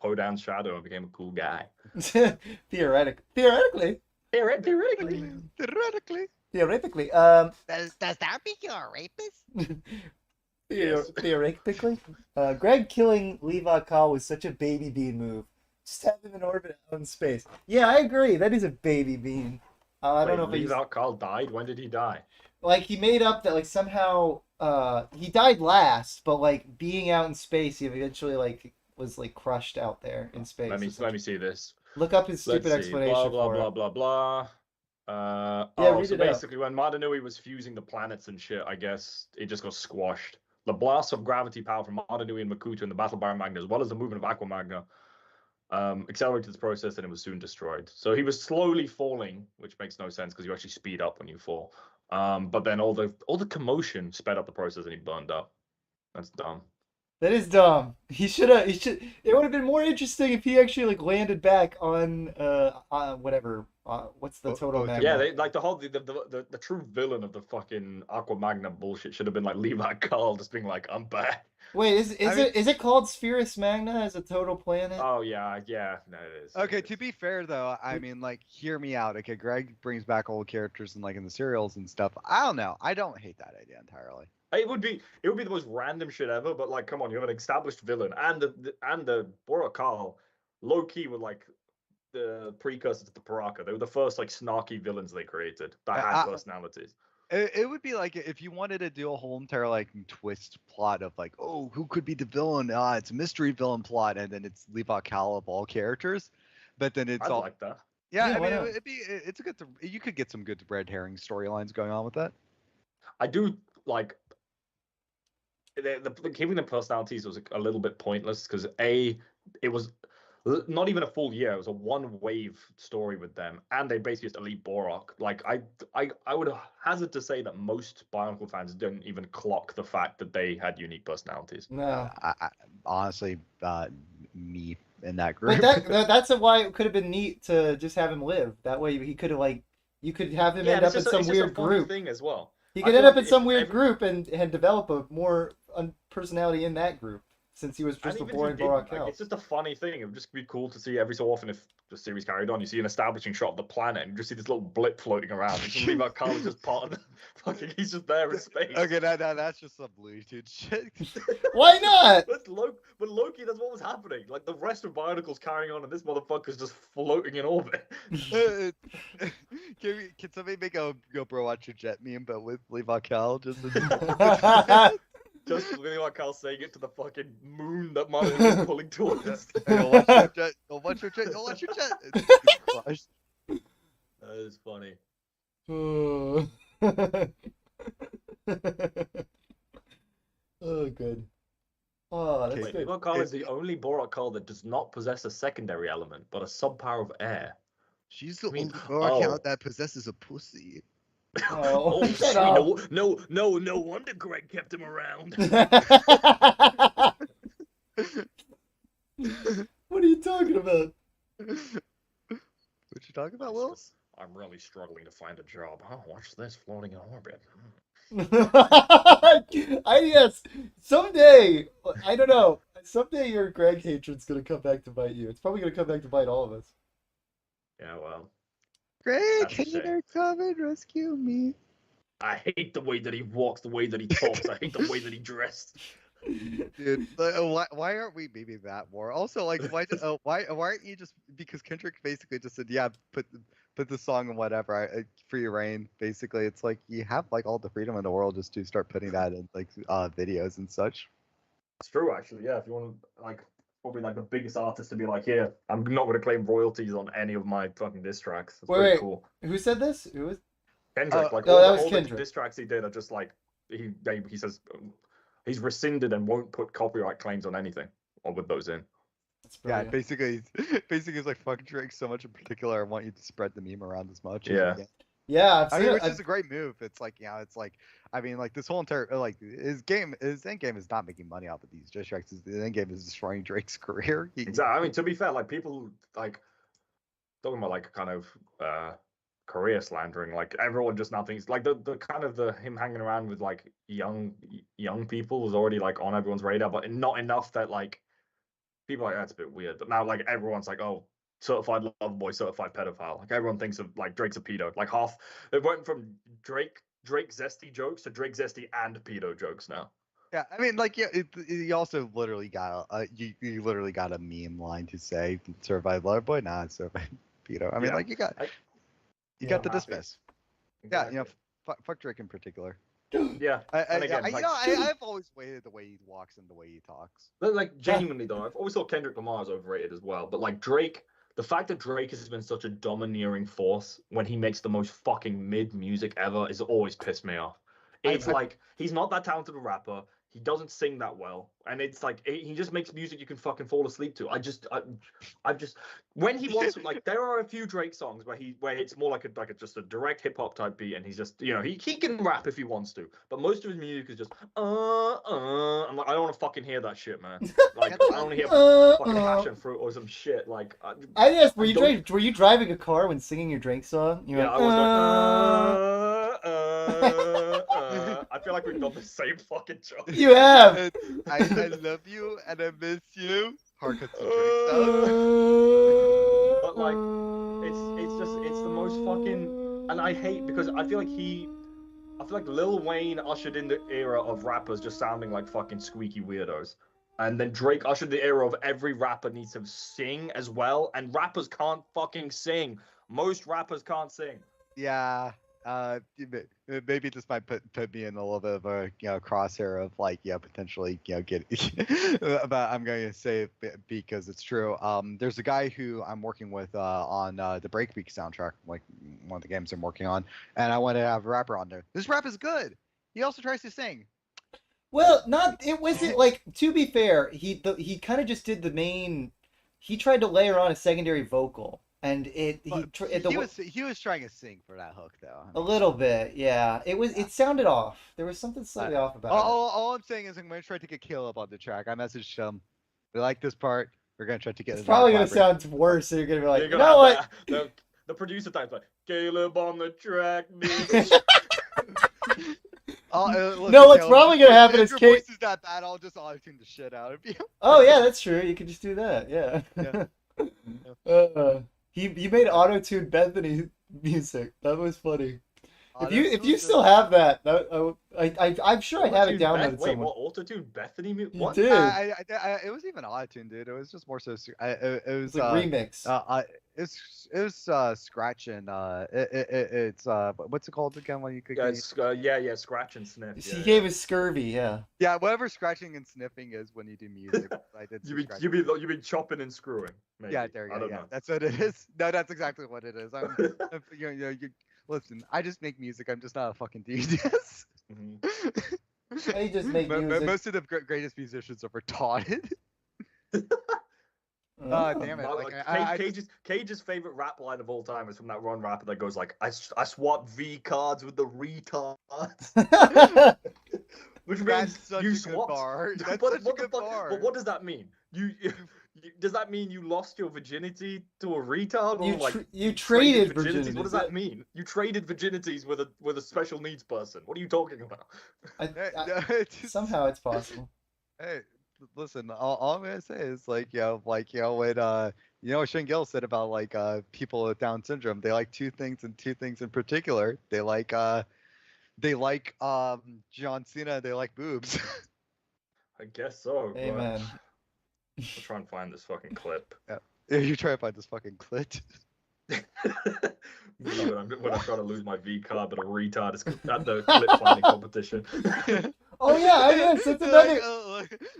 B: Podan's shadow and became a cool guy.
A: reason. Theoretically.
B: Theoretically.
A: Theoretically.
D: Does that make you a rapist?
B: Yes.
A: Theoretically. Greg killing Levi Kyle was such a baby bean move. Just have him in orbit out in space. Yeah, I agree. That is a baby bean. I don't know if
B: Leave out Carl died. When did he die?
A: like he made up that like somehow he died last, but like being out in space, he eventually like was like crushed out there in space.
B: Let me see this.
A: Look up his stupid
B: Let's see.
A: explanation
B: Blah
A: for
B: blah
A: it.
B: blah blah blah.
A: Yeah, read
B: So
A: it out.
B: basically, when Martinui was fusing the planets and shit, I guess it just got squashed. The blast of gravity power from Martinui and Makuta in the Battle Baron Magna, as well as the movement of Aqua Magna, accelerated the process and it was soon destroyed. So he was slowly falling, which makes no sense because you actually speed up when you fall. But then all the commotion sped up the process and he burned up. That's dumb.
A: That is dumb. He should. It would have been more interesting if he actually like landed back on whatever. What's the total magna?
B: Yeah, they like the true villain of the fucking Aqua Magna bullshit should have been like Levi Carl just being like, I'm back.
A: Wait, is it called Spherus Magna as a total planet?
B: Oh yeah, no, it is.
D: Okay, to be fair though, I mean, like, hear me out. Okay, Greg brings back old characters and like in the serials and stuff. I don't know. I don't hate that idea entirely.
B: It would be the most random shit ever, but like, come on, you have an established villain and the Bora Carl, low key were like the precursor to the Paraka. They were the first like snarky villains they created that had personalities.
D: It would be like if you wanted to do a whole entire like twist plot of like, oh, who could be the villain? It's a mystery villain plot, and then it's Levi Cal of all characters, but then it's
B: I'd
D: all
B: like that.
D: yeah.
A: Yeah,
D: I
A: why
D: mean,
A: not?
D: it's a good. You could get some good red herring storylines going on with that.
B: I do like the giving them personalities was a little bit pointless because it was not even a full year. It was a one wave story with them, and they basically just elite Borak. Like I would hazard to say that most Bionicle fans didn't even clock the fact that they had unique personalities.
A: No.
D: Honestly, me in that
A: But
D: group.
A: that's why it could have been neat to just have him live. That way he could have like you could have him
B: Yeah,
A: end
B: and
A: up in some
B: it's just a
A: weird
B: funny
A: group.
B: thing as well.
A: He
B: I
A: could
B: feel
A: end up
B: like
A: in some
B: if
A: weird
B: every-
A: group and develop a more personality in that group since he was
B: And
A: just a
B: even if
A: boring
B: you didn't,
A: Borak
B: like,
A: Hell.
B: it's just a funny thing. It would just be cool to see every so often if the series carried on. You see an establishing shot of the planet, and you just see this little blip floating around. You can leave out Carl is just part of the fucking. He's just there in space.
D: Okay, that's just some Looney Tunes shit.
A: Why not?
B: But Loki, that's what was happening. Like the rest of Bionicle's carrying on, and this motherfucker's just floating in orbit.
D: Can somebody make a go bro watch your jet meme, but with Levi Cal just
B: Just really like Carl saying it to the fucking moon that Marvel is pulling towards.
D: Go watch your jet. Go watch your jet. Go watch your jet. It's crushed.
B: That is funny.
A: Oh, good. Oh, that's
D: Okay,
A: good.
B: Levi Carl is the only Borak Carl that does not possess a secondary element, but a subpower of air.
D: She's the
B: I mean,
D: only Borak
B: oh.
D: that possesses a pussy.
A: Oh, shut
B: shit,
A: up.
B: no wonder Greg kept him around.
A: What are you talking about?
D: What you talking about, Will?
B: I'm really struggling to find a job. Oh, watch this, floating in orbit.
A: Yes, someday, I don't know, someday your Greg hatred's gonna come back to bite you. It's probably gonna come back to bite all of us.
B: Yeah, well,
D: Greg,
B: That's a
D: can you
B: shame.
D: come and rescue me?
B: I hate the way that he walks, the way that he talks. I hate the way that he dressed.
D: Dude, why aren't we memeing that more? Also, like, why aren't you just because Kendrick basically just said, yeah, put the song and whatever for your reign. Basically, it's like you have like all the freedom in the world just to start putting that in like videos and such.
B: It's true, actually. Yeah, if you want to, like, probably like the biggest artist to be like, here, I'm not going to claim royalties on any of my fucking diss tracks. It's pretty
A: Wait,
B: cool.
A: who said this? Who was?
B: Kendrick, like,
A: no,
B: all,
A: that
B: the,
A: was
B: all the
A: Kendrick.
B: diss tracks he did are just like, he says he's rescinded and won't put copyright claims on anything or with those in.
A: That's
D: Yeah,
A: brilliant.
D: basically, it's like fuck Drake so much in particular. I want you to spread the meme around as much.
B: Yeah.
D: As you can.
A: Yeah, I've
D: I
A: seen
D: mean,
A: it.
D: which is a great move. It's like, yeah, it's like, I mean, like this whole entire like his end game is not making money off of these diss tracks. His end game is destroying Drake's career.
B: Exactly. I mean, to be fair, like people like talking about like kind of career slandering. Like everyone just now thinks like the kind of the him hanging around with like young people was already like on everyone's radar, but not enough that like people are like that's a bit weird. But now like everyone's like, oh, certified lover boy, certified pedophile. Like everyone thinks of like Drake's a pedo. Like half it went from Drake zesty jokes to Drake zesty and pedo jokes now.
D: Yeah, I mean, like, yeah, you also literally got you literally got a meme line to say certified lover boy, nah, certified pedo. I mean,
B: Yeah.
D: like you got
A: Yeah,
D: the
B: massive.
D: dismiss.
B: Exactly.
D: Yeah, you know, fuck Drake in particular.
B: Yeah. And again, like,
D: I've always hated the way he walks and the way he talks.
B: like genuinely though, I've always thought Kendrick Lamar is overrated as well. But like Drake, the fact that Drake has been such a domineering force when he makes the most fucking mid music ever has always pissed me off. It's like he's not that talented a rapper. He doesn't sing that well, and it's like he just makes music you can fucking fall asleep to. I've just when he wants like there are a few Drake songs where it's more like just a direct hip hop type beat, and he's just he can rap if he wants to, but most of his music is just I'm like I don't want to fucking hear that shit, man. Like I don't want to hear fucking passion fruit or some shit. Like
A: I guess were
B: don't-
A: you driving a car when singing your Drake song? You're
B: yeah,
A: like,
B: I was like, I feel like we've done the same fucking job.
A: You have.
D: I love you and I miss you. Hark to Drake
B: But like, it's the most fucking, and I hate because I feel like Lil Wayne ushered in the era of rappers just sounding like fucking squeaky weirdos. And then Drake ushered the era of every rapper needs to sing as well, and rappers can't fucking sing. Most rappers can't sing.
D: Yeah, Maybe this might put me in a little bit of a crosshair of like potentially get but I'm going to say it because it's true. There's a guy who I'm working with on the Breakbeat soundtrack, like one of the games I'm working on, and I want to have a rapper on there. This rap is good. He also tries to sing.
A: Well, not it wasn't like, to be fair, he kind of just did the main. He tried to layer on a secondary vocal, and
D: He was trying to sing for that hook though.
A: a little bit, yeah. It sounded off. There was something slightly off about it.
D: All I'm saying is I'm going to try to get Caleb on the track. I messaged him. We like this part. We're going to try to get.
A: It's probably gonna sound worse. So you're gonna be like,
B: You're
A: you
B: gonna
A: know
B: have
A: what?
B: the producer types like Caleb on the track, bitch.
D: Listen,
A: No, what's
D: Caleb,
A: probably gonna happen is
D: your
A: Kate.
D: voice is that bad. I'll just auto-tune the shit out of you.
A: Oh yeah, that's true. You could just do that. Yeah. He made auto-tuned Bethany music. That was funny. If you still have that, I'm sure I have it downloaded
B: Wait,
A: somewhere.
B: what? Auto-tune Bethany?
A: You
B: What?
A: did.
D: It was even auto-tuned, dude. It was just more so. It was
A: It's like remix.
D: it was scratching. It's what's it called again? When you could
B: Yeah, scratch and sniff.
A: He gave us scurvy. Yeah.
D: whatever scratching and sniffing is when you do music. I did.
B: You mean chopping and screwing? Maybe.
D: Yeah, there you go.
B: I don't
D: Yeah,
B: know.
D: that's what it is. No, that's exactly what it is. Listen, I just make music. I'm just not a fucking genius.
A: I just make music.
D: Most of the greatest musicians are retarded. Damn it!
B: Cage's favorite rap line of all time is from that one rapper that goes like, "I swap V cards with the retards," which means you swapped. But what does that mean? Does that mean you lost your virginity to a retard, or
A: you traded virginity?
B: What does that mean? You traded virginities with a special needs person. What are you talking about?
A: Somehow it's possible.
D: Hey, listen. All I'm gonna say is when what Shane Gill said about like people with Down syndrome, they like two things and two things in particular. They like John Cena. They like boobs.
B: I guess so.
A: Amen.
B: I'll try and find this fucking clip.
D: Yeah, you try to find this fucking clit.
B: when I try to lose my V card, but a retard is at the clip finding competition.
A: Oh yeah, yes, that's another.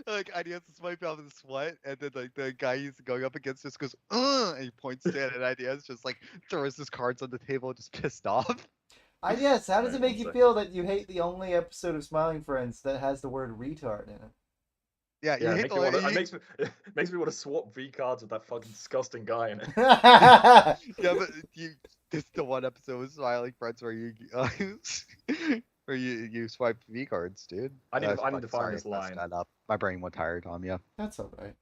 D: Like Ideas is wiping off his sweat, and then like the guy he's going up against just goes, and he points down at Ideas, just like throws his cards on the table, just pissed off.
A: Yes, how does it make you feel that you hate the only episode of Smiling Friends that has the word retard in it?
D: Yeah,
B: it makes me want to swap V cards with that fucking disgusting guy in it.
D: Yeah, but this is the one episode of Smiling Friends where you swipe V cards, dude.
B: I need to find this line.
D: That up. My brain went tired, Tom. Yeah.
A: That's alright.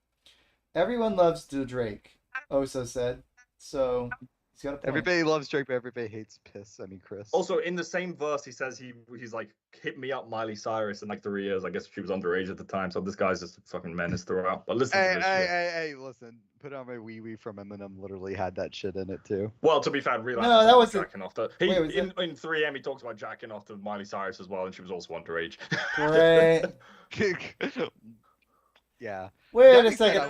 A: Everyone loves the Drake. Oso said. So he's got a point.
D: Everybody loves Drake, but everybody hates piss. I mean, Chris.
B: Also, in the same verse, he says he's like, hit me up, Miley Cyrus, in like 3 years. I guess she was underage at the time, so this guy's just a fucking menace throughout. But listen to this shit.
D: Hey, listen. Put on my wee wee from Eminem literally had that shit in it too.
B: Well, to be fair, real
A: No, that was
B: jacking off to. In 3M, he talks about jacking off to Miley Cyrus as well, and she was also underage.
A: Great.
D: Yeah.
A: Wait a second.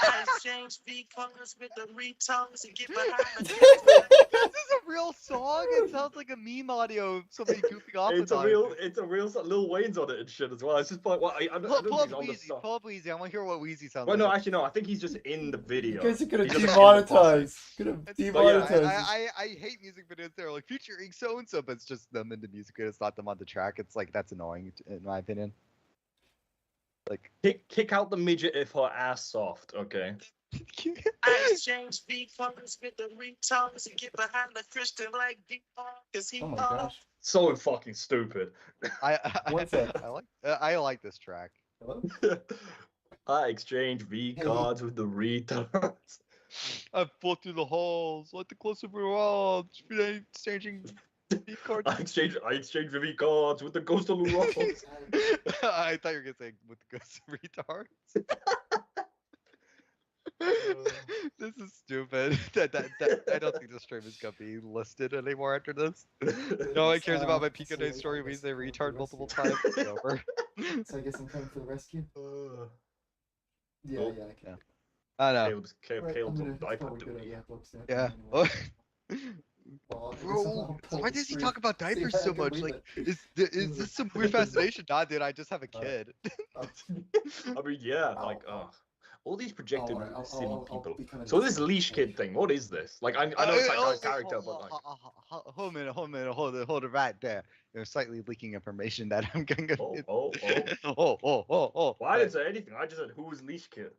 E: I exchange V-colors with the retards and get behind the
D: This is a real song. It sounds like a meme audio of somebody goofing off.
B: It's a real Lil Wayne's on it and shit as well. It's just like, well, I don't
D: pull up
B: think
D: Weezy. Pull up Weezy. I want to hear what Weezy sounds
B: well,
D: like.
B: no, actually, no. I think he's just in the video.
A: You guys are gonna
B: He's just in the
A: demonetize.
B: process.
A: Gonna
D: But yeah,
A: demonetize.
D: I hate music videos. They're like featuring so and so, but it's just them in the music video. It's not them on the track. It's like that's annoying in my opinion. Like
B: kick out the midget if her ass soft, okay?
E: I exchange V-colors with the retards and get behind the Christian like D-Paul, cause he
A: Oh my gosh.
B: So fucking stupid.
A: What's that?
D: I like this track.
A: Hello?
B: I exchange V cards with the retards.
D: I fought through the halls, like the close of your walls, exchanging V cards.
B: I exchange V cards with the ghost of Lou Ruffles.
D: I thought you were gonna say with the ghost of retards. This is stupid. That I don't think the stream is gonna be listed anymore after this. No one cares about my Pico Day story. We say retard multiple times. It's over.
A: So I guess I'm coming for the rescue. Yeah,
B: Oh.
A: I can.
D: I know.
B: Caleb's
A: Right,
B: on
A: I'm
B: diaper
A: probably good
B: duty.
A: at that book snap
D: Yeah.
A: anyway. Oh, I guess
D: Bro,
A: I'll pull
D: why
A: the
D: does he
A: screen.
D: talk about
A: See if
D: diapers
A: I
D: so
A: can
D: much?
A: leave
D: Like,
A: it.
D: is this some weird fascination? Nah, dude, I just have a
A: Alright.
D: kid.
B: I mean, yeah, like, all these projected
A: alright,
B: silly
A: I'll
B: people.
A: be kind of
B: So this leash kid thing, what is this? Like, I know it's that guy's character, but like,
D: Hold a minute, hold it right there. There's slightly leaking information that I'm going to. Oh.
B: well, I didn't say anything. I just said who is leash kid.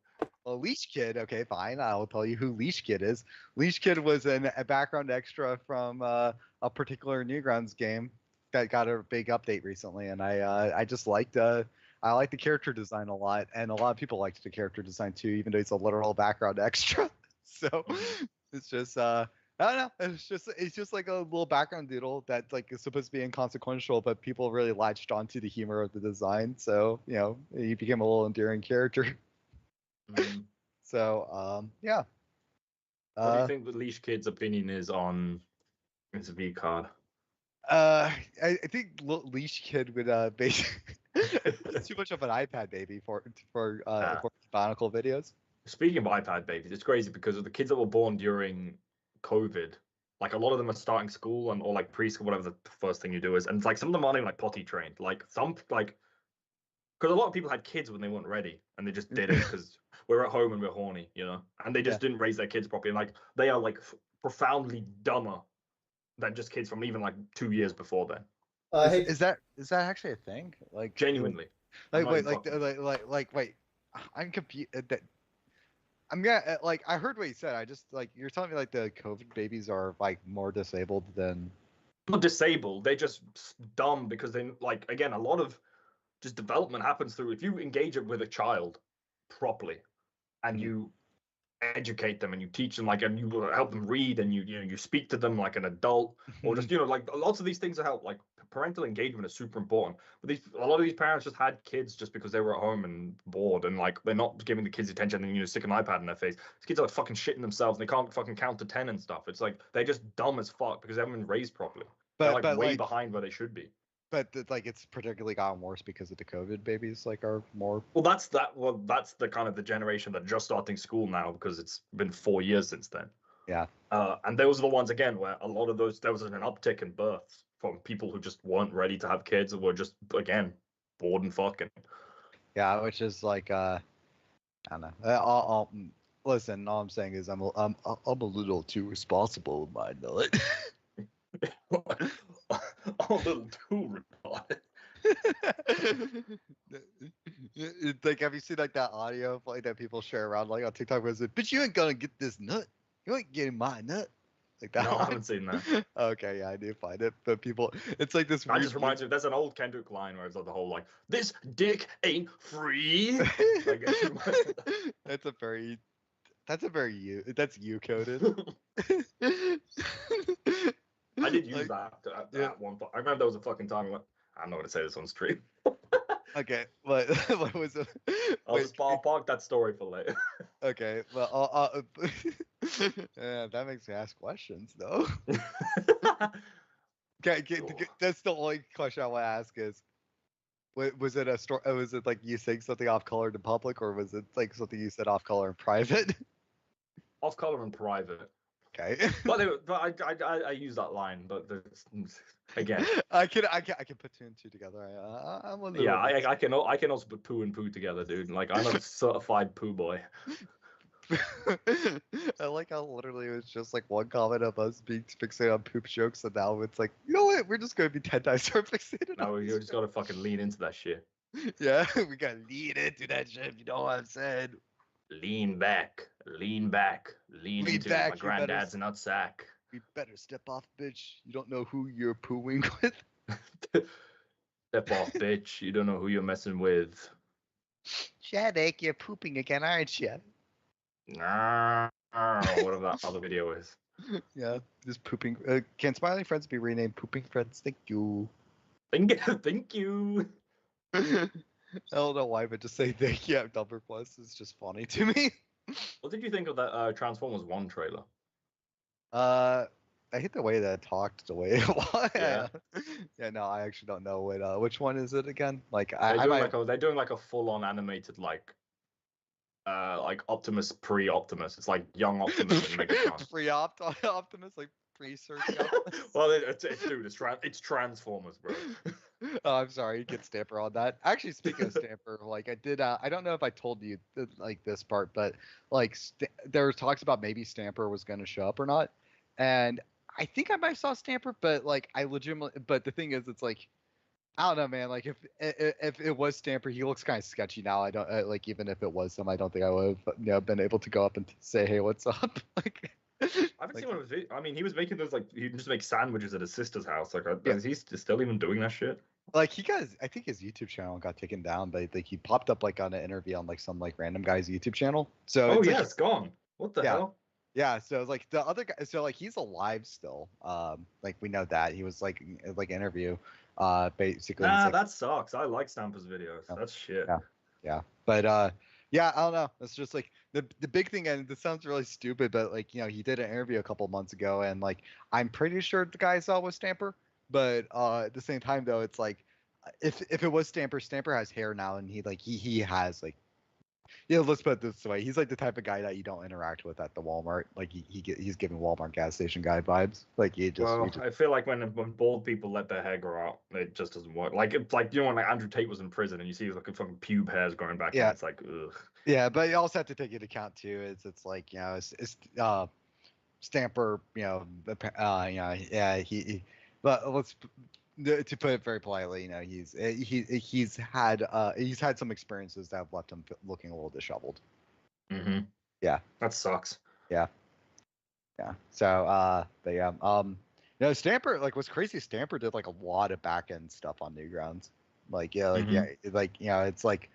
D: Well, Leash Kid, okay, fine. I'll tell you who Leash Kid is. Leash Kid was a background extra from a particular Newgrounds game that got a big update recently, and I just liked I liked the character design a lot, and a lot of people liked the character design too, even though he's a literal background extra. So it's just I don't know. It's just like a little background doodle that like is supposed to be inconsequential, but people really latched onto the humor of the design. So he became a little endearing character. So yeah.
B: What do you think the leash kid's opinion is on his V card?
D: I think Leash Kid would basically it's too much of an iPad baby for Bionicle videos.
B: Speaking of iPad babies, it's crazy because of the kids that were born during COVID. Like a lot of them are starting school or like preschool, whatever the first thing you do is, and it's like some of them aren't even like potty trained. Like some like because a lot of people had kids when they weren't ready and they just did it because we're at home and we're horny, and they just didn't raise their kids properly. And like they are like profoundly dumber than just kids from even like 2 years before then.
D: Is that actually a thing? Like
B: genuinely,
D: wait, I'm confused. I'm gonna like I heard what you said. I just like you're telling me like the COVID babies are like more disabled than
B: not disabled. They're just dumb because they like again a lot of just development happens through if you engage it with a child properly and you educate them and you teach them and you help them read and you speak to them like an adult or just like lots of these things that help like parental engagement is super important, but a lot of these parents just had kids just because they were at home and bored and like they're not giving the kids attention and stick an iPad in their face. These kids are like fucking shitting themselves and they can't fucking count to 10 and stuff. It's like they're just dumb as fuck because they haven't been raised properly. They're like way behind where they should be.
D: But like it's particularly gotten worse because of the COVID babies are more.
B: Well, that's the kind of the generation that just starting school now because it's been 4 years since then.
D: Yeah.
B: And those are the ones again where a lot of those there was an uptick in births from people who just weren't ready to have kids and were just again bored and fucking.
D: Yeah, which is like I don't know. I'll listen. All I'm saying is I'm a little too responsible with my nut.
B: A little too retarded.
D: Like, have you seen like that audio like that people share around like on TikTok where it's like, "But you ain't gonna get this nut. You ain't getting my nut." Like that.
B: No, I haven't seen that.
D: Okay, yeah, I do find it, but people, it's like this.
B: That just reminds me. There's an old Kendrick line where it's like the whole like, "This dick ain't free." Like,
D: That's you coded.
B: I did use that at one point. I remember there was a fucking time I went, I'm not going to say this on stream.
D: Okay, what was it?
B: I'll just park that story for later.
D: Okay, well, yeah, that makes me ask questions, though. Okay, that's the only question I want to ask is, was it a story? Was it like you saying something off color in public, or was it like something you said off color in private?
B: Off color in private.
D: Okay.
B: But I use that line, but again.
D: I can put two and two together. I'm a little
B: yeah, I can also put poo and poo together, dude. Like I'm a certified poo boy.
D: I like how literally it was just like one comment of us being fixated on poop jokes, and now it's like, you know what? We're just gonna be 10 times more fixated.
B: No, you just gotta fucking lean into that shit.
D: Yeah, we gotta lean into that shit. You know what I'm saying?
B: Lean back, lean into
D: back,
B: my granddad's nutsack.
D: You better step off, bitch. You don't know who you're pooing with.
B: Step off, bitch. You don't know who you're messing with.
D: Shadek, you're pooping again, aren't you?
B: Whatever that other video is.
D: Yeah, just pooping. Can Smiling Friends be renamed Pooping Friends? Thank you.
B: Thank you.
D: I don't know why, but just say thank you. Number plus is just funny to me.
B: What did you think of that Transformers 1 trailer?
D: I hate the way that it talked, the way it was.
B: Yeah.
D: Yeah, no, I actually don't know which one is it again? Like
B: they're doing like a full-on animated like Optimus pre-Optimus. It's like young Optimus and Megatron.
D: Optimus, like research.
B: Well, dude, it's Transformers, bro.
D: Oh, I'm sorry, you get Stamper on that. Actually, speaking of Stamper, like I did, I don't know if I told you like this part, but like there was talks about maybe Stamper was going to show up or not, and I think I might have saw Stamper, but like I legitimately, but the thing is, it's like I don't know, man. Like if it was Stamper, he looks kind of sketchy now. I don't like even if it was him, I don't think I would have been able to go up and say, hey, what's up? Like.
B: I haven't seen one of his. I mean, he was making those like he just make sandwiches at his sister's house. Like,
D: Yeah.
B: is he still even doing that shit?
D: Like I think his YouTube channel got taken down, but like he popped up like on an interview on like some like random guy's YouTube channel. So
B: Oh
D: it's,
B: yeah,
D: like,
B: it's gone. What the hell?
D: yeah. So it's like the other guy, so like he's alive still. Like we know that he was like interview, basically.
B: Nah,
D: like,
B: that sucks. I like Stamper's videos. That's shit.
D: Yeah. But yeah, I don't know. It's just like the big thing, and this sounds really stupid, but like he did an interview a couple months ago, and like I'm pretty sure the guy I saw was Stamper, but at the same time though, it's like if it was Stamper, Stamper has hair now, and he has like let's put it this way, he's like the type of guy that you don't interact with at the Walmart. Like he's giving Walmart gas station guy vibes. Like
B: I feel like when bald people let their hair grow out, it just doesn't work. Like it's like when like Andrew Tate was in prison and you see like fucking pube hairs growing back.
D: Yeah.
B: And it's like ugh.
D: Yeah, but you also have to take into account too. It's like it's Stamper. Yeah. But let's to put it very politely, he's had some experiences that have left him looking a little disheveled.
B: Mm-hmm.
D: Yeah.
B: That sucks.
D: Yeah. So but yeah, Stamper, like what's crazy, Stamper did like a lot of back end stuff on Newgrounds. It's like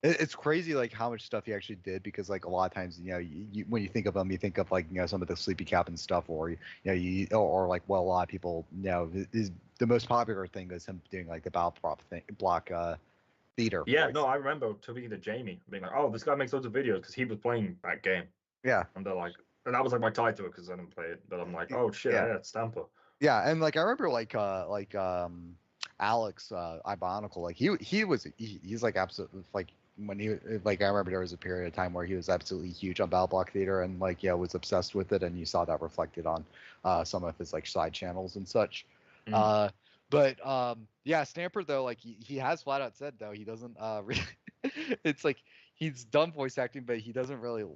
D: it's crazy like how much stuff he actually did, because like a lot of times when you think of him, you think of like some of the Sleepy Cabin stuff, or or like, well, a lot of people is the most popular thing is him doing like the block theater
B: Yeah,
D: voice.
B: no, I remember talking to Jamie being like, oh, this guy makes loads of videos because he was playing that game.
D: Yeah.
B: And they're like, and that was like my title because I didn't play it, but I'm like, oh shit, yeah, it's Stamper.
D: Yeah, and like I remember Alex Bionicle, like he's like absolutely like when he like I remember there was a period of time where he was absolutely huge on BattleBlock Theater and like was obsessed with it, and you saw that reflected on some of his like side channels and such. But yeah, Stamper though, like he has flat out said though he doesn't really it's like he's done voice acting, but he doesn't really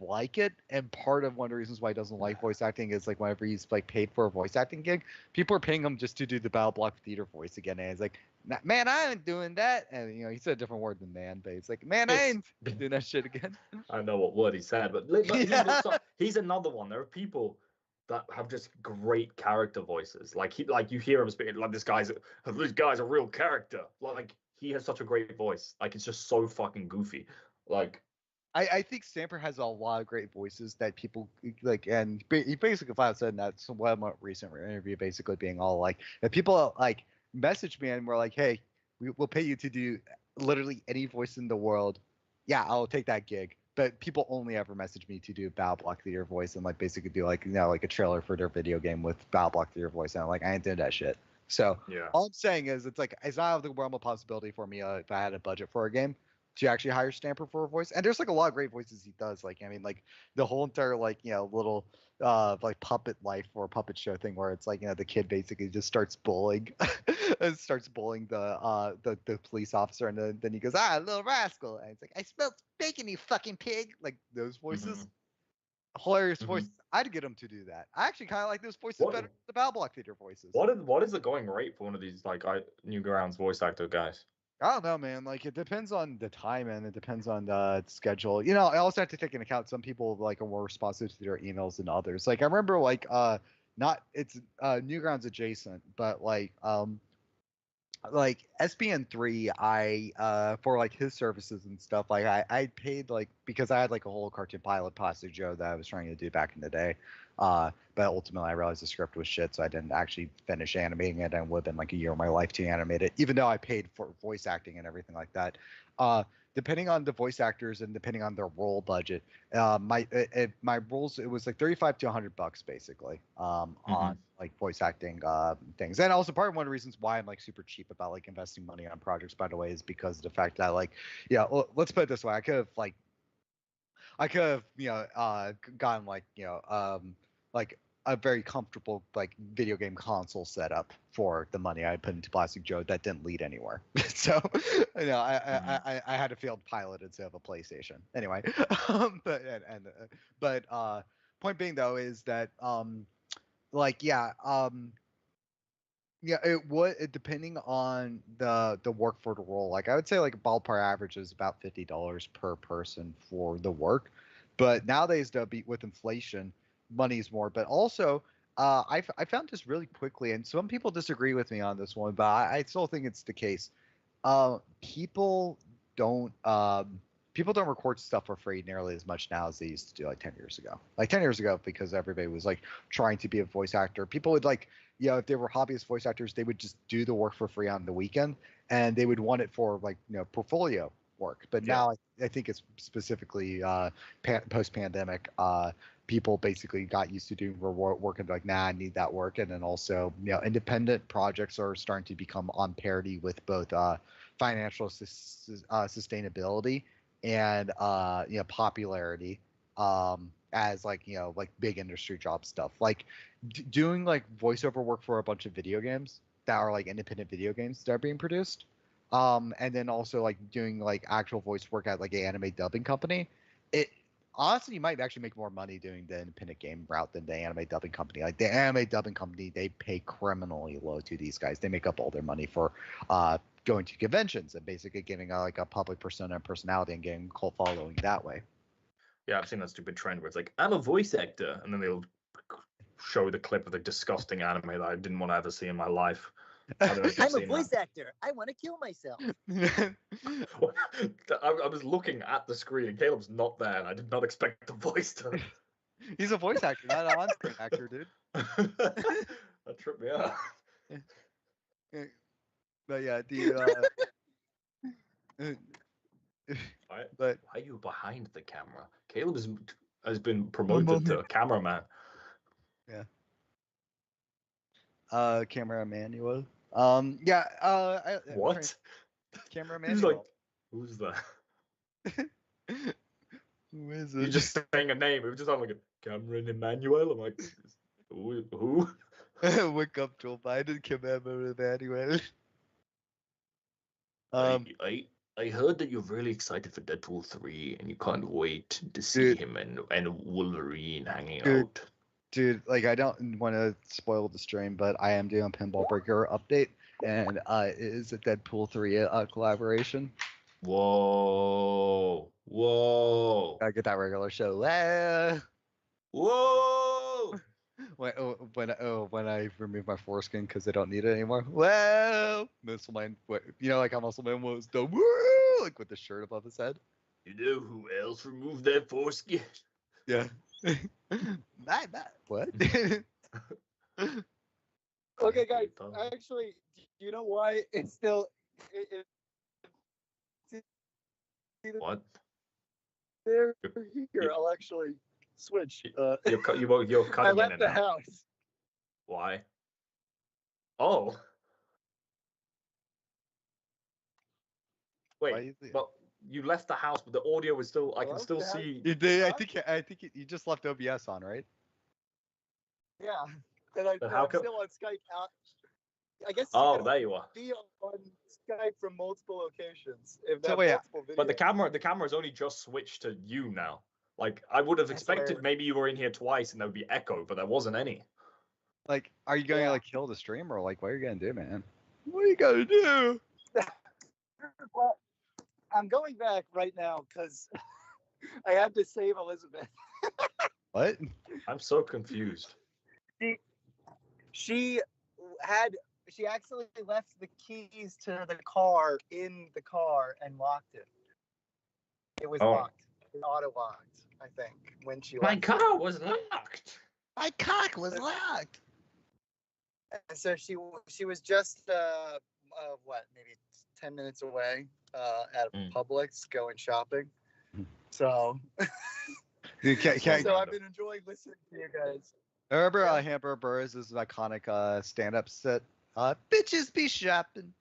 D: like it, and part of one of the reasons why he doesn't like voice acting is like whenever he's like paid for a voice acting gig, people are paying him just to do the BattleBlock Theater voice again, and he's like, man, I ain't doing that. And he said a different word than man, but it's like, man, I ain't doing that shit again.
B: I know what word he said, but he's another one. There are people that have just great character voices. Like you hear him speaking like this guy's a real character. Like he has such a great voice. Like it's just so fucking goofy. Like
D: I think Stamper has a lot of great voices that people like, and he basically flat said in that somewhat recent interview, basically being all like, if people like message me and we're like, hey, we'll pay you to do literally any voice in the world, yeah, I'll take that gig. But people only ever message me to do BattleBlock Theater voice and like basically do like like a trailer for their video game with BattleBlock Theater voice, and I'm like, I ain't doing that shit. So
B: yeah,
D: all I'm saying is it's like it's not out of the realm of possibility for me if I had a budget for a game to actually hire Stamper for a voice. And there's like a lot of great voices he does. Like, I mean, like the whole entire like, little like puppet life or puppet show thing where it's like, the kid basically just starts bullying the police officer, and then he goes, little rascal. And it's like, I smelled bacon, you fucking pig. Like those voices. Hilarious voices. I'd get him to do that. I actually kind of like those voices better than the BattleBlock Theater voices.
B: What is the going rate for one of these like Newgrounds voice actor guys?
D: I don't know, man. Like it depends on the time and it depends on the schedule. I also have to take into account some people like are more responsive to their emails than others. Like I remember like not it's Newgrounds adjacent, but like SBN3, I for like his services and stuff, like I paid like because I had like a whole cartoon pilot Pasta Joe that I was trying to do back in the day. But ultimately I realized the script was shit, so I didn't actually finish animating it, and it would have been like a year of my life to animate it, even though I paid for voice acting and everything like that. Depending on the voice actors and depending on their role budget, my roles, it was like $35 to $100 basically on like voice acting things. And also part of one of the reasons why I'm like super cheap about like investing money on projects, by the way, is because of the fact that like, let's put it this way, I could have gotten like like a very comfortable like video game console setup for the money I put into Plastic Joe that didn't lead anywhere. So I had a failed pilot instead of a PlayStation. Anyway, but point being though is that like yeah, it would depending on the work for the role. Like I would say, like a ballpark average is about $50 per person for the work. But nowadays, though, with inflation, money's more. But also, I found this really quickly, and some people disagree with me on this one, but I still think it's the case. Uh, people don't people don't record stuff for free nearly as much now as they used to do like 10 years ago. Like 10 years ago, because everybody was like trying to be a voice actor. People would like, if they were hobbyist voice actors, they would just do the work for free on the weekend, and they would want it for like portfolio work. But now I think it's specifically post-pandemic. People basically got used to doing work and like, nah, I need that work. And then also, independent projects are starting to become on parity with both financial sustainability and popularity as like big industry job stuff, like doing like voiceover work for a bunch of video games that are like independent video games that are being produced, and then also like doing like actual voice work at like an anime dubbing company. It honestly, you might actually make more money doing the independent game route than the anime dubbing company. Like the anime dubbing company, they pay criminally low to these guys. They make up all their money for going to conventions and basically getting like a public persona and personality and getting cult following that way.
B: Yeah, I've seen that stupid trend where it's like, I'm a voice actor, and then they'll show the clip of the disgusting anime that I didn't want to ever see in my life.
F: I'm a voice actor. I want to kill myself.
B: I was looking at the screen, and Caleb's not there, and I did not expect the voice to.
D: He's a voice actor, not an on-screen actor, dude.
B: That tripped me out.
D: But yeah,
B: Why
D: but
B: are you behind the camera? Caleb has been promoted to cameraman.
D: Yeah. Camera manual.
B: What?
D: Camera
B: Who's
D: manual.
B: who's that?
D: Who is it?
B: You're just saying a name. It was just like a Cameron Emmanuel. I'm like, who?
D: Wake up, Joe Biden, Camera Emmanuel.
B: I heard that you're really excited for Deadpool 3, and you can't wait to see him and Wolverine hanging out.
D: Dude, like I don't want to spoil the stream, but I am doing a Pinball Breaker update, and it is a Deadpool 3 collaboration.
B: Whoa!
D: I get that regular show.
B: Whoa!
D: When I remove my foreskin because I don't need it anymore. Well, Muscleman, like how Muscleman was the woo, like with the shirt above his head.
B: You know who else removed their foreskin?
D: Yeah. What?
F: Okay, guys. Actually, do you know why it's still?
B: What?
F: They're here. I'll actually switch.
B: You're cutting
F: I
B: in
F: left
B: and
F: the
B: out.
F: house.
B: Why? Oh. Wait. Well, you left the house, but the audio was still. I can still see.
D: You did. I think you just left OBS on, right?
F: Yeah, and I'm still on Skype. I guess.
B: Oh, there you are.
F: Be on Skype from multiple locations. If
D: So,
F: that's
D: wait,
F: multiple videos.
B: But the camera's only just switched to you now. Like I would have expected maybe you were in here twice and there would be echo, but there wasn't any.
D: Like, are you going to like kill the stream or like what are you gonna do, man? What are you gonna do?
F: Well, I'm going back right now because I have to save Elizabeth.
D: What?
B: I'm so confused.
F: She actually left the keys to the car in the car and locked it. It was locked. It auto locked, I think, when she left.
B: My car was locked.
D: My cock was locked.
F: And so she was just maybe 10 minutes away at Publix going shopping. So so I've been enjoying listening to you guys.
D: I remember Hamburger Burrs' iconic stand-up set. Bitches be shopping.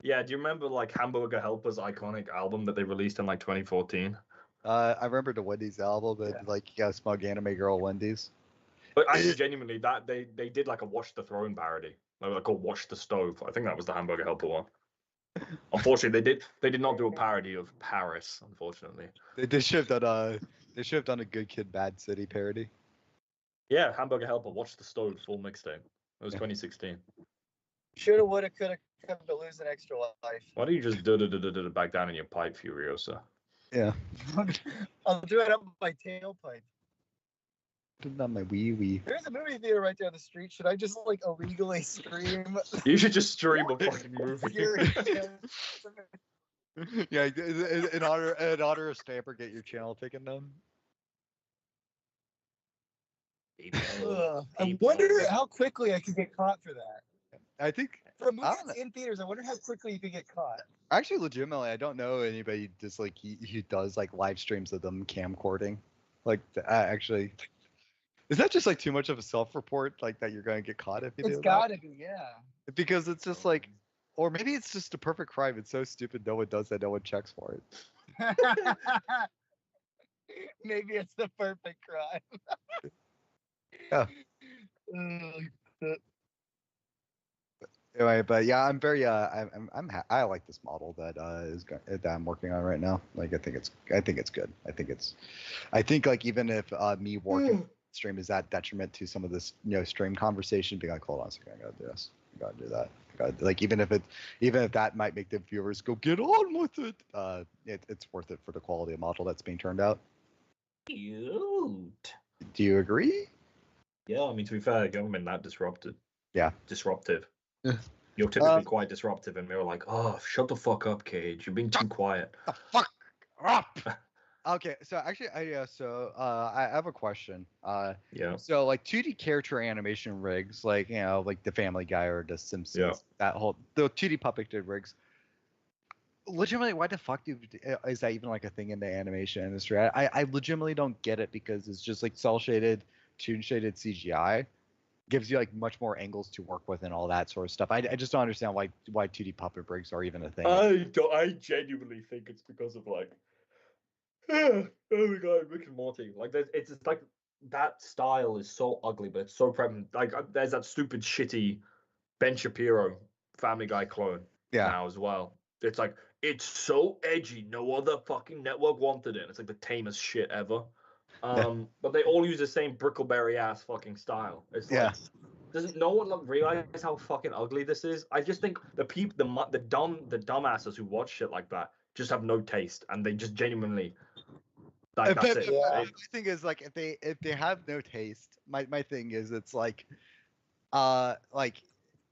B: Yeah, do you remember like Hamburger Helper's iconic album that they released in like 2014?
D: I remember the Wendy's album, but like smug anime girl Wendy's.
B: But actually, genuinely, that they did like a Watch the Throne parody, like called Watch the Stove. I think that was the Hamburger Helper one. Unfortunately, they did not do a parody of Paris. Unfortunately,
D: They should have done a Good Kid, Bad City parody.
B: yeah, Hamburger Helper, Watch the Stove, full mixtape. It was
D: Yeah.
B: 2016.
F: Shoulda, woulda, coulda, come to lose an extra life.
B: Why don't you just do it back down in your pipe, Furiosa?
D: Yeah.
F: I'll do it up my tailpipe.
D: Not my wee.
F: There's a movie theater right down the street. Should I just like illegally scream?
B: You should just stream a fucking movie.
F: Fury?
D: Yeah, in honor of Stamper, get your channel taken down.
F: Ugh, I wonder how quickly I could get caught for that.
D: I think
F: For a movie
D: I don't
F: that's in theaters, I wonder how quickly you could get caught.
D: actually, legitimately, I don't know anybody just like who does like live streams of them camcording. Like, actually, is that just like too much of a self-report? Like that you're going to get caught if you do
F: It's
D: that?
F: gotta be, yeah.
D: Because it's just like, or maybe it's just a perfect crime. It's so stupid, no one does that. No one checks for it.
F: Maybe it's the perfect crime.
D: Yeah. Anyway, but yeah, I'm very I like this model that that I'm working on right now. Like I think it's good. I think like even if me working stream is that detriment to some of this stream conversation, being like, hold on a second, I gotta do this, I gotta do that. Like even if that might make the viewers go get on with it, it's worth it for the quality of model that's being turned out.
B: Cute.
D: Do you agree?
B: Yeah, I mean, to be fair, you haven't been that disruptive.
D: Yeah.
B: Disruptive. You're typically quite disruptive, and we were like, oh, shut the fuck up, Cage. You're being too quiet.
D: The fuck up. Okay, so actually, I have a question.
B: Yeah.
D: So like 2D character animation rigs, like like the Family Guy or the Simpsons, the 2D puppeted rigs. Legitimately, why the fuck is that even like a thing in the animation industry? I legitimately don't get it because it's just like cell shaded, toon shaded CGI gives you like much more angles to work with and all that sort of stuff. I just don't understand why 2D puppet rigs are even a thing.
B: I genuinely think it's because of like, oh my god, Rick and Morty. Like, it's just like that style is so ugly, but it's so prevalent. Like, there's that stupid shitty Ben Shapiro Family Guy clone now as well. It's like, it's so edgy, no other fucking network wanted it. It's like the tamest shit ever. But they all use the same Brickleberry ass fucking style. It's like, doesn't no one realize how fucking ugly this is? I just think the dumbasses who watch shit like that just have no taste, and they just genuinely like that's it.
D: My thing is like if they have no taste, my thing is it's like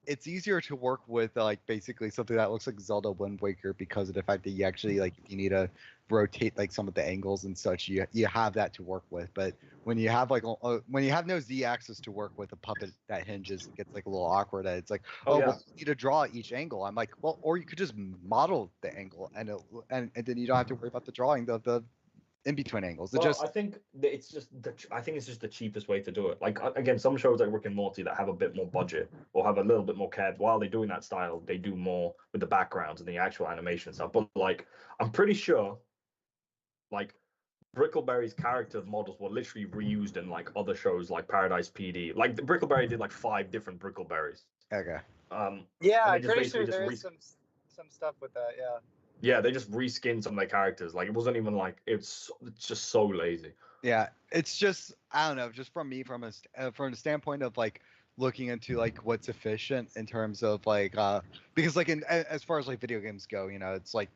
D: it's easier to work with like basically something that looks like Zelda Wind Waker because of the fact that you actually like you need to rotate like some of the angles and such. You have that to work with, but when you have like when you have no Z axis to work with, a puppet that hinges, it gets like a little awkward. It's like well, you need to draw each angle. I'm like, well, or you could just model the angle and then you don't have to worry about the drawing the in between angles.
B: I think it's just the cheapest way to do it. Like again, some shows like Rick and Morty that have a bit more budget or have a little bit more care while they're doing that style, they do more with the backgrounds and the actual animation stuff. But like, I'm pretty sure, like, Brickleberry's character models were literally reused in like other shows like Paradise PD. Like Brickleberry did like 5 different Brickleberries.
D: Okay.
F: Yeah, I'm pretty sure there is some stuff with that. Yeah.
B: Yeah, they just reskinned some of their characters. Like, it wasn't even like it's just so lazy.
D: Yeah, it's just I don't know. Just from the standpoint of like looking into like what's efficient in terms of like because like as far as like video games go, it's like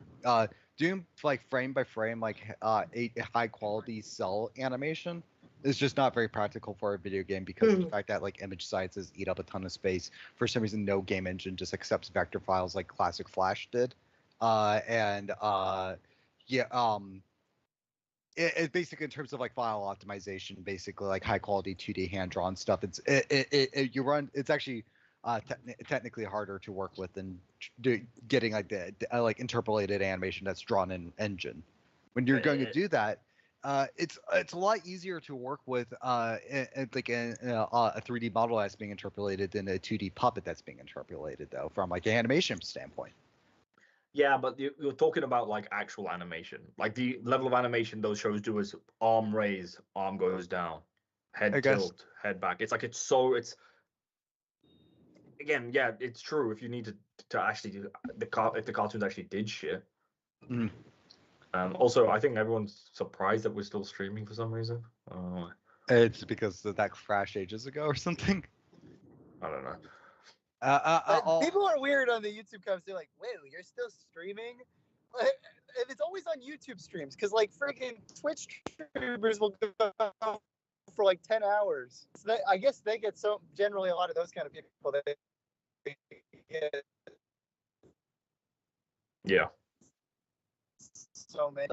D: doing like frame by frame like a high quality cell animation is just not very practical for a video game because of the fact that like image sizes eat up a ton of space. For some reason, no game engine just accepts vector files like classic Flash did. It basically in terms of like file optimization, basically like high quality 2D hand drawn stuff. It's actually technically harder to work with than getting like the like interpolated animation that's drawn in engine. When you're going to do that, it's a lot easier to work with like a 3D model that's being interpolated than a 2D puppet that's being interpolated though from like an animation standpoint.
B: Yeah, but you're talking about like actual animation. Like the level of animation those shows do is arm raise, arm goes down. head
D: I guess.
B: tilt, head back. It's like it's again, yeah, it's true. If you need to actually do if the cartoons actually did shit.
D: Mhm.
B: Also, I think everyone's surprised that we're still streaming for some reason.
D: It's because of that crash ages ago or something.
B: I don't know.
F: But people are weird on the YouTube comments. They're like, "Wait, you're still streaming?" And it's always on YouTube streams because like freaking Twitch streamers will go for like 10 hours. So I guess they get generally a lot of those kind of people that they get
B: Yeah.
F: so many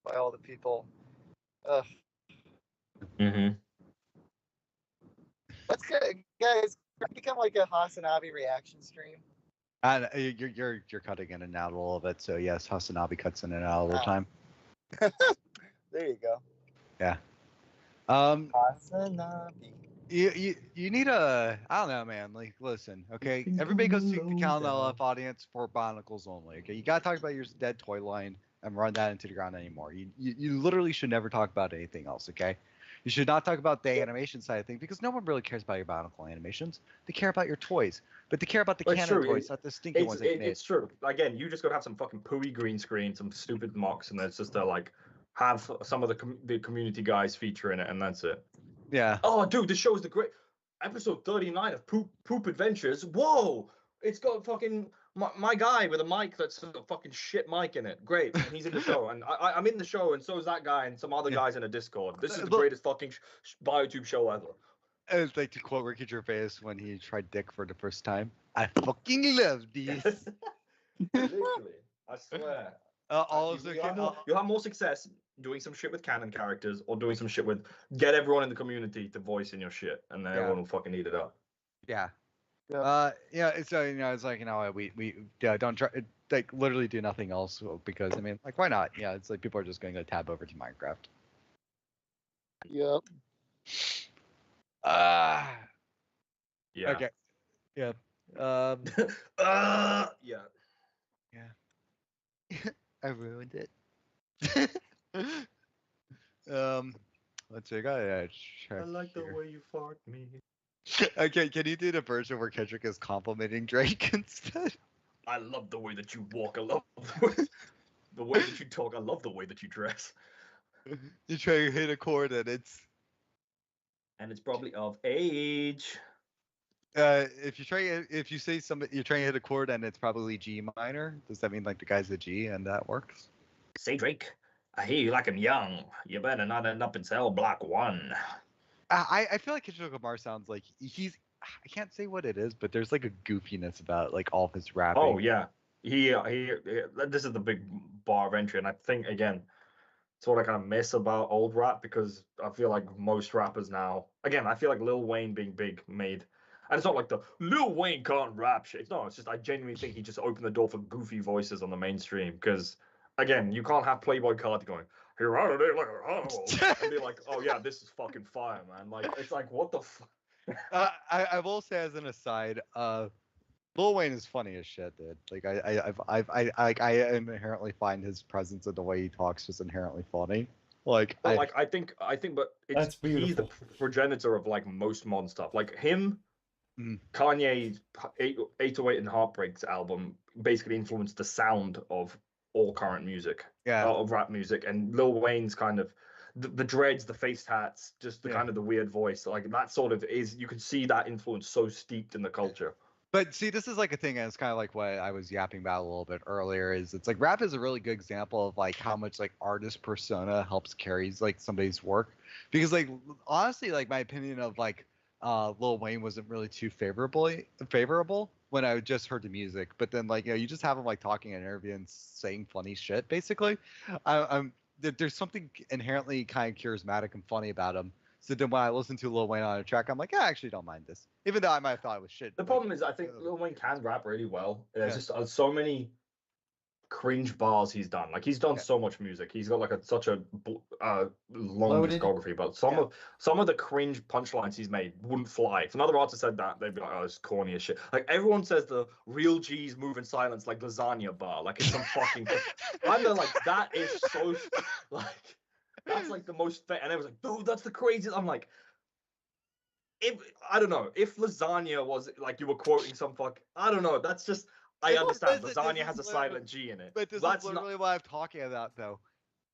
F: by all the people. Ugh.
B: Mm-hmm.
F: Let's go, guys. Become like a Hasanabi reaction stream.
D: And you're cutting in and out a little bit, so yes, Hasanabi cuts in and out all the time.
F: There you go.
D: Yeah.
F: Hasanabi.
D: You need a, I don't know, man. Like, listen, okay. Everybody goes to the Count LF audience for Bionicles only. Okay, you gotta talk about your dead toy line and run that into the ground anymore. You literally should never talk about anything else. Okay. You should not talk about the animation side of things because no one really cares about your Bionicle animations. They care about your toys, but they care about the canon toys, not the stinky ones they made.
B: It's true. Again, you just gotta have some fucking pooey green screen, some stupid mocks, and then it's just like have some of the community guys feature in it, and that's it.
D: Yeah.
B: Oh, dude, this show is the great episode 39 of Poop Adventures. Whoa, it's got fucking my guy with a mic that's a fucking shit mic in it. Great, and he's in the show, and I'm in the show, and so is that guy, and some other guys in a Discord. This is the greatest fucking BioTube show ever.
D: It's like to quote Ricky Gervais when he tried dick for the first time. I fucking love this.
B: Literally, I swear. You'll have more success doing some shit with canon characters or doing some shit with get everyone in the community to voice in your shit, and then everyone will fucking eat it up.
D: Yeah.
F: Yep.
D: Yeah. So it's like we don't try like literally do nothing else because I mean like why not? Yeah, it's like people are just going to tab over to Minecraft.
F: Yep.
B: Yeah.
D: Okay. Yeah.
B: Yeah.
D: I ruined it. Let's see. I gotta check.
B: I like the
D: here.
B: way you fart me.
D: Okay, can you do the version where Kendrick is complimenting Drake instead?
B: I love the way that you walk. I love the way that you talk. I love the way that you dress.
D: You try to hit a chord and it's
B: probably of age.
D: if you say something you're trying to hit a chord and it's probably G minor, does that mean like the guy's a G and that works?
B: Say, Drake, I hear you like him young. You better not end up in cell block 1.
D: I feel like Kendrick Lamar sounds like he's I can't say what it is, but there's like a goofiness about like all of his rapping.
B: Oh yeah, he this is the big bar of entry, and I think again, it's what I kind of miss about old rap because I feel like most rappers now, again, I feel like Lil Wayne being big made, and it's not like the Lil Wayne can't rap shit. No, it's just I genuinely think he just opened the door for goofy voices on the mainstream because again, you can't have Playboy Carti going here out today like a animal and be like, oh yeah, this is fucking fire, man. Like it's like what the fuck.
D: I will say as an aside, Lil Wayne is funny as shit, dude. Like I inherently find his presence and the way he talks just inherently funny. Like
B: I think, but
A: That's
B: he's the
A: beautiful.
B: progenitor of like most modern stuff. Like him, Kanye's 808 and Heartbreaks album basically influenced the sound of all current music, of rap music, and Lil Wayne's kind of the dreads, the face tats, just the kind of the weird voice, like that sort of is. You can see that influence so steeped in the culture.
D: But see, this is like a thing, and it's kind of like what I was yapping about a little bit earlier. Is it's like rap is a really good example of like how much like artist persona helps carries like somebody's work, because like honestly, like my opinion of like Lil Wayne wasn't really too favorable when I just heard the music, but then like you just have him like talking in an interview and saying funny shit. Basically, there's something inherently kind of charismatic and funny about him. So then when I listen to Lil Wayne on a track, I'm like, I actually don't mind this, even though I might have thought it was shit.
B: The problem is, I think Lil Wayne can rap really well. There's just so many cringe bars he's done. Like he's done so much music. He's got like such a long discography, but some of the cringe punchlines he's made wouldn't fly. If another artist said that, they'd be like, "Oh, it's corny as shit." Like everyone says the real G's move in silence like lasagna bar, like it's some fucking. I'm like that is so like. That's like the most. And everyone's like, dude, that's the craziest. I'm like, I don't know if lasagna was like you were quoting some I don't know. That's just I understand. Lasagna has a silent G in it.
D: But this
B: That's
D: is literally what I'm talking about, though.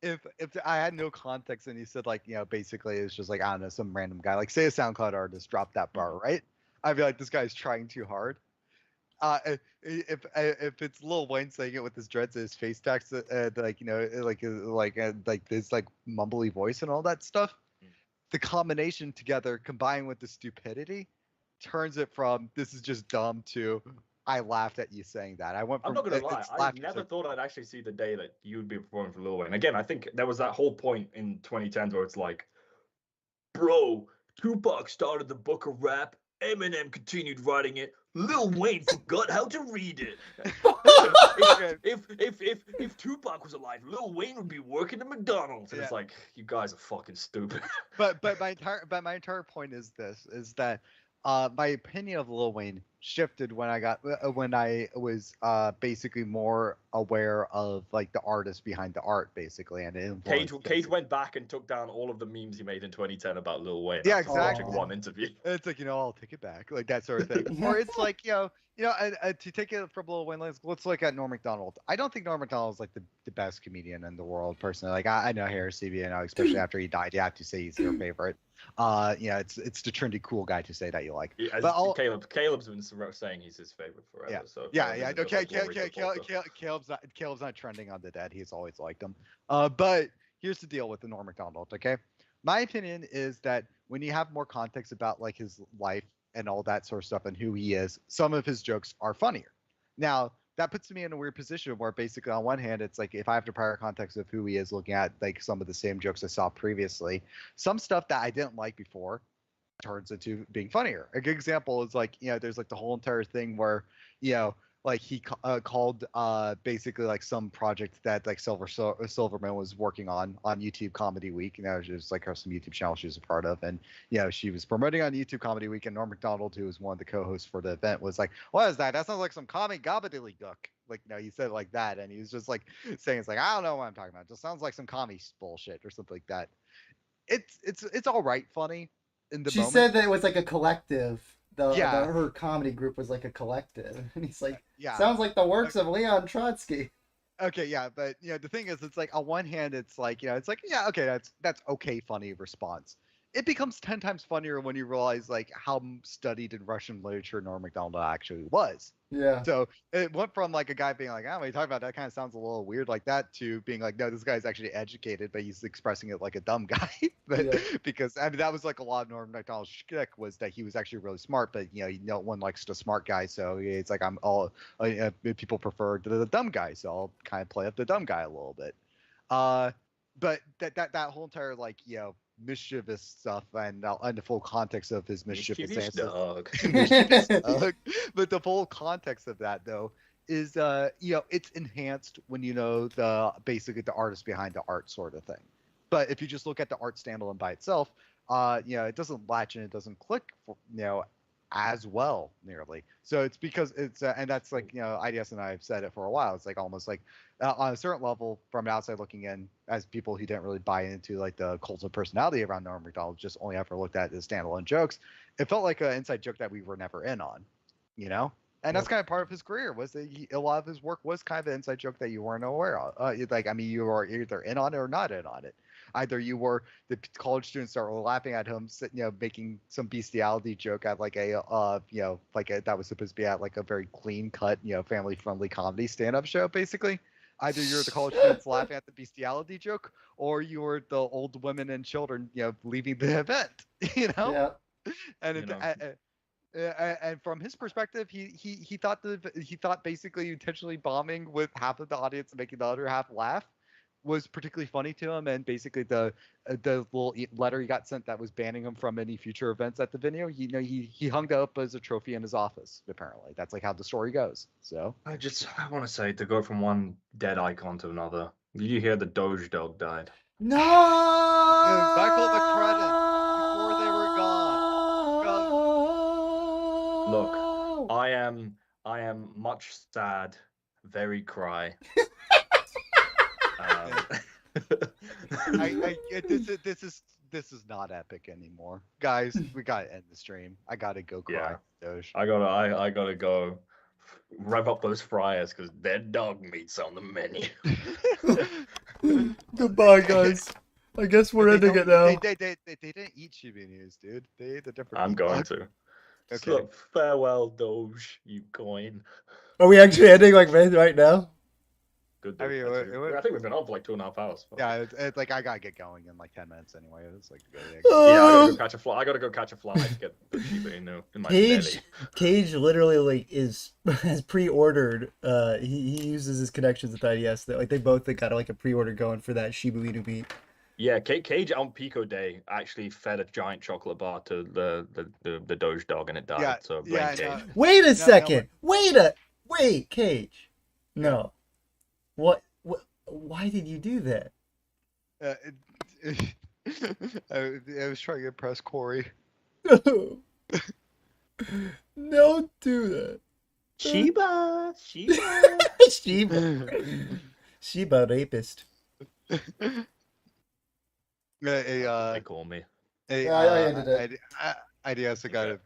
D: If I had no context and he said like basically it's just like I don't know some random guy like say a SoundCloud artist dropped that bar right, I'd be like this guy's trying too hard. If it's Lil Wayne saying it with his dreads and his face tax like like this like mumbly voice and all that stuff, the combination together combined with the stupidity turns it from this is just dumb to I laughed at you saying that. I went from
B: I'm not gonna lie. I
D: laughter
B: never
D: to-
B: thought I'd actually see the day that you'd be performing for Lil Wayne. Again, I think there was that whole point in 2010s where it's like, bro, Tupac started the book of rap. Eminem continued writing it. Lil Wayne forgot how to read it. if Tupac was alive, Lil Wayne would be working at McDonald's. And it's like, you guys are fucking stupid.
D: but my entire point is this is that my opinion of Lil Wayne shifted when I was basically more aware of like the artist behind the art basically and
B: Cage went back and took down all of the memes he made in 2010 about Lil Wayne.
D: Yeah,
B: after
D: exactly.
B: watching one interview.
D: It's like I'll take it back like that sort of thing. Or it's like to take it from Lil Wayne, let's look at Norm Macdonald. I don't think Norm Macdonald is like the best comedian in the world personally. Like I know Harris CB, especially after he died, you have to say he's your favorite. It's the trendy cool guy to say that you like.
B: Yeah,
D: but
B: Caleb's been saying he's his favorite forever.
D: Yeah,
B: so
D: yeah. No, Caleb's not trending on the dead. He's always liked him. But here's the deal with the Norm Macdonald. Okay, my opinion is that when you have more context about like his life and all that sort of stuff and who he is, some of his jokes are funnier. Now that puts me in a weird position where basically on one hand it's like if I have the prior context of who he is looking at like some of the same jokes I saw previously, some stuff that I didn't like before turns into being funnier. A good example is like there's like the whole entire thing where like he called basically like some project that like Silverman was working on YouTube Comedy Week. Just like some YouTube channel she was a part of, and she was promoting on YouTube Comedy Week, and Norm Macdonald, who was one of the co-hosts for the event, was like, "What is that? That sounds like some comic gobbledygook." Like he said it like that, and he was just like saying it's like I don't know what I'm talking about. It just sounds like some commie bullshit or something like that. It's all right, funny in the
A: She
D: moment.
A: said that it was like a collective. Her comedy group was like a collective, and he's like, sounds like the works of Leon Trotsky.
D: Okay, yeah, but the thing is, it's like on one hand, it's like okay, that's okay, funny response. It becomes 10 times funnier when you realize like how studied in Russian literature Norm Macdonald actually was.
A: Yeah.
D: So it went from like a guy being like, what are you talking about? That kind of sounds a little weird like that, to being like, no, this guy's actually educated, but he's expressing it like a dumb guy. Because I mean, that was like a lot of Norm Macdonald's shtick was that he was actually really smart, but no one likes the smart guy, so it's like people prefer the dumb guy, so I'll kind of play up the dumb guy a little bit. But that whole entire like mischievous stuff and the full context of his mischievous
B: dog.
D: But the full context of that though is it's enhanced when basically the artist behind the art sort of thing. But if you just look at the art standalone by itself, it doesn't latch and it doesn't click as well nearly. So it's because it's and that's like IDS and I have said it for a while. It's like almost like on a certain level from the outside looking in, as people who didn't really buy into like the cult of personality around Norm Macdonald, just only ever looked at the standalone jokes, it felt like an inside joke that we were never in on, and that's kind of part of his career was that a lot of his work was kind of an inside joke that you weren't aware of. You were either in on it or not in on it. Either you were the college students that were laughing at him, making some bestiality joke at like that was supposed to be at like a very clean cut, family friendly comedy stand up show. Basically, either you're the college students laughing at the bestiality joke, or you were the old women and children, leaving the event.
A: Yeah.
D: And from his perspective, he thought basically intentionally bombing with half of the audience and making the other half laugh was particularly funny to him, and basically the little letter he got sent that was banning him from any future events at the venue, he hung that up as a trophy in his office. Apparently, that's like how the story goes. So
B: I want to say, to go from one dead icon to another, did you hear the Doge Dog died?
A: No.
D: Michael McCredden, before they were gone.
B: Look, I am much sad, very cry.
D: This is not epic anymore, guys. We gotta end the stream. I gotta go cry. Doge.
B: I gotta go rev up those fryers because dead dog meat's on the menu.
A: Goodbye, guys. I guess we're ending it now.
D: They didn't eat Shiba News, dude. They ate the different.
B: I'm
D: meat
B: going
D: bug.
B: to.
D: Okay.
B: So, farewell, Doge, you coin.
A: Are we actually ending like right now?
B: Good.
D: I mean,
B: I think we've been on for like 2.5 hours.
D: Yeah, it's like I gotta get going in like 10 minutes anyway. It's like
B: Yeah, I gotta go catch a fly. I gotta go catch a fly to get the Shiba Inu in my belly.
A: Cage literally like has pre-ordered. He uses his connections with IDS. That like they both got like a pre-order going for that Shiba Inu beat.
B: Yeah, Cage on Pico Day actually fed a giant chocolate bar to the Doge dog and it died.
D: Yeah,
B: so blame
D: yeah,
B: Cage.
D: no.
A: Wait a second. Wait, Cage. No. What? Why did you do that?
D: I was trying to impress Corey.
A: No. Don't do that.
B: Shiba.
A: Shiba rapist.
B: They call me.
D: Hey,
A: Yeah, I ended it.
D: IDS, I gotta